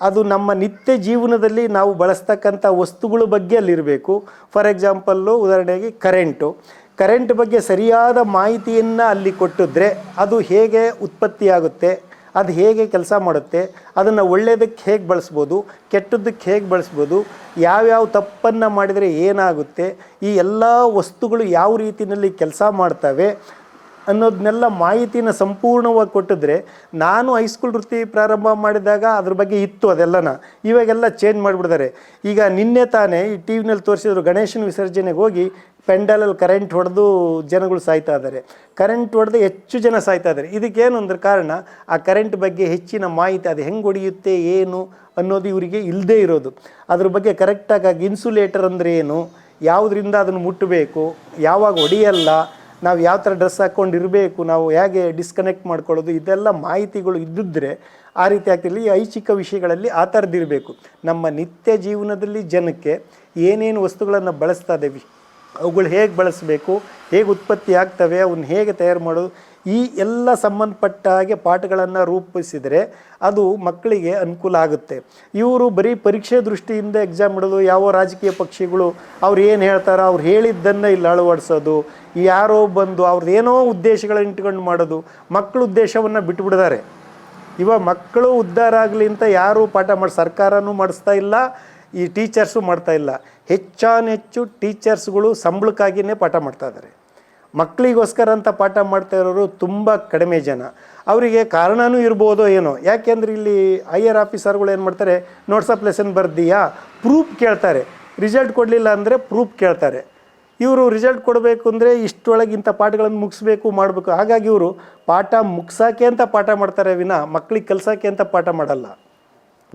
ಅದು ನಮ್ಮ ನಿತ್ಯ ಜೀವನದಲ್ಲಿ ನಾವು ಬಳಸ್ತಕ್ಕಂಥ ವಸ್ತುಗಳ ಬಗ್ಗೆ ಅಲ್ಲಿರಬೇಕು. ಫಾರ್ ಎಕ್ಸಾಂಪಲ್ಲು, ಉದಾಹರಣೆಗೆ ಕರೆಂಟ್ ಬಗ್ಗೆ ಸರಿಯಾದ ಮಾಹಿತಿಯನ್ನು ಅಲ್ಲಿ ಕೊಟ್ಟಿದ್ರೆ ಅದು ಹೇಗೆ ಉತ್ಪತ್ತಿಯಾಗುತ್ತೆ, ಅದು ಹೇಗೆ ಕೆಲಸ ಮಾಡುತ್ತೆ, ಅದನ್ನು ಒಳ್ಳೆಯದಕ್ಕೆ ಹೇಗೆ ಬಳಸ್ಬೋದು, ಕೆಟ್ಟದ್ದಕ್ಕೆ ಹೇಗೆ ಬಳಸ್ಬೋದು, ಯಾವ್ಯಾವ ತಪ್ಪನ್ನು ಮಾಡಿದರೆ ಏನಾಗುತ್ತೆ, ಈ ಎಲ್ಲ ವಸ್ತುಗಳು ಯಾವ ರೀತಿಯಲ್ಲಿ ಕೆಲಸ ಮಾಡ್ತವೆ ಅನ್ನೋದನ್ನೆಲ್ಲ ಮಾಹಿತಿನ ಸಂಪೂರ್ಣವಾಗಿ ಕೊಟ್ಟಿದ್ರೆ. ನಾನು ಹೈಸ್ಕೂಲ್ ವೃತ್ತಿ ಪ್ರಾರಂಭ ಮಾಡಿದಾಗ ಅದ್ರ ಬಗ್ಗೆ ಇತ್ತು ಅದೆಲ್ಲನ. ಇವಾಗೆಲ್ಲ ಚೇಂಜ್ ಮಾಡಿಬಿಡ್ತಾರೆ. ಈಗ ನಿನ್ನೆ ತಾನೇ ಈ ಟಿ ವಿನಲ್ಲಿ ತೋರಿಸಿದ್ರು, ಗಣೇಶನ ವಿಸರ್ಜನೆಗೆ ಹೋಗಿ ಪೆಂಡಲಲ್ಲಿ ಕರೆಂಟ್ ಹೊಡೆದು ಜನಗಳು ಸಾಯ್ತಾ ಇದ್ದಾರೆ. ಕರೆಂಟ್ ಹೊಡೆದು ಹೆಚ್ಚು ಜನ ಸಾಯ್ತಾ ಇದ್ದಾರೆ. ಇದಕ್ಕೇನು ಅಂದ್ರೆ ಕಾರಣ, ಆ ಕರೆಂಟ್ ಬಗ್ಗೆ ಹೆಚ್ಚಿನ ಮಾಹಿತಿ, ಅದು ಹೆಂಗೆ ಹೊಡೆಯುತ್ತೆ ಏನು ಅನ್ನೋದು ಇವರಿಗೆ ಇಲ್ಲದೇ ಇರೋದು. ಅದ್ರ ಬಗ್ಗೆ ಕರೆಕ್ಟಾಗಿ ಇನ್ಸುಲೇಟರ್ ಅಂದರೆ ಏನು, ಯಾವುದರಿಂದ ಅದನ್ನು ಮುಟ್ಟಬೇಕು, ಯಾವಾಗ ಹೊಡೆಯಲ್ಲ, ನಾವು ಯಾವ ಥರ ಡ್ರೆಸ್ ಹಾಕ್ಕೊಂಡಿರಬೇಕು, ನಾವು ಹೇಗೆ ಡಿಸ್ಕನೆಕ್ಟ್ ಮಾಡ್ಕೊಳ್ಳೋದು, ಇದೆಲ್ಲ ಮಾಹಿತಿಗಳು ಇದ್ದಿದ್ದರೆ ಆ ರೀತಿ ಆಗ್ತಿರಲಿ. ಈ ಐಚ್ಛಿಕ ವಿಷಯಗಳಲ್ಲಿ ಆ ಥರದ್ದಿರಬೇಕು. ನಮ್ಮ ನಿತ್ಯ ಜೀವನದಲ್ಲಿ ಜನಕ್ಕೆ ಏನೇನು ವಸ್ತುಗಳನ್ನು ಬಳಸ್ತಾ ಇದ್ದೇವೆ, ಅವುಗಳು ಹೇಗೆ ಬಳಸಬೇಕು, ಹೇಗೆ ಉತ್ಪತ್ತಿ ಆಗ್ತವೆ, ಅವನ್ನ ಹೇಗೆ ತಯಾರು ಮಾಡೋದು, ಈ ಎಲ್ಲ ಸಂಬಂಧಪಟ್ಟ ಹಾಗೆ ಪಾಠಗಳನ್ನು ರೂಪಿಸಿದರೆ ಅದು ಮಕ್ಕಳಿಗೆ ಅನುಕೂಲ ಆಗುತ್ತೆ. ಇವರು ಬರೀ ಪರೀಕ್ಷೆ ದೃಷ್ಟಿಯಿಂದ ಎಕ್ಸಾಮ್ ಇಡೋದು, ಯಾವ ರಾಜಕೀಯ ಪಕ್ಷಿಗಳು ಅವ್ರು ಏನು ಹೇಳ್ತಾರೋ ಅವ್ರು ಹೇಳಿದ್ದನ್ನು ಇಲ್ಲಿ ಅಳವಡಿಸೋದು, ಯಾರೋ ಬಂದು ಅವ್ರದ್ದೇನೋ ಉದ್ದೇಶಗಳನ್ನ ಇಟ್ಕೊಂಡು ಮಾಡೋದು, ಮಕ್ಕಳ ಉದ್ದೇಶವನ್ನು ಬಿಟ್ಟುಬಿಡಿದಾರೆ. ಇವಾಗ ಮಕ್ಕಳು ಉದ್ಧಾರ ಆಗಲಿ ಅಂತ ಯಾರೂ ಪಾಠ ಸರ್ಕಾರನೂ ಮಾಡಿಸ್ತಾ ಇಲ್ಲ, ಈ ಟೀಚರ್ಸು ಮಾಡ್ತಾ ಇಲ್ಲ. ಹೆಚ್ಚಾನೆಚ್ಚು ಟೀಚರ್ಸ್ಗಳು ಸಂಬಳಕ್ಕಾಗಿಯೇ ಪಾಠ ಮಾಡ್ತಾ ಇದ್ದಾರೆ. ಮಕ್ಕಳಿಗೋಸ್ಕರ ಅಂತ ಪಾಠ ಮಾಡ್ತಾ ಇರೋರು ತುಂಬ ಕಡಿಮೆ ಜನ. ಅವರಿಗೆ ಕಾರಣವೂ ಇರ್ಬೋದೋ ಏನೋ. ಯಾಕೆಂದರೆ ಇಲ್ಲಿ ಹೈಯರ್ ಆಫೀಸರ್ಗಳು ಏನು ಮಾಡ್ತಾರೆ, ನೋಟ್ಸ್ ಆಫ್ ಲೆಸನ್ ಬರ್ದೀಯಾ, ಪ್ರೂಫ್ ಕೇಳ್ತಾರೆ. ರಿಸಲ್ಟ್ ಕೊಡಲಿಲ್ಲ ಅಂದರೆ ಪ್ರೂಫ್ ಕೇಳ್ತಾರೆ. ಇವರು ರಿಸಲ್ಟ್ ಕೊಡಬೇಕು ಅಂದರೆ ಇಷ್ಟೊಳಗಿಂಥ ಪಾಠಗಳನ್ನು ಮುಗಿಸ್ಬೇಕು ಮಾಡಬೇಕು. ಹಾಗಾಗಿ ಇವರು ಪಾಠ ಮುಗಿಸೋಕ್ಕೆ ಅಂತ ಪಾಠ ಮಾಡ್ತಾರೆ ವಿನ ಮಕ್ಕಳಿಗೆ ಕಲಿಸೋಕ್ಕೆ ಅಂತ ಪಾಠ ಮಾಡಲ್ಲ.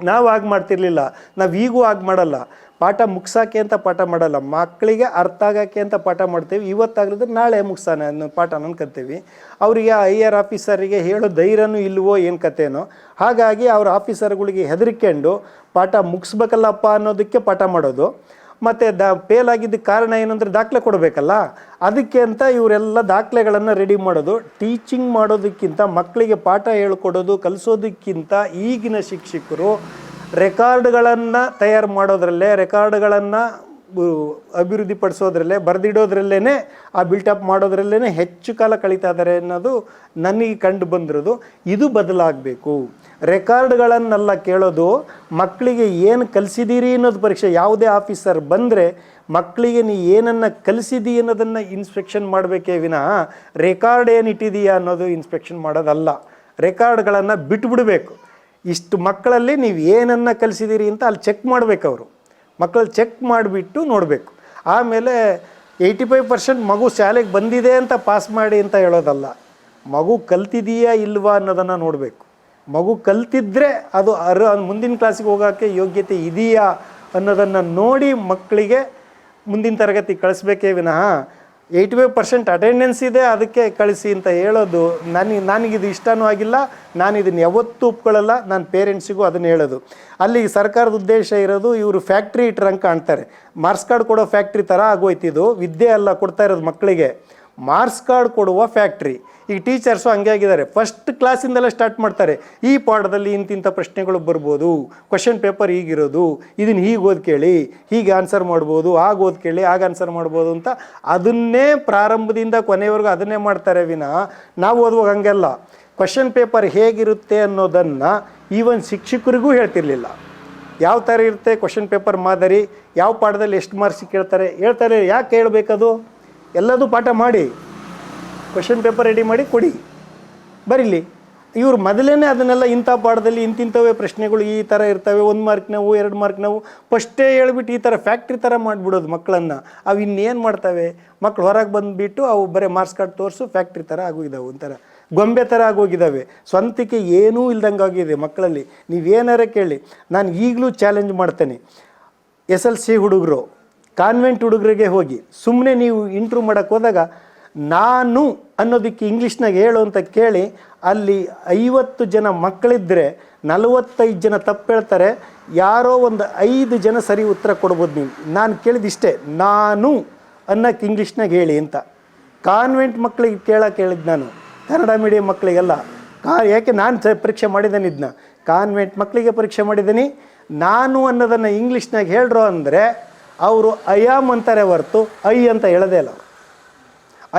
ನಾವು ಆಗ ಮಾಡ್ತಿರ್ಲಿಲ್ಲ, ನಾವು ಈಗೂ ಆಗ ಮಾಡಲ್ಲ. ಪಾಠ ಮುಗ್ಸೋಕ್ಕೆ ಅಂತ ಪಾಠ ಮಾಡಲ್ಲ, ಮಕ್ಕಳಿಗೆ ಅರ್ಥ ಆಗೋಕ್ಕೆ ಅಂತ ಪಾಠ ಮಾಡ್ತೀವಿ. ಇವತ್ತಾಗಲಿದ್ರೆ ನಾಳೆ ಮುಗ್ಸಾನೆ ಅನ್ನೋ ಪಾಠ ಅನ್ಕೊತೀವಿ. ಅವರಿಗೆ ಹೈಯರ್ ಆಫೀಸರಿಗೆ ಹೇಳೋ ಧೈರ್ಯನೂ ಇಲ್ವೋ ಏನು ಕಥೆನೋ. ಹಾಗಾಗಿ ಅವ್ರ ಆಫೀಸರ್ಗಳಿಗೆ ಹೆದರ್ಕೊಂಡು ಪಾಠ ಮುಗಿಸ್ಬೇಕಲ್ಲಪ್ಪ ಅನ್ನೋದಕ್ಕೆ ಪಾಠ ಮಾಡೋದು. ಮತ್ತು ಫೇಲ್ ಆಗಿದ್ದಕ್ಕೆ ಕಾರಣ ಏನಂದರೆ ದಾಖಲೆ ಕೊಡಬೇಕಲ್ಲ, ಅದಕ್ಕೆ ಅಂತ ಇವರೆಲ್ಲ ದಾಖಲೆಗಳನ್ನು ರೆಡಿ ಮಾಡೋದು. ಟೀಚಿಂಗ್ ಮಾಡೋದಕ್ಕಿಂತ, ಮಕ್ಕಳಿಗೆ ಪಾಠ ಹೇಳ್ಕೊಡೋದು ಕಲಿಸೋದಕ್ಕಿಂತ ಈಗಿನ ಶಿಕ್ಷಕರು ರೆಕಾರ್ಡ್ಗಳನ್ನು ತಯಾರು ಮಾಡೋದ್ರಲ್ಲೇ, ರೆಕಾರ್ಡ್ಗಳನ್ನು ಅಭಿವೃದ್ಧಿಪಡಿಸೋದ್ರಲ್ಲೇ, ಬರೆದಿಡೋದ್ರಲ್ಲೇ, ಆ ಬಿಲ್ಟಪ್ ಮಾಡೋದ್ರಲ್ಲೇ ಹೆಚ್ಚು ಕಾಲ ಕಳೀತಾ ಇದ್ದಾರೆ ಅನ್ನೋದು ನನಗೆ ಕಂಡು ಬಂದಿರೋದು. ಇದು ಬದಲಾಗಬೇಕು. ರೆಕಾರ್ಡ್ಗಳನ್ನೆಲ್ಲ ಕೇಳೋದು, ಮಕ್ಕಳಿಗೆ ಏನು ಕಲಿಸಿದ್ದೀರಿ ಅನ್ನೋದು ಪರೀಕ್ಷೆ. ಯಾವುದೇ ಆಫೀಸರ್ ಬಂದರೆ ಮಕ್ಕಳಿಗೆ ನೀ ಏನನ್ನು ಕಲಿಸಿದಿ ಅನ್ನೋದನ್ನು ಇನ್ಸ್ಪೆಕ್ಷನ್ ಮಾಡಬೇಕೇ ವಿನಃ ರೆಕಾರ್ಡ್ ಏನಿಟ್ಟಿದೆಯಾ ಅನ್ನೋದು ಇನ್ಸ್ಪೆಕ್ಷನ್ ಮಾಡೋದಲ್ಲ. ರೆಕಾರ್ಡ್ಗಳನ್ನು ಬಿಟ್ಬಿಡಬೇಕು. ಇಷ್ಟು ಮಕ್ಕಳಲ್ಲಿ ನೀವು ಏನನ್ನು ಕಲಿಸಿದ್ದೀರಿ ಅಂತ ಅಲ್ಲಿ ಚೆಕ್ ಮಾಡಬೇಕು. ಅವರು ಮಕ್ಕಳು ಚೆಕ್ ಮಾಡಿಬಿಟ್ಟು ನೋಡಬೇಕು. ಆಮೇಲೆ 85% ಮಗು ಶಾಲೆಗೆ ಬಂದಿದೆ ಅಂತ ಪಾಸ್ ಮಾಡಿ ಅಂತ ಹೇಳೋದಲ್ಲ, ಮಗು ಕಲ್ತಿದೆಯಾ ಇಲ್ವಾ ಅನ್ನೋದನ್ನು ನೋಡಬೇಕು. ಮಗು ಕಲ್ತಿದ್ರೆ ಅದು ಮುಂದಿನ ಕ್ಲಾಸಿಗೆ ಹೋಗೋಕ್ಕೆ ಯೋಗ್ಯತೆ ಇದೆಯಾ ಅನ್ನೋದನ್ನು ನೋಡಿ ಮಕ್ಕಳಿಗೆ ಮುಂದಿನ ತರಗತಿ ಕಳಿಸ್ಬೇಕೇ ವಿನಃ 85% ಅಟೆಂಡೆನ್ಸ್ ಇದೆ ಅದಕ್ಕೆ ಕಳಿಸಿ ಅಂತ ಹೇಳೋದು ನನಗಿದು ಇಷ್ಟನೂ ಆಗಿಲ್ಲ. ನಾನು ಇದನ್ನು ಯಾವತ್ತೂ ಒಪ್ಕೊಳ್ಳಲ್ಲ. ನಾನು ಪೇರೆಂಟ್ಸಿಗೂ ಅದನ್ನು ಹೇಳೋದು. ಅಲ್ಲಿ ಸರ್ಕಾರದ ಉದ್ದೇಶ ಇರೋದು, ಇವರು ಫ್ಯಾಕ್ಟ್ರಿ ಇಟ್ರಂಗೆ ಕಾಣ್ತಾರೆ. ಮಾರ್ಕ್ಸ್ ಕಾರ್ಡ್ ಕೊಡೋ ಫ್ಯಾಕ್ಟ್ರಿ ಥರ ಆಗೋಯ್ತಿದ್ದು. ವಿದ್ಯೆ ಅಲ್ಲ ಕೊಡ್ತಾ ಇರೋದು ಮಕ್ಕಳಿಗೆ, ಮಾರ್ಕ್ಸ್ ಕಾರ್ಡ್ ಕೊಡುವ ಫ್ಯಾಕ್ಟ್ರಿ. ಈಗ ಟೀಚರ್ಸು ಹಂಗೆ ಆಗಿದ್ದಾರೆ. ಫಸ್ಟ್ ಕ್ಲಾಸಿಂದೆಲ್ಲ ಸ್ಟಾರ್ಟ್ ಮಾಡ್ತಾರೆ. ಈ ಪಾಠದಲ್ಲಿ ಇಂತಿಂಥ ಪ್ರಶ್ನೆಗಳು ಬರ್ಬೋದು, ಕ್ವಶನ್ ಪೇಪರ್ ಹೀಗಿರೋದು, ಇದನ್ನು ಹೀಗೆ ಓದಿ ಕೇಳಿ, ಹೀಗೆ ಆನ್ಸರ್ ಮಾಡ್ಬೋದು, ಆಗ ಓದಿ ಕೇಳಿ ಆಗ ಆನ್ಸರ್ ಮಾಡ್ಬೋದು ಅಂತ ಅದನ್ನೇ ಪ್ರಾರಂಭದಿಂದ ಕೊನೆಯವರೆಗೂ ಅದನ್ನೇ ಮಾಡ್ತಾರೆ ವಿನಃ ನಾವು ಓದುವಾಗ ಹಂಗೆಲ್ಲ. ಕ್ವಶನ್ ಪೇಪರ್ ಹೇಗಿರುತ್ತೆ ಅನ್ನೋದನ್ನು ಈವನ್ ಶಿಕ್ಷಕರಿಗೂ ಹೇಳ್ತಿರ್ಲಿಲ್ಲ. ಯಾವ ಥರ ಇರುತ್ತೆ ಕ್ವಶನ್ ಪೇಪರ್ ಮಾದರಿ, ಯಾವ ಪಾಠದಲ್ಲಿ ಎಷ್ಟು ಮಾರ್ಕ್ಸ್ ಹೇಳ್ತಾರೆ. ಯಾಕೆ ಹೇಳ್ಬೇಕದು? ಎಲ್ಲದೂ ಪಾಠ ಮಾಡಿ ಕ್ವಶನ್ ಪೇಪರ್ ರೆಡಿ ಮಾಡಿ ಕೊಡಿ, ಬರೀಲಿ. ಇವರು ಮೊದಲೇ ಅದನ್ನೆಲ್ಲ ಇಂಥ ಪಾಠದಲ್ಲಿ ಇಂತಿಂಥವೇ ಪ್ರಶ್ನೆಗಳು ಈ ಥರ ಇರ್ತವೆ, 1 ಮಾರ್ಕ್ ನಾವು 2 ಮಾರ್ಕ್ ನಾವು ಫಸ್ಟೇ ಹೇಳ್ಬಿಟ್ಟು ಈ ಥರ ಫ್ಯಾಕ್ಟ್ರಿ ಥರ ಮಾಡಿಬಿಡೋದು ಮಕ್ಕಳನ್ನು. ಅವು ಇನ್ನೇನು ಮಾಡ್ತವೆ? ಮಕ್ಕಳು ಹೊರಗೆ ಬಂದುಬಿಟ್ಟು ಅವು ಬರೀ ಮಾರ್ಕ್ಸ್ ಕಾರ್ಡ್ ತೋರಿಸು ಫ್ಯಾಕ್ಟ್ರಿ ಥರ ಆಗೋಗಿದ್ದಾವೆ, ಒಂಥರ ಗೊಂಬೆ ಥರ ಆಗೋಗಿದ್ದಾವೆ. ಸ್ವಂತಕ್ಕೆ ಏನೂ ಇಲ್ದಂಗೆ ಆಗಿದೆ ಮಕ್ಕಳಲ್ಲಿ. ನೀವೇನಾರ ಕೇಳಿ. ನಾನು ಈಗಲೂ ಚಾಲೆಂಜ್ ಮಾಡ್ತೇನೆ, SLC ಹುಡುಗರು, ಕಾನ್ವೆಂಟ್ ಹುಡುಗರಿಗೆ ಹೋಗಿ ಸುಮ್ಮನೆ ನೀವು ಇಂಟ್ರ್ಯೂ ಮಾಡೋಕ್ಕೆ ಹೋದಾಗ ನಾನು ಅನ್ನೋದಕ್ಕೆ ಇಂಗ್ಲೀಷ್ನಾಗ ಹೇಳು ಅಂತ ಕೇಳಿ, ಅಲ್ಲಿ 50 ಜನ ಮಕ್ಕಳಿದ್ದರೆ 45 ಜನ ತಪ್ಪು ಹೇಳ್ತಾರೆ. ಯಾರೋ ಒಂದು 5 ಜನ ಸರಿ ಉತ್ತರ ಕೊಡ್ಬೋದು. ನೀವು ನಾನು ಕೇಳಿದಿಷ್ಟೇ, ನಾನು ಅನ್ನೋಕ್ಕೆ ಇಂಗ್ಲೀಷ್ನಾಗ ಹೇಳಿ ಅಂತ. ಕಾನ್ವೆಂಟ್ ಮಕ್ಕಳಿಗೆ ಕೇಳಿದ್ದು ನಾನು, ಕನ್ನಡ ಮೀಡಿಯಂ ಮಕ್ಕಳಿಗೆಲ್ಲ. ಯಾಕೆ ನಾನು ಪರೀಕ್ಷೆ ಮಾಡಿದ್ದೇನೆ, ಇದನ್ನ ಕಾನ್ವೆಂಟ್ ಮಕ್ಕಳಿಗೆ ಪರೀಕ್ಷೆ ಮಾಡಿದ್ದೀನಿ. ನಾನು ಅನ್ನೋದನ್ನು ಇಂಗ್ಲೀಷ್ನಾಗ ಹೇಳ್ರು ಅಂದರೆ ಅವರು ಅಯಾಮ್ ಅಂತಾರೆ ಹೊರತು ಐ ಅಂತ ಹೇಳೋದೇ ಇಲ್ಲ.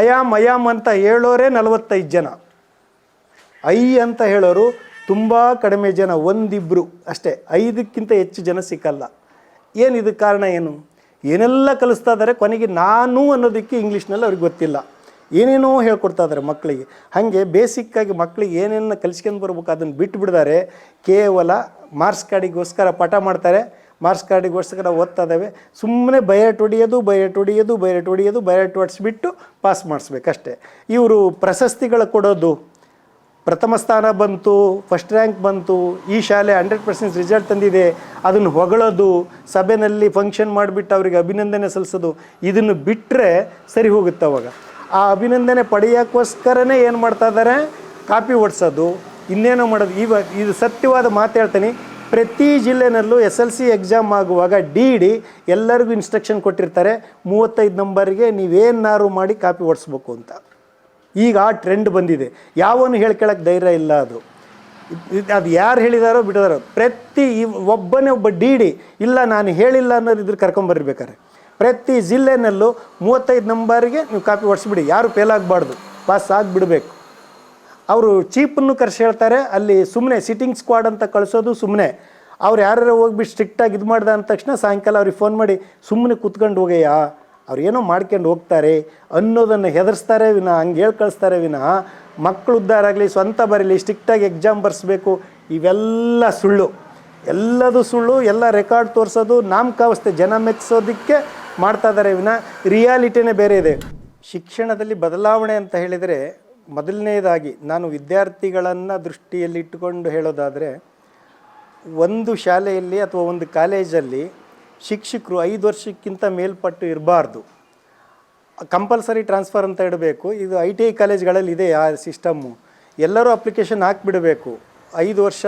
ಅಯಾಮ್ ಅಂತ ಹೇಳೋರೇ 45 ಜನ, ಐ ಅಂತ ಹೇಳೋರು ತುಂಬ ಕಡಿಮೆ ಜನ, 1-2 ಅಷ್ಟೇ. 5ಕ್ಕಿಂತ ಹೆಚ್ಚು ಜನ ಸಿಕ್ಕಲ್ಲ. ಏನು ಇದಕ್ಕೆ ಕಾರಣ ಏನು? ಏನೆಲ್ಲ ಕಲಿಸ್ತಾ ಇದ್ದಾರೆ, ಕೊನೆಗೆ ನಾನು ಅನ್ನೋದಕ್ಕೆ ಇಂಗ್ಲೀಷ್ನಲ್ಲಿ ಅವ್ರಿಗೆ ಗೊತ್ತಿಲ್ಲ. ಏನೇನೋ ಹೇಳ್ಕೊಡ್ತಾ ಇದ್ದಾರೆ ಮಕ್ಕಳಿಗೆ. ಹಾಗೆ ಬೇಸಿಕ್ಕಾಗಿ ಮಕ್ಕಳಿಗೆ ಏನೇನು ಕಲಿಸ್ಕೊಂಡು ಬರ್ಬೇಕು ಅದನ್ನು ಬಿಟ್ಟುಬಿಡ್ತಾರೆ. ಕೇವಲ ಮಾರ್ಕ್ಸ್ ಕಾರ್ಡಿಗೋಸ್ಕರ ಪಾಠ ಮಾಡ್ತಾರೆ, ಮಾರ್ಕ್ಸ್ ಕಾರ್ಡಿಗೋಸ್ಕರ ಓದ್ತಾ ಇದ್ದಾವೆ. ಸುಮ್ಮನೆ ಬಯಟ್ ಹೊಡಿಯೋದು ಹೊಡಿಸ್ಬಿಟ್ಟು ಪಾಸ್ ಮಾಡಿಸ್ಬೇಕಷ್ಟೆ. ಇವರು ಪ್ರಶಸ್ತಿಗಳು ಕೊಡೋದು, ಪ್ರಥಮ ಸ್ಥಾನ ಬಂತು, ಫಸ್ಟ್ ರ್ಯಾಂಕ್ ಬಂತು, ಈ ಶಾಲೆ 100% ರಿಸಲ್ಟ್ ತಂದಿದೆ, ಅದನ್ನು ಹೊಗಳೋದು, ಸಭೆಯಲ್ಲಿ ಫಂಕ್ಷನ್ ಮಾಡಿಬಿಟ್ಟು ಅವರಿಗೆ ಅಭಿನಂದನೆ ಸಲ್ಲಿಸೋದು, ಇದನ್ನು ಬಿಟ್ಟರೆ ಸರಿ ಹೋಗುತ್ತೆ. ಅವಾಗ ಆ ಅಭಿನಂದನೆ ಪಡೆಯೋಕ್ಕೋಸ್ಕರನೇ ಏನು ಮಾಡ್ತಾ ಇದ್ದಾರೆ? ಕಾಪಿ ಓಡಿಸೋದು, ಇನ್ನೇನೋ ಮಾಡೋದು. ಇದು ಸತ್ಯವಾದ ಮಾತು ಹೇಳ್ತೀನಿ. ಪ್ರತಿ ಜಿಲ್ಲೆನಲ್ಲೂ SLC ಎಕ್ಸಾಮ್ ಆಗುವಾಗ DD ಎಲ್ಲರಿಗೂ ಇನ್ಸ್ಟ್ರಕ್ಷನ್ ಕೊಟ್ಟಿರ್ತಾರೆ, 35 ನಂಬರ್ಗೆ ನೀವೇನಾರು ಮಾಡಿ ಕಾಪಿ ಓಡಿಸ್ಬೇಕು ಅಂತ. ಈಗ ಆ ಟ್ರೆಂಡ್ ಬಂದಿದೆ. ಯಾವನು ಹೇಳ್ಕೊಳಕ್ಕೆ ಧೈರ್ಯ ಇಲ್ಲ. ಅದು ಯಾರು ಹೇಳಿದಾರೋ ಬಿಟ್ಟಿದಾರೋ, ಒಬ್ಬನೇ ಒಬ್ಬ DD ಇಲ್ಲ ನಾನು ಹೇಳಿಲ್ಲ ಅನ್ನೋದು ಇದ್ರ ಕರ್ಕೊಂಬರ್ಬೇಕಾರೆ ಪ್ರತಿ ಜಿಲ್ಲೆನಲ್ಲೂ 35 ನಂಬರ್ಗೆ ನೀವು ಕಾಪಿ ಓಡಿಸ್ಬಿಡಿ, ಯಾರು ಫೇಲ್ ಆಗಬಾರ್ದು, ಪಾಸ್ ಆಗಿಬಿಡಬೇಕು. ಅವರು ಚೀಪನ್ನು ಕರೆಸಿ ಹೇಳ್ತಾರೆ. ಅಲ್ಲಿ ಸುಮ್ಮನೆ ಸಿಟ್ಟಿಂಗ್ ಸ್ಕ್ವಾಡ್ ಅಂತ ಕಳಿಸೋದು ಸುಮ್ಮನೆ. ಅವ್ರು ಯಾರು ಹೋಗ್ಬಿಟ್ಟು ಸ್ಟ್ರಿಕ್ಟಾಗಿ ಇದು ಮಾಡ್ದೆ ಅಂದ ತಕ್ಷಣ ಸಾಯಂಕಾಲ ಅವ್ರಿಗೆ ಫೋನ್ ಮಾಡಿ ಸುಮ್ಮನೆ ಕೂತ್ಕೊಂಡು ಹೋಗಯ್ಯ, ಅವ್ರು ಏನೋ ಮಾಡ್ಕೊಂಡು ಹೋಗ್ತಾರೆ ಅನ್ನೋದನ್ನು ಹೆದರ್ಸ್ತಾರೆ ವಿನಃ, ಹಂಗೆ ಹೇಳಿ ಕಳಿಸ್ತಾರೆ ವಿನಃ ಮಕ್ಕಳು ಉದ್ಧಾರ ಆಗಲಿ, ಸ್ವಂತ ಬರಲಿ, ಸ್ಟ್ರಿಕ್ಟಾಗಿ ಎಕ್ಸಾಮ್ ಬರೆಸ್ಬೇಕು, ಇವೆಲ್ಲ ಸುಳ್ಳು. ಎಲ್ಲದು ಸುಳ್ಳು. ಎಲ್ಲ ರೆಕಾರ್ಡ್ ತೋರಿಸೋದು, ನಾಮಕಾವಸ್ಥೆ, ಜನ ಮೆಚ್ಚಿಸೋದಕ್ಕೆ ಮಾಡ್ತಾ ಇದ್ದಾರೆ ವಿನಃ ರಿಯಾಲಿಟಿನೇ ಬೇರೆ ಇದೆ. ಶಿಕ್ಷಣದಲ್ಲಿ ಬದಲಾವಣೆ ಅಂತ ಹೇಳಿದರೆ, ಮೊದಲನೇದಾಗಿ ನಾನು ವಿದ್ಯಾರ್ಥಿಗಳನ್ನು ದೃಷ್ಟಿಯಲ್ಲಿಟ್ಟುಕೊಂಡು ಹೇಳೋದಾದರೆ, ಒಂದು ಶಾಲೆಯಲ್ಲಿ ಅಥವಾ ಒಂದು ಕಾಲೇಜಲ್ಲಿ ಶಿಕ್ಷಕರು 5 ವರ್ಷಕ್ಕಿಂತ ಮೇಲ್ಪಟ್ಟು ಇರಬಾರ್ದು. ಕಂಪಲ್ಸರಿ ಟ್ರಾನ್ಸ್ಫರ್ ಅಂತ ಇಡಬೇಕು. ಇದು ITI ಕಾಲೇಜ್ಗಳಲ್ಲಿ ಇದೆ ಆ ಸಿಸ್ಟಮ್ಮು. ಎಲ್ಲರೂ ಅಪ್ಲಿಕೇಶನ್ ಹಾಕಿಬಿಡಬೇಕು. 5 ವರ್ಷ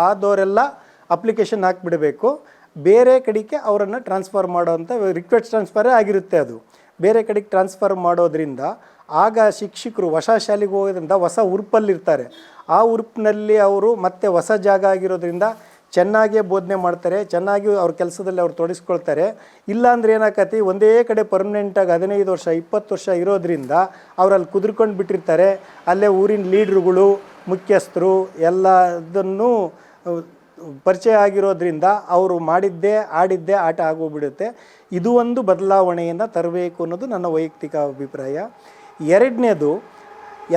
ಆದವರೆಲ್ಲ ಅಪ್ಲಿಕೇಶನ್ ಹಾಕಿಬಿಡಬೇಕು. ಬೇರೆ ಕಡೆಗೆ ಅವರನ್ನು ಟ್ರಾನ್ಸ್ಫರ್ ಮಾಡೋವಂಥ ರಿಕ್ವೆಸ್ಟ್ ಟ್ರಾನ್ಸ್ಫರೇ ಆಗಿರುತ್ತೆ. ಅದು ಬೇರೆ ಕಡೆಗೆ ಟ್ರಾನ್ಸ್ಫರ್ ಮಾಡೋದ್ರಿಂದ ಆಗ ಶಿಕ್ಷಕರು ಹೊಸ ಶಾಲೆಗೆ ಹೋಗೋದ್ರಿಂದ ಹೊಸ ಉರುಪಲ್ಲಿರ್ತಾರೆ. ಆ ಉರುಪಿನಲ್ಲಿ ಅವರು ಮತ್ತೆ ಹೊಸ ಜಾಗ ಆಗಿರೋದ್ರಿಂದ ಚೆನ್ನಾಗೇ ಬೋಧನೆ ಮಾಡ್ತಾರೆ, ಚೆನ್ನಾಗಿ ಅವ್ರ ಕೆಲಸದಲ್ಲಿ ಅವ್ರು ತೊಡಗಿಸ್ಕೊಳ್ತಾರೆ. ಇಲ್ಲಾಂದ್ರೆ ಏನಾಕತಿ, ಒಂದೇ ಕಡೆ ಪರ್ಮನೆಂಟಾಗಿ 15 ವರ್ಷ 20 ವರ್ಷ ಇರೋದ್ರಿಂದ ಅವರಲ್ಲಿ ಕುದುರ್ಕೊಂಡು ಬಿಟ್ಟಿರ್ತಾರೆ. ಅಲ್ಲೇ ಊರಿನ ಲೀಡ್ರುಗಳು, ಮುಖ್ಯಸ್ಥರು ಎಲ್ಲದನ್ನು ಪರಿಚಯ ಆಗಿರೋದ್ರಿಂದ ಅವರು ಆಡಿದ್ದೇ ಆಟ ಆಗೋಗ್ಬಿಡುತ್ತೆ. ಇದು ಒಂದು ಬದಲಾವಣೆಯನ್ನು ತರಬೇಕು ಅನ್ನೋದು ನನ್ನ ವೈಯಕ್ತಿಕ ಅಭಿಪ್ರಾಯ. ಎರಡನೇದು,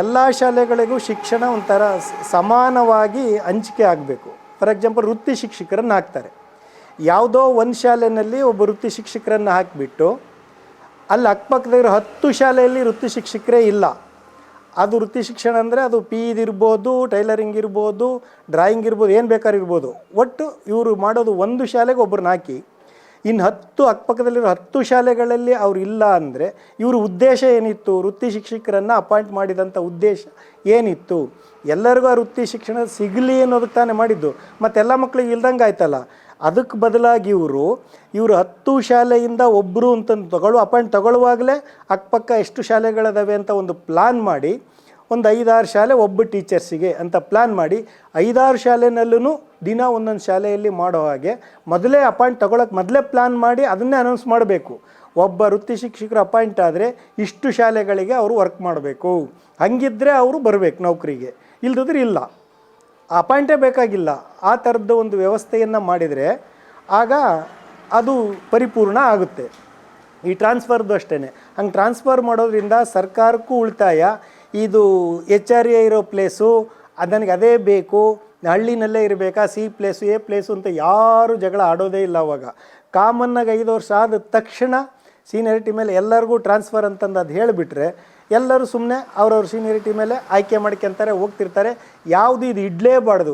ಎಲ್ಲ ಶಾಲೆಗಳಿಗೂ ಶಿಕ್ಷಣ ಒಂಥರ ಸಮಾನವಾಗಿ ಹಂಚಿಕೆ ಆಗಬೇಕು. ಫಾರ್ ಎಕ್ಸಾಂಪಲ್ ವೃತ್ತಿ ಶಿಕ್ಷಕರನ್ನು ಹಾಕ್ತಾರೆ. ಯಾವುದೋ ಒಂದು ಶಾಲೆಯಲ್ಲಿ ಒಬ್ಬ ವೃತ್ತಿ ಶಿಕ್ಷಕರನ್ನು ಹಾಕಿಬಿಟ್ಟು ಅಲ್ಲಿ ಅಕ್ಕಪಕ್ಕದಾಗಿರೋ 10 ಶಾಲೆಯಲ್ಲಿ ವೃತ್ತಿ ಶಿಕ್ಷಕರೇ ಇಲ್ಲ. ಅದು ವೃತ್ತಿ ಶಿಕ್ಷಣ ಅಂದರೆ ಅದು ಇದಿರ್ಬೋದು, ಟೈಲರಿಂಗ್ ಇರ್ಬೋದು, ಡ್ರಾಯಿಂಗ್ ಇರ್ಬೋದು, ಏನು ಬೇಕಾದ್ರೂ ಇರ್ಬೋದು. ಒಟ್ಟು ಇವರು ಮಾಡೋದು ಒಂದು ಶಾಲೆಗೆ ಒಬ್ಬರನ್ನ ಹಾಕಿ, ಇನ್ನು 10 ಅಕ್ಕಪಕ್ಕದಲ್ಲಿರೋ 10 ಶಾಲೆಗಳಲ್ಲಿ ಅವ್ರು ಇಲ್ಲ ಅಂದರೆ ಇವ್ರ ಉದ್ದೇಶ ಏನಿತ್ತು? ವೃತ್ತಿ ಶಿಕ್ಷಕರನ್ನು ಅಪಾಯಿಂಟ್ ಮಾಡಿದಂಥ ಉದ್ದೇಶ ಏನಿತ್ತು? ಎಲ್ಲರಿಗೂ ಆ ವೃತ್ತಿ ಶಿಕ್ಷಣ ಸಿಗಲಿ ಅನ್ನೋದಕ್ಕೆ ತಾನೇ ಮಾಡಿದ್ದು. ಮತ್ತೆಲ್ಲ ಮಕ್ಕಳಿಗೆ ಇಲ್ದಂಗೆ ಆಯ್ತಲ್ಲ. ಅದಕ್ಕೆ ಬದಲಾಗಿ ಇವರು 10 ಶಾಲೆಯಿಂದ ಒಬ್ಬರು ಅಂತಂದು ಅಪಾಯಿಂಟ್ ತಗೊಳ್ಳುವಾಗಲೇ ಅಕ್ಕಪಕ್ಕ ಎಷ್ಟು ಶಾಲೆಗಳಿದಾವೆ ಅಂತ ಒಂದು ಪ್ಲಾನ್ ಮಾಡಿ, ಒಂದು 5-6 ಶಾಲೆ ಒಬ್ಬ ಟೀಚರ್ಸಿಗೆ ಅಂತ ಪ್ಲ್ಯಾನ್ ಮಾಡಿ 5-6 ಶಾಲೆನಲ್ಲೂ ದಿನ ಒಂದೊಂದು ಶಾಲೆಯಲ್ಲಿ ಮಾಡೋ ಹಾಗೆ ಮೊದಲೇ ಅಪಾಯಿಂಟ್ ತಗೊಳಕ್ಕೆ ಮೊದಲೇ ಪ್ಲ್ಯಾನ್ ಮಾಡಿ ಅದನ್ನೇ ಅನೌನ್ಸ್ ಮಾಡಬೇಕು. ಒಬ್ಬ ವೃತ್ತಿ ಶಿಕ್ಷಕರು ಅಪಾಯಿಂಟ್ ಆದರೆ ಇಷ್ಟು ಶಾಲೆಗಳಿಗೆ ಅವರು ವರ್ಕ್ ಮಾಡಬೇಕು. ಹಂಗಿದ್ರೆ ಅವರು ಬರಬೇಕು ನೌಕರಿಗೆ, ಇಲ್ದಿದ್ರೆ ಇಲ್ಲ, ಅಪಾಯಿಂಟೇ ಬೇಕಾಗಿಲ್ಲ. ಆ ಥರದ್ದು ಒಂದು ವ್ಯವಸ್ಥೆಯನ್ನು ಮಾಡಿದರೆ ಆಗ ಅದು ಪರಿಪೂರ್ಣ ಆಗುತ್ತೆ. ಈ ಟ್ರಾನ್ಸ್ಫರ್ದು ಅಷ್ಟೇ. ಹಂಗೆ ಟ್ರಾನ್ಸ್ಫರ್ ಮಾಡೋದ್ರಿಂದ ಸರ್ಕಾರಕ್ಕೂ ಉಳಿತಾಯ. ಇದು HRA ಇರೋ ಪ್ಲೇಸು ನನಗೆ ಅದೇ ಬೇಕು, ಹಳ್ಳಿನಲ್ಲೇ ಇರಬೇಕಾ, C ಪ್ಲೇಸು A ಪ್ಲೇಸು ಅಂತ ಯಾರು ಜಗಳ ಆಡೋದೇ ಇಲ್ಲ. ಅವಾಗ ಕಾಮನ್ನಾಗಿ 5 ವರ್ಷ ಆದ ತಕ್ಷಣ ಸೀನಿಯರಿಟಿ ಮೇಲೆ ಎಲ್ಲರಿಗೂ ಟ್ರಾನ್ಸ್ಫರ್ ಅಂತಂದು ಅದು ಹೇಳಿಬಿಟ್ರೆ ಎಲ್ಲರೂ ಸುಮ್ಮನೆ ಅವ್ರವ್ರ ಸೀನಿಯರಿಟಿ ಮೇಲೆ ಆಯ್ಕೆ ಮಾಡ್ಕೊತಾರೆ, ಹೋಗ್ತಿರ್ತಾರೆ. ಯಾವುದು ಇದು ಇಡಲೇಬಾರ್ದು.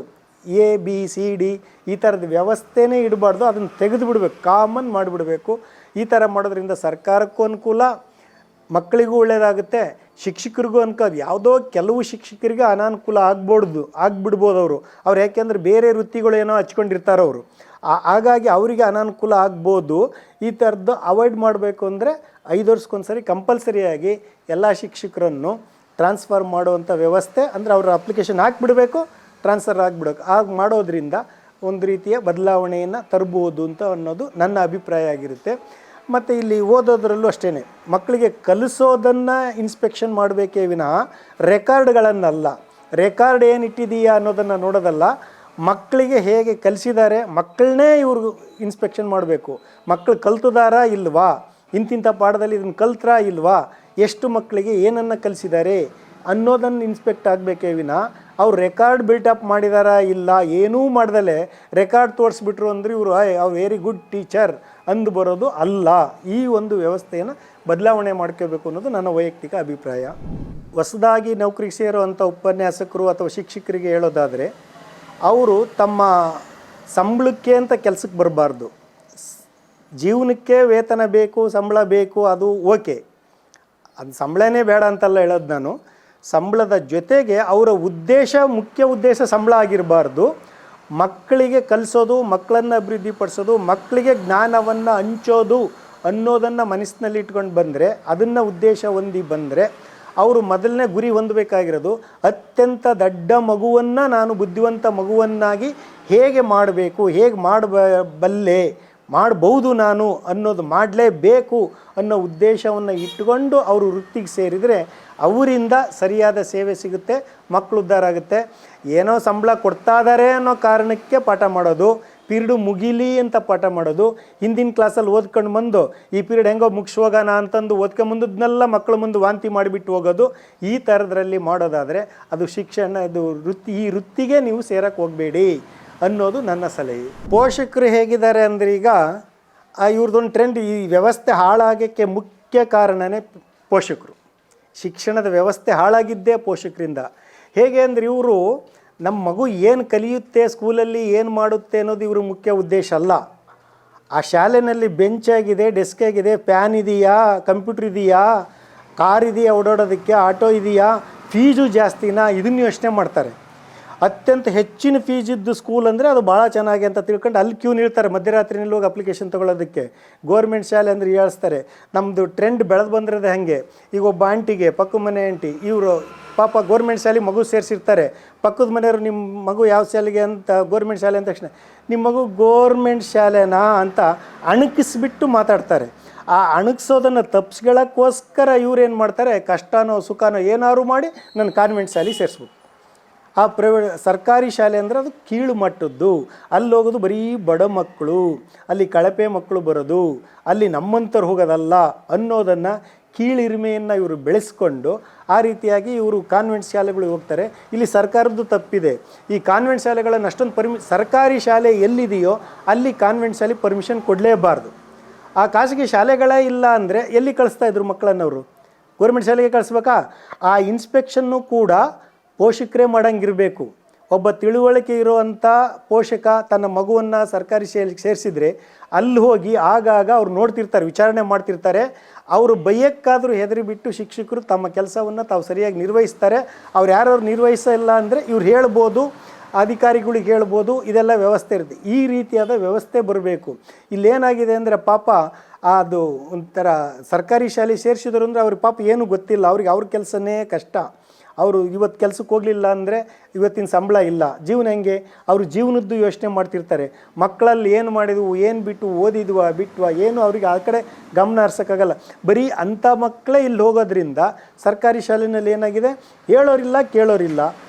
A B C D ಈ ಥರದ ವ್ಯವಸ್ಥೆನೇ ಇಡಬಾರ್ದು. ಅದನ್ನು ತೆಗೆದು ಬಿಡಬೇಕು, ಕಾಮನ್ ಮಾಡಿಬಿಡಬೇಕು. ಈ ಥರ ಮಾಡೋದ್ರಿಂದ ಸರ್ಕಾರಕ್ಕೂ ಅನುಕೂಲ, ಮಕ್ಕಳಿಗೂ ಒಳ್ಳೆಯದಾಗುತ್ತೆ, ಶಿಕ್ಷಕರಿಗೂ ಅನ್ಕೋದು. ಯಾವುದೋ ಕೆಲವು ಶಿಕ್ಷಕರಿಗೆ ಅನಾನುಕೂಲ ಆಗ್ಬಿಡ್ಬೋದು ಅವ್ರು ಯಾಕೆಂದರೆ ಬೇರೆ ವೃತ್ತಿಗಳು ಏನೋ ಹಚ್ಕೊಂಡಿರ್ತಾರೆ ಅವರು. ಹಾಗಾಗಿ ಅವರಿಗೆ ಅನಾನುಕೂಲ ಆಗ್ಬೋದು. ಈ ಥರದ್ದು ಅವಾಯ್ಡ್ ಮಾಡಬೇಕು ಅಂದರೆ 5 ವರ್ಷಕ್ಕೊಂದ್ಸರಿ ಕಂಪಲ್ಸರಿಯಾಗಿ ಎಲ್ಲ ಶಿಕ್ಷಕರನ್ನು ಟ್ರಾನ್ಸ್ಫರ್ ಮಾಡುವಂಥ ವ್ಯವಸ್ಥೆ, ಅಂದರೆ ಅವರ ಅಪ್ಲಿಕೇಶನ್ ಹಾಕಿಬಿಡಬೇಕು, ಟ್ರಾನ್ಸ್ಫರ್ ಆಗಿಬಿಡಬೇಕು. ಆಗ ಮಾಡೋದ್ರಿಂದ ಒಂದು ರೀತಿಯ ಬದಲಾವಣೆಯನ್ನು ತರ್ಬೋದು ಅಂತ ಅನ್ನೋದು ನನ್ನ ಅಭಿಪ್ರಾಯ ಆಗಿರುತ್ತೆ. ಮತ್ತು ಇಲ್ಲಿ ಓದೋದ್ರಲ್ಲೂ ಅಷ್ಟೇ, ಮಕ್ಕಳಿಗೆ ಕಲಿಸೋದನ್ನು ಇನ್ಸ್ಪೆಕ್ಷನ್ ಮಾಡಬೇಕೇ ವಿನಃ ರೆಕಾರ್ಡ್ಗಳನ್ನಲ್ಲ. ರೆಕಾರ್ಡ್ ಏನಿಟ್ಟಿದೆಯಾ ಅನ್ನೋದನ್ನು ನೋಡೋದಲ್ಲ, ಮಕ್ಕಳಿಗೆ ಹೇಗೆ ಕಲಿಸಿದ್ದಾರೆ ಮಕ್ಕಳನ್ನೇ ಇವ್ರಿಗೆ ಇನ್ಸ್ಪೆಕ್ಷನ್ ಮಾಡಬೇಕು. ಮಕ್ಕಳು ಕಲ್ತಿದಾರಾ ಇಲ್ವಾ, ಇಂತಿಂಥ ಪಾಠದಲ್ಲಿ ಇದನ್ನು ಕಲ್ತ್ರಾ ಇಲ್ವಾ, ಎಷ್ಟು ಮಕ್ಕಳಿಗೆ ಏನನ್ನು ಕಲಿಸಿದ್ದಾರೆ ಅನ್ನೋದನ್ನು ಇನ್ಸ್ಪೆಕ್ಟ್ ಆಗಬೇಕೇ ವಿನಃ ಅವ್ರು ರೆಕಾರ್ಡ್ ಬಿಲ್ಟಪ್ ಮಾಡಿದಾರಾ ಇಲ್ಲ, ಏನೂ ಮಾಡ್ದಲೇ ರೆಕಾರ್ಡ್ ತೋರಿಸ್ಬಿಟ್ರು ಅಂದರೆ ಇವರು ವೆರಿ ಗುಡ್ ಟೀಚರ್ ಅಂದು ಬರೋದು ಅಲ್ಲ. ಈ ಒಂದು ವ್ಯವಸ್ಥೆಯನ್ನು ಬದಲಾವಣೆ ಮಾಡ್ಕೋಬೇಕು ಅನ್ನೋದು ನನ್ನ ವೈಯಕ್ತಿಕ ಅಭಿಪ್ರಾಯ. ಹೊಸದಾಗಿ ನೌಕರಿಗೆ ಸೇರುವಂಥ ಉಪನ್ಯಾಸಕರು ಅಥವಾ ಶಿಕ್ಷಕರಿಗೆ ಹೇಳೋದಾದರೆ, ಅವರು ತಮ್ಮ ಸಂಬಳಕ್ಕೆ ಅಂತ ಕೆಲಸಕ್ಕೆ ಬರಬಾರ್ದು. ಜೀವನಕ್ಕೆ ವೇತನ ಬೇಕು, ಸಂಬಳ ಬೇಕು, ಅದು ಓಕೆ, ಅದು ಸಂಬಳನೇ ಬೇಡ ಅಂತಲ್ಲ ಹೇಳೋದು ನಾನು. ಸಂಬಳದ ಜೊತೆಗೆ ಅವರ ಮುಖ್ಯ ಉದ್ದೇಶ ಸಂಬಳ ಆಗಿರಬಾರ್ದು. ಮಕ್ಕಳಿಗೆ ಕಲಿಸೋದು, ಮಕ್ಕಳನ್ನು ಅಭಿವೃದ್ಧಿಪಡಿಸೋದು, ಮಕ್ಕಳಿಗೆ ಜ್ಞಾನವನ್ನು ಹಂಚೋದು ಅನ್ನೋದನ್ನು ಮನಸ್ಸಿನಲ್ಲಿ ಇಟ್ಕೊಂಡು ಬಂದರೆ, ಅದನ್ನು ಉದ್ದೇಶ ಹೊಂದಿ ಬಂದರೆ ಅವರು ಮೊದಲನೇ ಗುರಿ ಹೊಂದಬೇಕಾಗಿರೋದು ಅತ್ಯಂತ ದೊಡ್ಡ ಮಗುವನ್ನು ನಾನು ಬುದ್ಧಿವಂತ ಮಗುವನ್ನಾಗಿ ಹೇಗೆ ಮಾಡಬೇಕು, ಹೇಗೆ ಮಾಡ್ಬೋದು ನಾನು ಅನ್ನೋದು, ಮಾಡಲೇಬೇಕು ಅನ್ನೋ ಉದ್ದೇಶವನ್ನು ಇಟ್ಟುಕೊಂಡು ಅವರು ವೃತ್ತಿಗೆ ಸೇರಿದರೆ ಅವರಿಂದ ಸರಿಯಾದ ಸೇವೆ ಸಿಗುತ್ತೆ, ಮಕ್ಕಳು ಉದ್ಧಾರ ಆಗುತ್ತೆ. ಏನೋ ಸಂಬಳ ಕೊಡ್ತಾ ಇದ್ದಾರೆ ಅನ್ನೋ ಕಾರಣಕ್ಕೆ ಪಾಠ ಮಾಡೋದು, ಪೀರಿಯಡು ಮುಗಿಲಿ ಅಂತ ಪಾಠ ಮಾಡೋದು, ಹಿಂದಿನ ಕ್ಲಾಸಲ್ಲಿ ಓದ್ಕೊಂಡು ಬಂದು ಈ ಪೀರಿಯಡ್ ಹೆಂಗೋ ಮುಗಿಸೋಗೋಣ ಅಂತಂದು ಓದ್ಕೊಂಬಂದದ್ನೆಲ್ಲ ಮಕ್ಕಳು ಮುಂದೆ ವಾಂತಿ ಮಾಡಿಬಿಟ್ಟು ಹೋಗೋದು, ಈ ಥರದ್ರಲ್ಲಿ ಮಾಡೋದಾದರೆ ಅದು ಶಿಕ್ಷಣ, ಇದು ಈ ವೃತ್ತಿಗೆ ನೀವು ಸೇರಕ್ಕೆ ಹೋಗಬೇಡಿ ಅನ್ನೋದು ನನ್ನ ಸಲಹೆ. ಪೋಷಕರು ಹೇಗಿದ್ದಾರೆ ಅಂದರೆ, ಈಗ ಇವ್ರದ್ದೊಂದು ಟ್ರೆಂಡ್, ಈ ವ್ಯವಸ್ಥೆ ಹಾಳಾಗೋಕ್ಕೆ ಮುಖ್ಯ ಕಾರಣನೇ ಪೋಷಕರು. ಶಿಕ್ಷಣದ ವ್ಯವಸ್ಥೆ ಹಾಳಾಗಿದ್ದೇ ಪೋಷಕರಿಂದ. ಹೇಗೆ ಅಂದರೆ, ಇವರು ನಮ್ಮ ಮಗು ಏನು ಕಲಿಯುತ್ತೆ ಸ್ಕೂಲಲ್ಲಿ ಏನು ಮಾಡುತ್ತೆ ಅನ್ನೋದು ಇವ್ರ ಮುಖ್ಯ ಉದ್ದೇಶ ಅಲ್ಲ. ಆ ಶಾಲೆಯಲ್ಲಿ ಬೆಂಚ್ ಆಗಿದೆ, ಡೆಸ್ಕ್ ಆಗಿದೆ, ಫ್ಯಾನ್ ಇದೆಯಾ, ಕಂಪ್ಯೂಟರ್ ಇದೆಯಾ, ಕಾರ್ ಇದೆಯಾ ಓಡಾಡೋದಕ್ಕೆ, ಆಟೋ ಇದೆಯಾ, ಫೀಸು ಜಾಸ್ತಿನಾ, ಇದನ್ನು ಯೋಚನೆ ಮಾಡ್ತಾರೆ. ಅತ್ಯಂತ ಹೆಚ್ಚಿನ ಫೀಸ್ ಇದ್ದು ಸ್ಕೂಲ್ ಅಂದರೆ ಅದು ಭಾಳ ಚೆನ್ನಾಗಿ ಅಂತ ತಿಳ್ಕೊಂಡು ಅಲ್ಲಿ ಕ್ಯೂ ನಿಲ್ತಾರೆ ಮಧ್ಯರಾತ್ರಿನಲ್ಲಿ ಹೋಗಿ ಅಪ್ಲಿಕೇಶನ್ ತೊಗೊಳೋದಕ್ಕೆ. ಗೋರ್ಮೆಂಟ್ ಶಾಲೆ ಅಂದರೆ ಹೇಳ್ತಾರೆ. ನಮ್ಮದು ಟ್ರೆಂಡ್ ಬೆಳೆದು ಬಂದಿರೋದು ಹಾಗೆ. ಈಗ ಒಬ್ಬ ಆಂಟಿಗೆ, ಪಕ್ಕದ ಮನೆ ಆಂಟಿ, ಇವರು ಪಾಪ ಗೋರ್ಮೆಂಟ್ ಶಾಲೆಗೆ ಮಗು ಸೇರಿಸಿರ್ತಾರೆ. ಪಕ್ಕದ ಮನೆಯವರು ನಿಮ್ಮ ಮಗು ಯಾವ ಶಾಲೆಗೆ ಅಂತ, ಗೋರ್ಮೆಂಟ್ ಶಾಲೆ ಅಂದ ತಕ್ಷಣ ನಿಮ್ಮ ಮಗು ಗೋರ್ಮೆಂಟ್ ಶಾಲೆನಾ ಅಂತ ಅಣಕಿಸ್ಬಿಟ್ಟು ಮಾತಾಡ್ತಾರೆ. ಆ ಅಣಗಿಸೋದನ್ನು ತಪ್ಪಿಸ್ಕೊಳ್ಳೋಕ್ಕೋಸ್ಕರ ಇವ್ರೇನು ಮಾಡ್ತಾರೆ, ಕಷ್ಟನೋ ಸುಖನೋ ಏನಾದ್ರು ಮಾಡಿ ನನ್ನ ಕಾನ್ವೆಂಟ್ ಶಾಲೆಗೆ ಸೇರಿಸ್ಬೇಕು. ಆ ಪ್ರೈವೇಟ್ ಸರ್ಕಾರಿ ಶಾಲೆ ಅಂದರೆ ಅದು ಕೀಳು ಮಟ್ಟದ್ದು. ಅಲ್ಲಿ ಹೋಗೋದು ಬರೀ ಬಡ ಮಕ್ಕಳು, ಅಲ್ಲಿ ಕಳಪೆ ಮಕ್ಕಳು ಬರೋದು, ಅಲ್ಲಿ ನಮ್ಮಂಥವ್ರು ಹೋಗೋದಲ್ಲ ಅನ್ನೋದನ್ನು ಕೀಳಿರಿಮೆಯನ್ನು ಇವರು ಬೆಳೆಸ್ಕೊಂಡು ಆ ರೀತಿಯಾಗಿ ಇವರು ಕಾನ್ವೆಂಟ್ ಶಾಲೆಗಳಿಗೆ ಹೋಗ್ತಾರೆ. ಇಲ್ಲಿ ಸರ್ಕಾರದ್ದು ತಪ್ಪಿದೆ. ಈ ಕಾನ್ವೆಂಟ್ ಶಾಲೆಗಳನ್ನು ಅಷ್ಟೊಂದು ಸರ್ಕಾರಿ ಶಾಲೆ ಎಲ್ಲಿದೆಯೋ ಅಲ್ಲಿ ಕಾನ್ವೆಂಟ್ ಶಾಲೆಗೆ ಪರ್ಮಿಷನ್ ಕೊಡಲೇಬಾರ್ದು. ಆ ಖಾಸಗಿ ಶಾಲೆಗಳೇ ಇಲ್ಲ ಅಂದರೆ ಎಲ್ಲಿ ಕಳಿಸ್ತಾ ಇದ್ರು ಮಕ್ಕಳನ್ನವರು? ಗೌರ್ಮೆಂಟ್ ಶಾಲೆಗೆ ಕಳಿಸ್ಬೇಕಾ? ಆ ಇನ್ಸ್ಪೆಕ್ಷನ್ನು ಕೂಡ ಪೋಷಕರೇ ಮಾಡೋಂಗಿರಬೇಕು. ಒಬ್ಬ ತಿಳುವಳಿಕೆ ಇರುವಂಥ ಪೋಷಕ ತನ್ನ ಮಗುವನ್ನು ಸರ್ಕಾರಿ ಶಾಲೆಗೆ ಸೇರಿಸಿದರೆ ಅಲ್ಲಿ ಹೋಗಿ ಆಗಾಗ ಅವ್ರು ನೋಡ್ತಿರ್ತಾರೆ, ವಿಚಾರಣೆ ಮಾಡ್ತಿರ್ತಾರೆ. ಅವರು ಬೈಯಕ್ಕಾದರೂ ಹೆದರಿಬಿಟ್ಟು ಶಿಕ್ಷಕರು ತಮ್ಮ ಕೆಲಸವನ್ನು ತಾವು ಸರಿಯಾಗಿ ನಿರ್ವಹಿಸ್ತಾರೆ. ಅವ್ರು ಯಾರು ನಿರ್ವಹಿಸಲ್ಲ ಅಂದರೆ ಇವ್ರು ಹೇಳ್ಬೋದು, ಅಧಿಕಾರಿಗಳಿಗೆ ಹೇಳ್ಬೋದು, ಇದೆಲ್ಲ ವ್ಯವಸ್ಥೆ ಇರುತ್ತೆ. ಈ ರೀತಿಯಾದ ವ್ಯವಸ್ಥೆ ಬರಬೇಕು. ಇಲ್ಲೇನಾಗಿದೆ ಅಂದರೆ ಪಾಪ ಅದು ಒಂಥರ ಸರ್ಕಾರಿ ಶಾಲೆ ಸೇರಿಸಿದ್ರು ಅಂದರೆ ಅವ್ರಿಗೆ ಪಾಪ ಏನೂ ಗೊತ್ತಿಲ್ಲ. ಅವ್ರಿಗೆ ಅವ್ರ ಕೆಲಸನೇ ಕಷ್ಟ. ಅವರು ಇವತ್ತು ಕೆಲಸಕ್ಕೆ ಹೋಗಲಿಲ್ಲ ಅಂದರೆ ಇವತ್ತಿನ ಸಂಬಳ ಇಲ್ಲ. ಜೀವನ ಹೆಂಗೆ? ಅವರು ಜೀವನದ್ದು ಯೋಚನೆ ಮಾಡ್ತಿರ್ತಾರೆ. ಮಕ್ಕಳಲ್ಲಿ ಏನು ಮಾಡಿದ್ವು, ಏನು ಬಿಟ್ಟು ಓದಿದ್ವಾ ಬಿಟ್ವಾ ಏನು ಅವ್ರಿಗೆ ಆ ಕಡೆ ಗಮನ ಹರಿಸೋಕ್ಕಾಗಲ್ಲ. ಬರೀ ಅಂಥ ಮಕ್ಕಳೇ ಇಲ್ಲಿ ಹೋಗೋದ್ರಿಂದ ಸರ್ಕಾರಿ ಶಾಲೆಯಲ್ಲಿ ಏನಾಗಿದೆ, ಹೇಳೋರಿಲ್ಲ ಕೇಳೋರಿಲ್ಲ.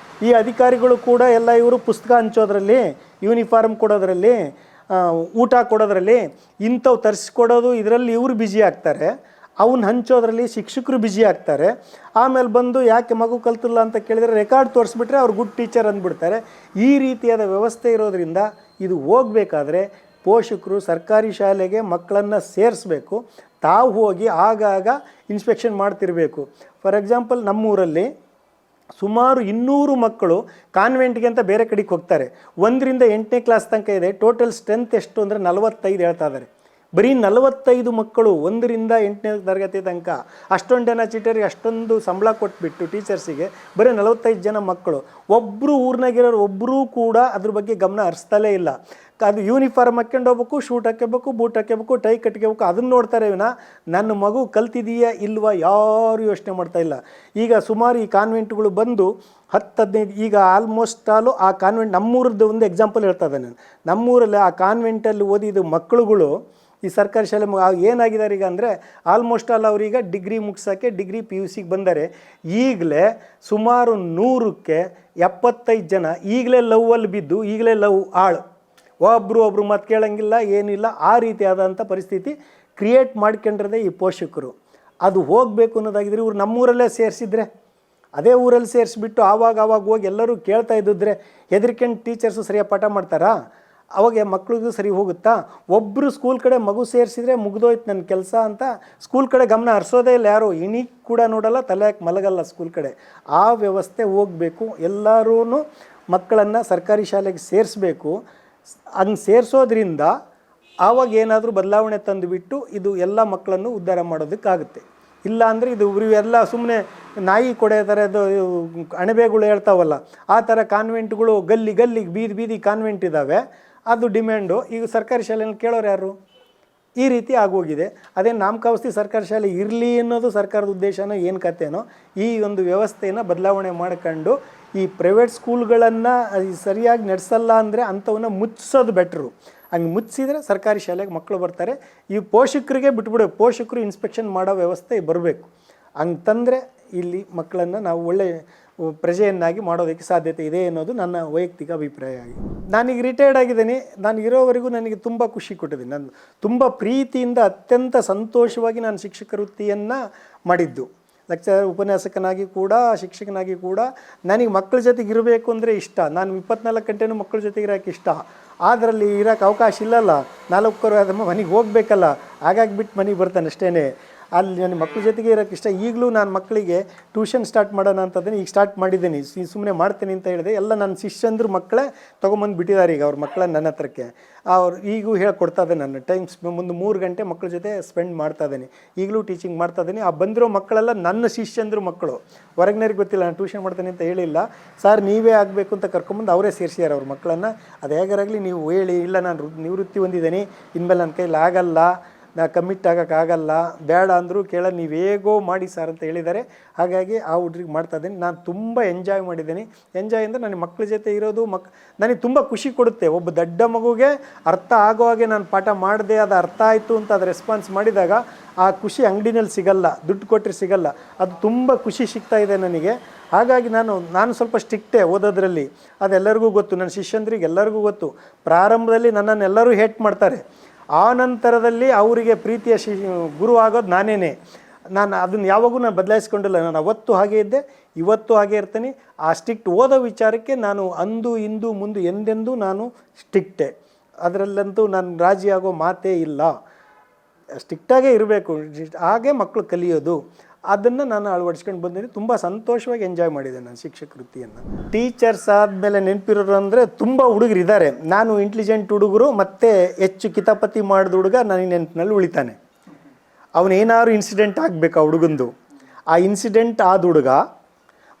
ಈ ಅಧಿಕಾರಿಗಳು ಕೂಡ ಎಲ್ಲ ಇವರು ಪುಸ್ತಕ ಹಂಚೋದ್ರಲ್ಲಿ, ಯೂನಿಫಾರ್ಮ್ ಕೊಡೋದ್ರಲ್ಲಿ, ಊಟ ಕೊಡೋದ್ರಲ್ಲಿ, ಇಂಥವು ತರಿಸ್ಕೊಡೋದು, ಇದರಲ್ಲಿ ಇವರು ಬ್ಯುಸಿ ಆಗ್ತಾರೆ. ಅವನ್ನ ಹಂಚೋದ್ರಲ್ಲಿ ಶಿಕ್ಷಕರು ಬ್ಯುಸಿ ಆಗ್ತಾರೆ. ಆಮೇಲೆ ಬಂದು ಯಾಕೆ ಮಗು ಕಲ್ತಿಲ್ಲ ಅಂತ ಕೇಳಿದರೆ ರೆಕಾರ್ಡ್ ತೋರಿಸ್ಬಿಟ್ರೆ ಅವ್ರು ಗುಡ್ ಟೀಚರ್ ಅಂದ್ಬಿಡ್ತಾರೆ. ಈ ರೀತಿಯಾದ ವ್ಯವಸ್ಥೆ ಇರೋದರಿಂದ ಇದು ಹೋಗಬೇಕಾದ್ರೆ ಪೋಷಕರು ಸರ್ಕಾರಿ ಶಾಲೆಗೆ ಮಕ್ಕಳನ್ನು ಸೇರಿಸ್ಬೇಕು. ತಾವು ಹೋಗಿ ಆಗಾಗ ಇನ್ಸ್ಪೆಕ್ಷನ್ ಮಾಡ್ತಿರಬೇಕು. ಫಾರ್ ಎಕ್ಸಾಂಪಲ್ ನಮ್ಮೂರಲ್ಲಿ ಸುಮಾರು 200 ಮಕ್ಕಳು ಕಾನ್ವೆಂಟ್ಗೆ ಅಂತ ಬೇರೆ ಕಡೆಗೆ ಹೋಗ್ತಾರೆ. 1ರಿಂದ 8ನೇ ಕ್ಲಾಸ್ ತನಕ ಇದೆ. ಟೋಟಲ್ ಸ್ಟ್ರೆಂತ್ ಎಷ್ಟು ಅಂದರೆ 45 ಹೇಳ್ತಾ ಇದ್ದಾರೆ. ಬರೀ 45 ಮಕ್ಕಳು 1ರಿಂದ 8ನೇ ತರಗತಿ ತನಕ. ಅಷ್ಟೊಂದು ಜನ ಚೀಟರಿಗೆ ಅಷ್ಟೊಂದು ಸಂಬಳ ಕೊಟ್ಬಿಟ್ಟು ಟೀಚರ್ಸಿಗೆ ಬರೀ 45 ಜನ ಮಕ್ಕಳು. ಒಬ್ಬರು ಊರಿನಾಗಿರೋರು ಒಬ್ಬರೂ ಕೂಡ ಅದ್ರ ಬಗ್ಗೆ ಗಮನ ಹರಿಸ್ತಲೇ ಇಲ್ಲ. ಅದು ಯೂನಿಫಾರ್ಮ್ ಹಾಕ್ಕೊಂಡು ಹೋಗ್ಬೇಕು, ಶೂಟ್ ಹಾಕ್ಕೋಬೇಕು, ಬೂಟ್ ಹಾಕ್ಕೋಬೇಕು, ಟೈ ಕಟ್ಕೋಬೇಕು, ಅದನ್ನು ನೋಡ್ತಾರೆ ವಿನ ನನ್ನ ಮಗು ಕಲ್ತಿದೆಯಾ ಇಲ್ವಾ ಯಾರು ಯೋಚನೆ ಮಾಡ್ತಾ ಇಲ್ಲ. ಈಗ ಸುಮಾರು ಈ ಕಾನ್ವೆಂಟ್ಗಳು ಬಂದು 10-15 ಈಗ ಆಲ್ಮೋಸ್ಟ್ ಆಲು ಆ ಕಾನ್ವೆಂಟ್ ನಮ್ಮೂರದ್ದು ಒಂದು ಎಕ್ಸಾಂಪಲ್ ಹೇಳ್ತಾ ಇದ್ದೆ ನಾನು. ನಮ್ಮೂರಲ್ಲಿ ಆ ಕಾನ್ವೆಂಟಲ್ಲಿ ಓದಿದ ಮಕ್ಕಳುಗಳು ಈ ಸರ್ಕಾರಿ ಶಾಲೆ ಏನಾಗಿದ್ದಾರೆ ಈಗ ಅಂದರೆ ಆಲ್ಮೋಸ್ಟ್ ಆಲ್ ಅವರೀಗ ಡಿಗ್ರಿ ಮುಗಿಸೋಕ್ಕೆ ಡಿಗ್ರಿ PUCಗೆ ಬಂದರೆ ಈಗಲೇ ಸುಮಾರು 100ಕ್ಕೆ 75 ಜನ ಈಗಲೇ ಲವ್ವಲ್ಲಿ ಬಿದ್ದು ಈಗಲೇ ಲವ್ ಆಳು. ಒಬ್ಬರು ಮಾತು ಕೇಳೋಂಗಿಲ್ಲ, ಏನಿಲ್ಲ. ಆ ರೀತಿಯಾದಂಥ ಪರಿಸ್ಥಿತಿ ಕ್ರಿಯೇಟ್ ಮಾಡ್ಕೊಂಡಿರದೆ ಈ ಪೋಷಕರು. ಅದು ಹೋಗಬೇಕು ಅನ್ನೋದಾಗಿದ್ರೆ ಇವ್ರು ನಮ್ಮೂರಲ್ಲೇ ಸೇರಿಸಿದ್ರೆ, ಅದೇ ಊರಲ್ಲಿ ಸೇರಿಸ್ಬಿಟ್ಟು ಆವಾಗ ಹೋಗಿ ಎಲ್ಲರೂ ಕೇಳ್ತಾ ಇದ್ದಿದ್ರೆ ಹೆದರ್ಕೊಂಡು ಟೀಚರ್ಸು ಸರಿಯಾಗಿ ಪಾಠ ಮಾಡ್ತಾರಾ? ಅವಾಗ ಮಕ್ಳಿಗೂ ಸರಿ ಹೋಗುತ್ತಾ? ಒಬ್ಬರು ಸ್ಕೂಲ್ ಕಡೆ ಮಗು ಸೇರಿಸಿದ್ರೆ ಮುಗಿದೋಯ್ತು ನನ್ನ ಕೆಲಸ ಅಂತ ಸ್ಕೂಲ್ ಕಡೆ ಗಮನ ಹರಿಸೋದೇ ಇಲ್ಲ. ಯಾರು ಇಣಿ ಕೂಡ ನೋಡಲ್ಲ, ತಲೆ ಹಾಕಿ ಮಲಗಲ್ಲ ಸ್ಕೂಲ್ ಕಡೆ. ಆ ವ್ಯವಸ್ಥೆ ಹೋಗಬೇಕು. ಎಲ್ಲರೂ ಮಕ್ಕಳನ್ನು ಸರ್ಕಾರಿ ಶಾಲೆಗೆ ಸೇರಿಸ್ಬೇಕು. ಹಂಗೆ ಸೇರಿಸೋದ್ರಿಂದ ಆವಾಗ ಏನಾದರೂ ಬದಲಾವಣೆ ತಂದುಬಿಟ್ಟು ಇದು ಎಲ್ಲ ಮಕ್ಕಳನ್ನು ಉದ್ಧಾರ ಮಾಡೋದಕ್ಕಾಗುತ್ತೆ. ಇಲ್ಲ ಅಂದರೆ ಇದು ಇವೆಲ್ಲ ಸುಮ್ಮನೆ ನಾಯಿ ಕೊಡೆಯತಾರೆ, ಅದು ಅಣಬೆಗಳು ಹೇಳ್ತಾವಲ್ಲ, ಆ ಥರ ಕಾನ್ವೆಂಟ್ಗಳು ಗಲ್ಲಿ ಬೀದಿ ಕಾನ್ವೆಂಟ್ ಇದ್ದಾವೆ. ಅದು ಡಿಮ್ಯಾಂಡು. ಈಗ ಸರ್ಕಾರಿ ಶಾಲೆಯಲ್ಲಿ ಕೇಳೋರು ಯಾರು? ಈ ರೀತಿ ಆಗೋಗಿದೆ. ಅದೇ ನಾಮಕಾವಸ್ತಿ ಸರ್ಕಾರಿ ಶಾಲೆ ಇರಲಿ ಅನ್ನೋದು ಸರ್ಕಾರದ ಉದ್ದೇಶನೋ ಏನು ಕಥೆನೋ. ಈ ಒಂದು ವ್ಯವಸ್ಥೆಯನ್ನು ಬದಲಾವಣೆ ಮಾಡ್ಕೊಂಡು ಈ ಪ್ರೈವೇಟ್ ಸ್ಕೂಲ್ಗಳನ್ನು ಸರಿಯಾಗಿ ನಡೆಸಲ್ಲ ಅಂದರೆ ಅಂಥವನ್ನ ಮುಚ್ಚಿಸೋದು ಬೆಟ್ರು. ಹಂಗೆ ಮುಚ್ಚಿಸಿದ್ರೆ ಸರ್ಕಾರಿ ಶಾಲೆಗೆ ಮಕ್ಕಳು ಬರ್ತಾರೆ. ಈ ಪೋಷಕರಿಗೆ ಬಿಟ್ಬಿಡೋ, ಪೋಷಕರು ಇನ್ಸ್ಪೆಕ್ಷನ್ ಮಾಡೋ ವ್ಯವಸ್ಥೆ ಬರಬೇಕು. ಹಂಗೆ ತಂದರೆ ಇಲ್ಲಿ ಮಕ್ಕಳನ್ನು ನಾವು ಒಳ್ಳೆಯ ಪ್ರಜೆಯನ್ನಾಗಿ ಮಾಡೋದಕ್ಕೆ ಸಾಧ್ಯತೆ ಇದೆ ಅನ್ನೋದು ನನ್ನ ವೈಯಕ್ತಿಕ ಅಭಿಪ್ರಾಯ ಆಗಿದೆ. ನಾನೀಗ ರಿಟೈರ್ಡ್ ಆಗಿದ್ದೀನಿ. ನಾನು ಇರೋವರೆಗೂ ನನಗೆ ತುಂಬ ಖುಷಿ ಕೊಟ್ಟಿದ್ದೀನಿ. ನಾನು ತುಂಬ ಪ್ರೀತಿಯಿಂದ ಅತ್ಯಂತ ಸಂತೋಷವಾಗಿ ನಾನು ಶಿಕ್ಷಕ ವೃತ್ತಿಯನ್ನು ಮಾಡಿದ್ದು. ಲೆಕ್ಚರ್ ಉಪನ್ಯಾಸಕನಾಗಿ ಕೂಡ ಶಿಕ್ಷಕನಾಗಿ ಕೂಡ ನನಗೆ ಮಕ್ಕಳ ಜೊತೆಗೆ ಇರಬೇಕು ಅಂದರೆ ಇಷ್ಟ. ನಾನು 24 ಗಂಟೆನೂ ಮಕ್ಕಳ ಜೊತೆಗೆ ಇರೋಕ್ಕೆ ಇಷ್ಟ. ಅದರಲ್ಲಿ ಇರೋಕ್ಕೆ ಅವಕಾಶ ಇಲ್ಲಲ್ಲ. 4 ಅದಮ್ಮ ಮನೆಗೆ ಹೋಗಬೇಕಲ್ಲ, ಹಾಗಾಗಿ ಬಿಟ್ಟು ಮನೆಗೆ ಬರ್ತಾನೆ ಅಷ್ಟೇ. ಅಲ್ಲಿ ನನ್ನ ಮಕ್ಕಳ ಜೊತೆಗೆ ಇರೋಕ್ಕೆ ಇಷ್ಟ. ಈಗಲೂ ನಾನು ಮಕ್ಕಳಿಗೆ ಟ್ಯೂಷನ್ ಸ್ಟಾರ್ಟ್ ಮಾಡೋಣ ಅಂತಂದರೆ ಈಗ ಸ್ಟಾರ್ಟ್ ಮಾಡಿದ್ದೀನಿ, ಸುಮ್ಮನೆ ಮಾಡ್ತೀನಿ ಅಂತ ಹೇಳಿದೆ. ಎಲ್ಲ ನನ್ನ ಶಿಷ್ಯಂದ್ರ ಮಕ್ಕಳೇ ತೊಗೊಂಬಂದು ಬಿಟ್ಟಿದ್ದಾರೆ ಈಗ ಅವ್ರ ಮಕ್ಕಳನ್ನ ನನ್ನ ಹತ್ರಕ್ಕೆ. ಅವ್ರು ಈಗೂ ಹೇಳ್ಕೊಡ್ತಾ ಇದ್ದೆ, ನನ್ನ ಟೈಮ್ಸ್ ಮುಂದೆ 3 ಗಂಟೆ ಮಕ್ಕಳ ಜೊತೆ ಸ್ಪೆಂಡ್ ಮಾಡ್ತಾ ಇದ್ದೀನಿ. ಈಗಲೂ ಟೀಚಿಂಗ್ ಮಾಡ್ತಾ ಇದ್ದೀನಿ. ಆ ಬಂದಿರೋ ಮಕ್ಕಳೆಲ್ಲ ನನ್ನ ಶಿಷ್ಯಂದ್ರ ಮಕ್ಕಳು, ಹೊರಗಿನವ್ರಿಗೆ ಗೊತ್ತಿಲ್ಲ ನಾನು ಟ್ಯೂಷನ್ ಮಾಡ್ತೀನಿ ಅಂತ ಹೇಳಿಲ್ಲ. ಸರ್ ನೀವೇ ಆಗಬೇಕು ಅಂತ ಕರ್ಕೊಂಬಂದು ಅವರೇ ಸೇರಿಸಿದ್ದಾರೆ ಅವ್ರ ಮಕ್ಕಳನ್ನು. ಅದು ಹೇಗಾರಾಗಲಿ ನೀವು ಹೇಳಿ, ಇಲ್ಲ ನಾನು ನಿವೃತ್ತಿ ಹೊಂದಿದ್ದೀನಿ, ಇನ್ಮೇಲೆ ನನ್ನ ಕೈಲಿ ಆಗಲ್ಲ, ನಾ ಕಮಿಟ್ ಆಗೋಕ್ಕಾಗಲ್ಲ, ಬೇಡ ಅಂದರೂ ಕೇಳೋ, ನೀವು ಹೇಗೋ ಮಾಡಿ ಸರ್ ಅಂತ ಹೇಳಿದ್ದಾರೆ. ಹಾಗಾಗಿ ಆ ಹುಡ್ರಿಗೆ ಮಾಡ್ತಾಯಿದ್ದೀನಿ. ನಾನು ತುಂಬ ಎಂಜಾಯ್ ಮಾಡಿದ್ದೀನಿ. ಎಂಜಾಯ್ ಅಂದರೆ ನನ್ನ ಮಕ್ಕಳ ಜೊತೆ ಇರೋದು ನನಗೆ ತುಂಬ ಖುಷಿ ಕೊಡುತ್ತೆ. ಒಬ್ಬ ದೊಡ್ಡ ಮಗುಗೆ ಅರ್ಥ ಆಗೋ ಹಾಗೆ ನಾನು ಪಾಠ ಮಾಡಿದೆ, ಅದು ಅರ್ಥ ಆಯಿತು ಅಂತ ಅದು ರೆಸ್ಪಾನ್ಸ್ ಮಾಡಿದಾಗ ಆ ಖುಷಿ ಅಂಗಡಿನಲ್ಲಿ ಸಿಗಲ್ಲ, ದುಡ್ಡು ಕೊಟ್ಟರೆ ಸಿಗಲ್ಲ. ಅದು ತುಂಬ ಖುಷಿ ಸಿಗ್ತಾ ಇದೆ ನನಗೆ. ಹಾಗಾಗಿ ನಾನು ಸ್ವಲ್ಪ ಸ್ಟ್ರಿಕ್ಟೇ ಓದೋದ್ರಲ್ಲಿ, ಅದೆಲ್ಲರಿಗೂ ಗೊತ್ತು, ನನ್ನ ಶಿಷ್ಯಂದ್ರಿಗೆ ಎಲ್ಲರಿಗೂ ಗೊತ್ತು. ಪ್ರಾರಂಭದಲ್ಲಿ ನನ್ನನ್ನು ಎಲ್ಲರೂ ಹೇಟ್ ಮಾಡ್ತಾರೆ, ಆ ನಂತರದಲ್ಲಿ ಅವರಿಗೆ ಪ್ರೀತಿಯ ಗುರು ಆಗೋದು ನಾನೇ. ನಾನು ಅದನ್ನು ಯಾವಾಗೂ ನಾನು ಬದಲಾಯಿಸ್ಕೊಂಡಿಲ್ಲ. ನಾನು ಅವತ್ತು ಹಾಗೆ ಇದ್ದೆ, ಇವತ್ತು ಹಾಗೆ ಇರ್ತೀನಿ. ಆ ಸ್ಟ್ರಿಕ್ಟ್ ಓದೋ ವಿಚಾರಕ್ಕೆ ನಾನು ಅಂದು ಇಂದು ಮುಂದೆ ಎಂದೆಂದೂ ನಾನು ಸ್ಟ್ರಿಕ್ಟೇ. ಅದರಲ್ಲಂತೂ ನಾನು ರಾಜಿ ಆಗೋ ಮಾತೇ ಇಲ್ಲ. ಸ್ಟ್ರಿಕ್ಟಾಗೇ ಇರಬೇಕು, ಹಾಗೆ ಮಕ್ಕಳು ಕಲಿಯೋದು. ಅದನ್ನು ನಾನು ಅಳವಡಿಸ್ಕೊಂಡು ಬಂದಿದ್ದೀನಿ. ತುಂಬ ಸಂತೋಷವಾಗಿ ಎಂಜಾಯ್ ಮಾಡಿದೆ ನಾನು ಶಿಕ್ಷಕ ವೃತ್ತಿಯನ್ನು. ಟೀಚರ್ಸ್ ಆದಮೇಲೆ ನೆನಪಿರೋರು ಅಂದರೆ ತುಂಬ ಹುಡುಗರು ಇದ್ದಾರೆ. ನಾನು ಇಂಟೆಲಿಜೆಂಟ್ ಹುಡುಗರು ಮತ್ತು ಹೆಚ್ಚು ಕಿತಾಪತಿ ಮಾಡಿದ ಹುಡುಗ ನನಗೆ ನೆನಪಿನಲ್ಲಿ ಉಳಿತಾನೆ. ಅವನೇನಾದ್ರು ಇನ್ಸಿಡೆಂಟ್ ಆಗಬೇಕು ಆ ಹುಡುಗಂದು, ಆ ಇನ್ಸಿಡೆಂಟ್ ಆದ ಹುಡುಗ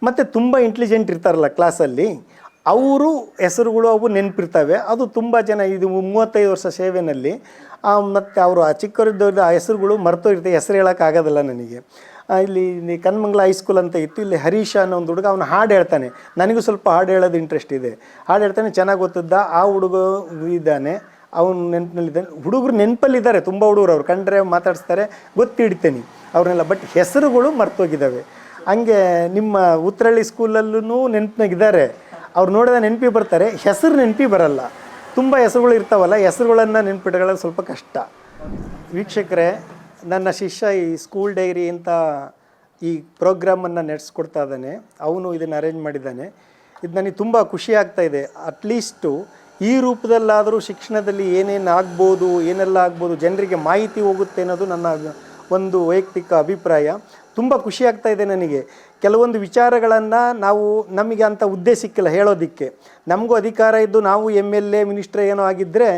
ಮತ್ತು ತುಂಬ ಇಂಟೆಲಿಜೆಂಟ್ ಇರ್ತಾರಲ್ಲ ಕ್ಲಾಸಲ್ಲಿ, ಅವರು ಹೆಸರುಗಳು ಅವು ನೆನಪಿರ್ತವೆ. ಅದು ತುಂಬ ಜನ ಇದು 35 ವರ್ಷ ಸೇವೆಯಲ್ಲಿ ಮತ್ತು ಅವರು ಚಿಕ್ಕವರಿದ್ದವ್ರದ್ದು ಆ ಹೆಸರುಗಳು ಮರ್ತೋಗಿರ್ತವೆ. ಹೆಸರು ಹೇಳೋಕ್ಕಾಗೋದಿಲ್ಲ ನನಗೆ. ಇಲ್ಲಿ ಕನ್ಮಂಗ್ಲ ಹೈಸ್ಕೂಲ್ ಅಂತ ಇತ್ತು, ಇಲ್ಲಿ ಹರೀಶ ಅನ್ನೋ ಒಂದು ಹುಡುಗ, ಅವನು ಹಾಡು ಹೇಳ್ತಾನೆ. ನನಗೂ ಸ್ವಲ್ಪ ಹಾಡು ಹೇಳೋದು ಇಂಟ್ರೆಸ್ಟ್ ಇದೆ, ಹಾಡು ಹೇಳ್ತಾನೆ, ಚೆನ್ನಾಗಿ ಗೊತ್ತಿದ್ದ. ಆ ಹುಡುಗ ಇದ್ದಾನೆ, ಅವನು ನೆನಪಿನಲ್ಲಿದ್ದಾನೆ. ಹುಡುಗರು ನೆನಪಲ್ಲಿದ್ದಾರೆ, ತುಂಬ ಹುಡುಗರು, ಅವ್ರು ಕಂಡ್ರೆ ಮಾತಾಡಿಸ್ತಾರೆ, ಗೊತ್ತಿಡ್ತೀನಿ ಅವ್ರನ್ನೆಲ್ಲ. ಬಟ್ ಹೆಸರುಗಳು ಮರ್ತೋಗಿದ್ದಾವೆ. ಹಂಗೆ ನಿಮ್ಮ ಉತ್ತರಳ್ಳಿ ಸ್ಕೂಲಲ್ಲೂ ನೆನಪಿನಾಗಿದ್ದಾರೆ, ಅವ್ರು ನೋಡಿದ ನೆನಪಿ ಬರ್ತಾರೆ, ಹೆಸರು ನೆನಪಿ ಬರಲ್ಲ. ತುಂಬ ಹೆಸರುಗಳು ಇರ್ತಾವಲ್ಲ, ಹೆಸರುಗಳನ್ನು ನೆನಪಿಟ್ಕೊಳ್ಳೋದು ಸ್ವಲ್ಪ ಕಷ್ಟ. ವೀಕ್ಷಕರೇ, ನನ್ನ ಶಿಷ್ಯ ಈ ಸ್ಕೂಲ್ ಡೈರಿ ಅಂತ ಈ ಪ್ರೋಗ್ರಾಮನ್ನು ನಡೆಸ್ಕೊಡ್ತಾ ಇದ್ದಾನೆ. ಅವನು ಇದನ್ನು ಅರೇಂಜ್ ಮಾಡಿದ್ದಾನೆ. ಇದು ನನಗೆ ತುಂಬ ಖುಷಿ ಆಗ್ತಾಯಿದೆ. ಅಟ್ಲೀಸ್ಟು ಈ ರೂಪದಲ್ಲಾದರೂ ಶಿಕ್ಷಣದಲ್ಲಿ ಏನೇನು ಆಗ್ಬೋದು, ಏನೆಲ್ಲ ಆಗ್ಬೋದು, ಜನರಿಗೆ ಮಾಹಿತಿ ಹೋಗುತ್ತೆ ಅನ್ನೋದು ನನ್ನ ಒಂದು ವೈಯಕ್ತಿಕ ಅಭಿಪ್ರಾಯ. ತುಂಬ ಖುಷಿ ಆಗ್ತಾಯಿದೆ ನನಗೆ. ಕೆಲವೊಂದು ವಿಚಾರಗಳನ್ನು ನಮಗೆ ಅಂಥ ಉದ್ದೇಶಕ್ಕಿಲ್ಲ ಹೇಳೋದಕ್ಕೆ. ನಮಗೂ ಅಧಿಕಾರ ಇದ್ದು ನಾವು MLA ಮಿನಿಸ್ಟ್ರ್ ಏನೋ ಆಗಿದ್ದರೆ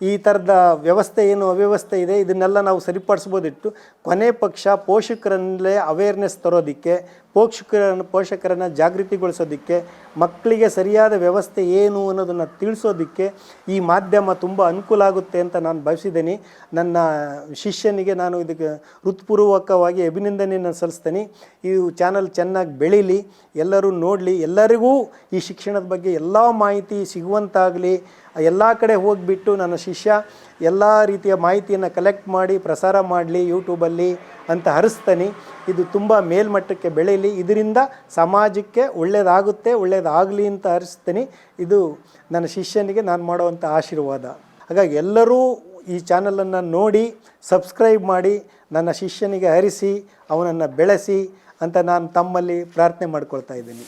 ಈ ಥರದ ವ್ಯವಸ್ಥೆ ಏನು ಅವ್ಯವಸ್ಥೆ ಇದೆ ಇದನ್ನೆಲ್ಲ ನಾವು ಸರಿಪಡಿಸ್ಬೋದಿತ್ತು. ಕೊನೆ ಪಕ್ಷ ಪೋಷಕರಲ್ಲೇ ಅವೇರ್ನೆಸ್ ತರೋದಕ್ಕೆ, ಪೋಷಕರನ್ನು ಜಾಗೃತಿಗೊಳಿಸೋದಕ್ಕೆ, ಮಕ್ಕಳಿಗೆ ಸರಿಯಾದ ವ್ಯವಸ್ಥೆ ಏನು ಅನ್ನೋದನ್ನು ತಿಳಿಸೋದಕ್ಕೆ ಈ ಮಾಧ್ಯಮ ತುಂಬ ಅನುಕೂಲ ಆಗುತ್ತೆ ಅಂತ ನಾನು ಭಾವಿಸಿದ್ದೀನಿ. ನನ್ನ ಶಿಷ್ಯನಿಗೆ ನಾನು ಇದಕ್ಕೆ ಹೃತ್ಪೂರ್ವಕವಾಗಿ ಅಭಿನಂದನೆಯನ್ನು ಸಲ್ಲಿಸ್ತೀನಿ. ಈ ಚಾನಲ್ ಚೆನ್ನಾಗಿ ಬೆಳೀಲಿ, ಎಲ್ಲರೂ ನೋಡಲಿ, ಎಲ್ಲರಿಗೂ ಈ ಶಿಕ್ಷಣದ ಬಗ್ಗೆ ಎಲ್ಲ ಮಾಹಿತಿ ಸಿಗುವಂತಾಗಲಿ. ಎಲ್ಲ ಕಡೆ ಹೋಗಿಬಿಟ್ಟು ನನ್ನ ಶಿಷ್ಯ ಎಲ್ಲ ರೀತಿಯ ಮಾಹಿತಿಯನ್ನು ಕಲೆಕ್ಟ್ ಮಾಡಿ ಪ್ರಸಾರ ಮಾಡಲಿ ಯೂಟ್ಯೂಬಲ್ಲಿ ಅಂತ ಹರಿಸ್ತಾನೆ. ಇದು ತುಂಬ ಮೇಲ್ಮಟ್ಟಕ್ಕೆ ಬೆಳೀಲಿ, ಇದರಿಂದ ಸಮಾಜಕ್ಕೆ ಒಳ್ಳೆಯದಾಗಲಿ ಅಂತ ಹರಿಸ್ತೀನಿ. ಇದು ನನ್ನ ಶಿಷ್ಯನಿಗೆ ನಾನು ಮಾಡುವಂಥ ಆಶೀರ್ವಾದ. ಹಾಗಾಗಿ ಎಲ್ಲರೂ ಈ ಚಾನಲನ್ನು ನೋಡಿ ಸಬ್ಸ್ಕ್ರೈಬ್ ಮಾಡಿ ನನ್ನ ಶಿಷ್ಯನಿಗೆ ಹರಿಸಿ ಅವನನ್ನು ಬೆಳೆಸಿ ಅಂತ ನಾನು ತಮ್ಮಲ್ಲಿ ಪ್ರಾರ್ಥನೆ ಮಾಡ್ಕೊಳ್ತಾ ಇದ್ದೀನಿ.